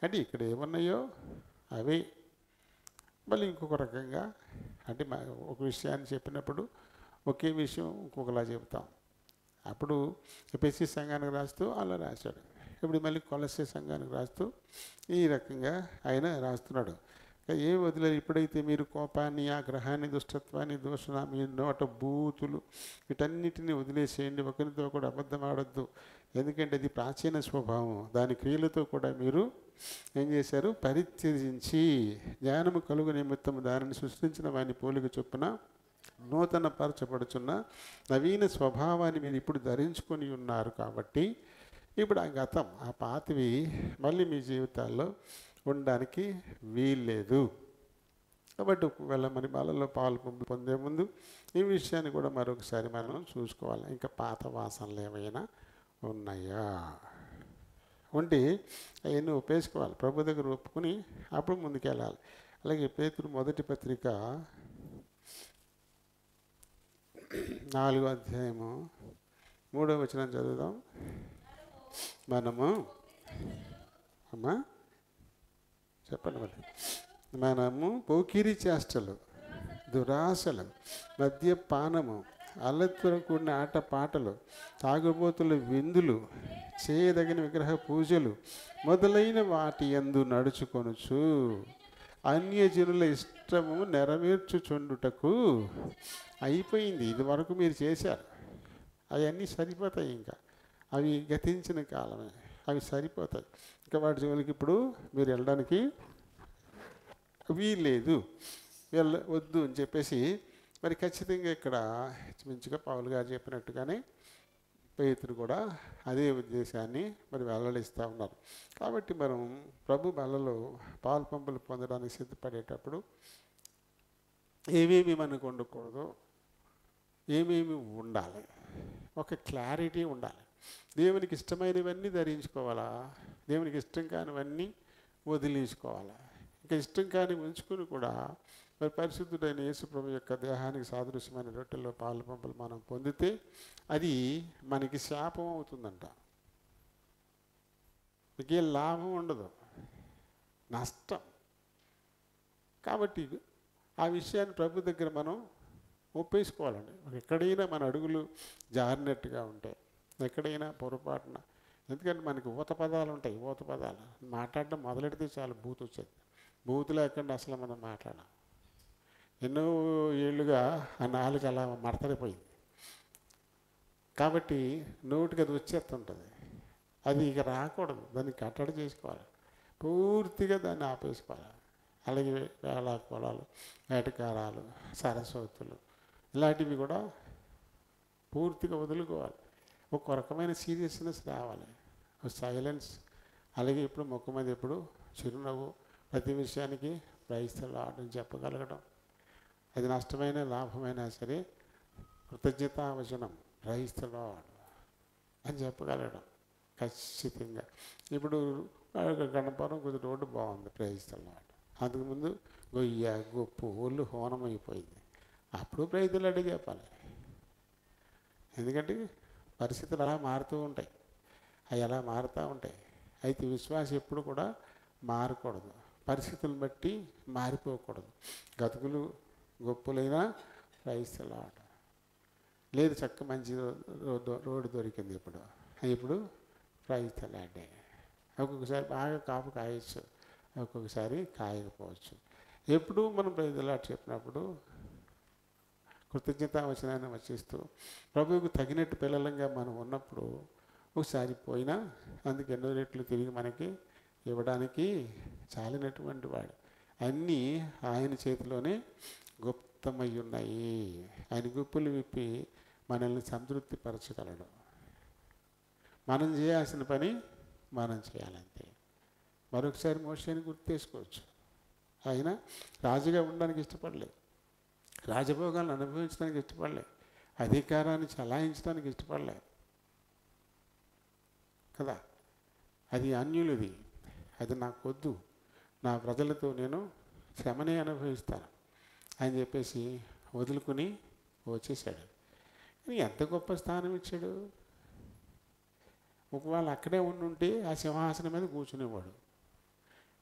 అంటే ఇక్కడ ఏమున్నాయో అవి మళ్ళీ ఇంకొక రకంగా, అంటే ఒక విషయాన్ని చెప్పినప్పుడు ఒకే విషయం ఇంకొకలా చెబుతాం. అప్పుడు ఎపిఎస్సి సంఘానికి రాస్తూ అలా రాశాడు. ఇప్పుడు మళ్ళీ కొలసీ సంఘానికి రాస్తూ ఈ రకంగా ఆయన రాస్తున్నాడు. ఏం వదిలేదు. ఇప్పుడైతే మీరు కోపాన్ని, ఆగ్రహాన్ని, దుష్టత్వాన్ని, దూషణ, మీ నోట బూతులు వీటన్నిటిని వదిలేసేయండి. ఒకరితో కూడా అబద్ధం ఆడొద్దు. ఎందుకంటే అది ప్రాచీన స్వభావం. దాని క్రియలతో కూడా మీరు ఏం చేశారు? పరిత్యజించి జ్ఞానము కలుగు నిమిత్తము దానిని సృష్టించిన వాని పోలిక చొప్పున నూతన పరచబడుచున్న నవీన స్వభావాన్ని మీరు ఇప్పుడు ధరించుకొని ఉన్నారు. కాబట్టి ఇప్పుడు ఆ గతం, ఆ పాతవి మళ్ళీ మీ జీవితాల్లో ఉండడానికి వీల్లేదు. కాబట్టి ఒకవేళ మరి బాలలో పాలు పొందే ముందు ఈ విషయాన్ని కూడా మరొకసారి మనం చూసుకోవాలి. ఇంకా పాత వాసనలు ఏమైనా ఉన్నాయా ఉంటే అవన్నీ ఒప్పేసుకోవాలి. ప్రభు దగ్గర ఒప్పుకుని అప్పుడు ముందుకెళ్ళాలి. అలాగే పేతురు మొదటి పత్రిక 4వ అధ్యాయము 3వ వచనం చదువుదాం. మనము చెప్పండి మరి. మనము పోకిరి చేష్టలు, దురాశలు, మద్యపానము, అల్లరితో కూడిన ఆట పాటలు, తాగుబోతుల విందులు, చేయదగిన విగ్రహ పూజలు మొదలైన వాటి యందు నడుచుకొనుచు అన్యజనుల ఇష్టము నెరవేర్చుచుండుటకు అయిపోయింది. ఇది వరకు మీరు చేశారు, అవన్నీ సరిపోతాయి. ఇంకా అవి గతించిన కాలమే, అవి సరిపోతాయి. ఇంకా వాటి జోలికి ఇప్పుడు మీరు వెళ్ళడానికి వీల్లేదు, వద్దు అని చెప్పేసి మరి ఖచ్చితంగా ఇక్కడ మంచిగా పౌలు గారు చెప్పినట్టుగానే పేతురు కూడా అదే ఉద్దేశాన్ని మరి వెల్లడిస్తూ ఉన్నారు. కాబట్టి మనం ప్రభు బలలో పాలు పంపులు పొందడానికి సిద్ధపడేటప్పుడు ఏమేమి మనకు ఉండకూడదు, ఏమేమి ఉండాలి, ఒక క్లారిటీ ఉండాలి. దేవునికి ఇష్టమైనవన్నీ ధరించుకోవాలా, దేవునికి ఇష్టం కానివన్నీ వదిలేసుకోవాలా. ఇంకా ఇష్టం కాని ఉంచుకుని కూడా మరి పరిశుద్ధుడైన యేసుప్రభు యొక్క దేహానికి సాదృశ్యమైన రొట్టెల్లో పాలు పంపులు మనం పొందితే అది మనకి శాపం అవుతుందంట. మీకే లాభం ఉండదు, నష్టం. కాబట్టి ఆ విషయాన్ని ప్రభు దగ్గర మనం ఒప్పేసుకోవాలండి. ఎక్కడైనా మన అడుగులు జారినట్టుగా ఉంటాయి, ఎక్కడైనా పొరపాటున. ఎందుకంటే మనకి ఊత పదాలు ఉంటాయి. ఊత పదాలు మాట్లాడడం మొదలెడితే చాలా బూతు వచ్చేది. బూతు లేకుండా అసలు మనం మాట్లాడాం. ఎన్నో ఏళ్ళుగా ఆ నాలుగు అలా మడతడిపోయింది. కాబట్టి నోటికి అది వచ్చేస్తుంటుంది. అది ఇక రాకూడదు. దాన్ని కట్టడి చేసుకోవాలి, పూర్తిగా దాన్ని ఆపేసుకోవాలి. అలాగే వేళ పొలాలు, వేటకారాలు, సరస్వతులు ఇలాంటివి కూడా పూర్తిగా వదులుకోవాలి. ఒక రకమైన సీరియస్నెస్ రావాలి, ఒక సైలెన్స్. అలాగే ఇప్పుడు మొక్క మీద ఎప్పుడు చిరునవ్వు, ప్రతి విషయానికి ప్రైస్తలు ఆడని చెప్పగలగడం. అది నష్టమైన లాభమైనా సరే కృతజ్ఞతావచనం ప్రైస్తలు అని చెప్పగలగడం ఖచ్చితంగా. ఇప్పుడు గణపురం కొద్ది రోడ్డు బాగుంది, ప్రైస్తలు అంతకుముందు గొయ్య గొప్పు ఒళ్ళు హోనమైపోయింది. అప్పుడు ప్రైతులు అడిగి చెప్పాలి. ఎందుకంటే పరిస్థితులు అలా మారుతూ ఉంటాయి, అవి అలా మారుతూ ఉంటాయి. అయితే విశ్వాసం ఎప్పుడు కూడా మారకూడదు, పరిస్థితులను బట్టి మారిపోకూడదు. గతుకులు గొప్పలైనా ప్రైస్తలు లేదు, చక్క మంచి రోడ్డు దొరికింది ఇప్పుడు ప్రైస్తలు అంటే ఒక్కొక్కసారి బాగా కాపు కాయచ్చు, ఒక్కొక్కసారి కాయకపోవచ్చు. ఎప్పుడు మనం ప్రైస్తలు చెప్పినప్పుడు కృతజ్ఞతావచనాన్ని వచిస్తూ ప్రభువుకు తగినట్టు పిల్లలంగా మనం ఉన్నప్పుడు ఒకసారి పోయినా అందుకు ఎన్నో రెట్లు తిరిగి మనకి ఇవ్వడానికి చాలినటువంటి వాడు. అన్నీ ఆయన చేతిలోనే గుప్తమై ఉన్నాయి. ఆయన గుప్పులు విప్పి మనల్ని సంతృప్తిపరచగలడు. మనం చేయాల్సిన పని మనం చేయాలంతే. మరొకసారి మోషేని గుర్తు చేసుకోవచ్చు. ఆయన రాజుగా ఉండడానికి ఇష్టపడలేదు, రాజభోగాలను అనుభవించడానికి ఇష్టపడలేదు, అధికారాన్ని చలాయించడానికి ఇష్టపడలేదు కదా. అది అన్యులది, అది నాకొద్దు, నా ప్రజలతో నేను శ్రమనే అనుభవిస్తాను అని చెప్పేసి వదులుకుని వచ్చేసాడు. కానీ ఎంత గొప్ప స్థానం ఇచ్చాడు. ఒకవేళ అక్కడే ఉండుంటే ఆ సింహాసనం మీద కూర్చునేవాడు,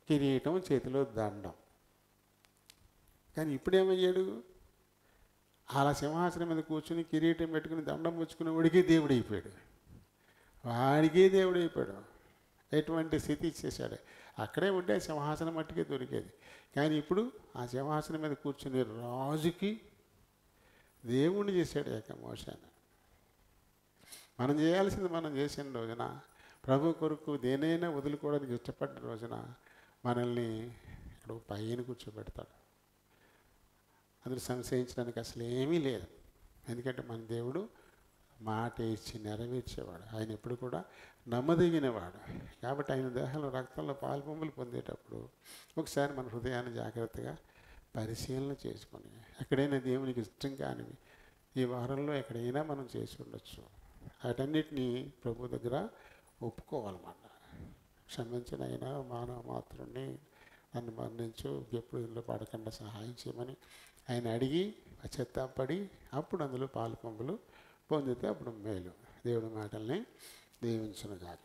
కిరీటం చేతిలో దండం. కానీ ఇప్పుడేమయ్యాడు, అలా సింహాసనం మీద కూర్చుని కిరీటం పెట్టుకుని దండం పుచ్చుకునే వాడికే దేవుడు అయిపోయాడు, వాడికే దేవుడు అయిపోయాడు. ఎటువంటి స్థితి ఇచ్చేసాడు. అక్కడే ఉంటే సింహాసనం మట్టుకే దొరికేది. కానీ ఇప్పుడు ఆ సింహాసనం మీద కూర్చుని రాజుకి దేవుణ్ణి చేశాడు మోషేని. మనం చేయాల్సింది మనం చేసిన రోజున, ప్రభు కొరకు దేనైనా వదులుకోవడానికి ఇష్టపడిన రోజున మనల్ని ఇక్కడ పైన కూర్చోబెడతాడు. అందులో సంశయించడానికి అసలు ఏమీ లేదు. ఎందుకంటే మన దేవుడు మాట ఇచ్చి నెరవేర్చేవాడు. ఆయన ఎప్పుడు కూడా నమ్మదగినవాడు. కాబట్టి ఆయన దేహంలో రక్తంలో పాలుపొంగులు పొందేటప్పుడు ఒకసారి మన హృదయాన్ని జాగ్రత్తగా పరిశీలన చేసుకొని, ఎక్కడైనా దేవునికి ఇష్టం కానివి ఈ వారంలో ఎక్కడైనా మనం చేసి ఉండొచ్చు, వాటన్నిటినీ ప్రభు దగ్గర ఒప్పుకోవాలన్నమాట. క్షమించినైనా మానవ మాత్రుని నన్ను మరణించు, ఎప్పుడు ఇంట్లో పడకుండా సహాయం చేయమని ఆయన అడిగి పశ్చాత్తాపడి అప్పుడు అందులో పాలు పొంగులు పొందితే అప్పుడు మేలు. దేవుడి మాటల్ని దీవించును గాక.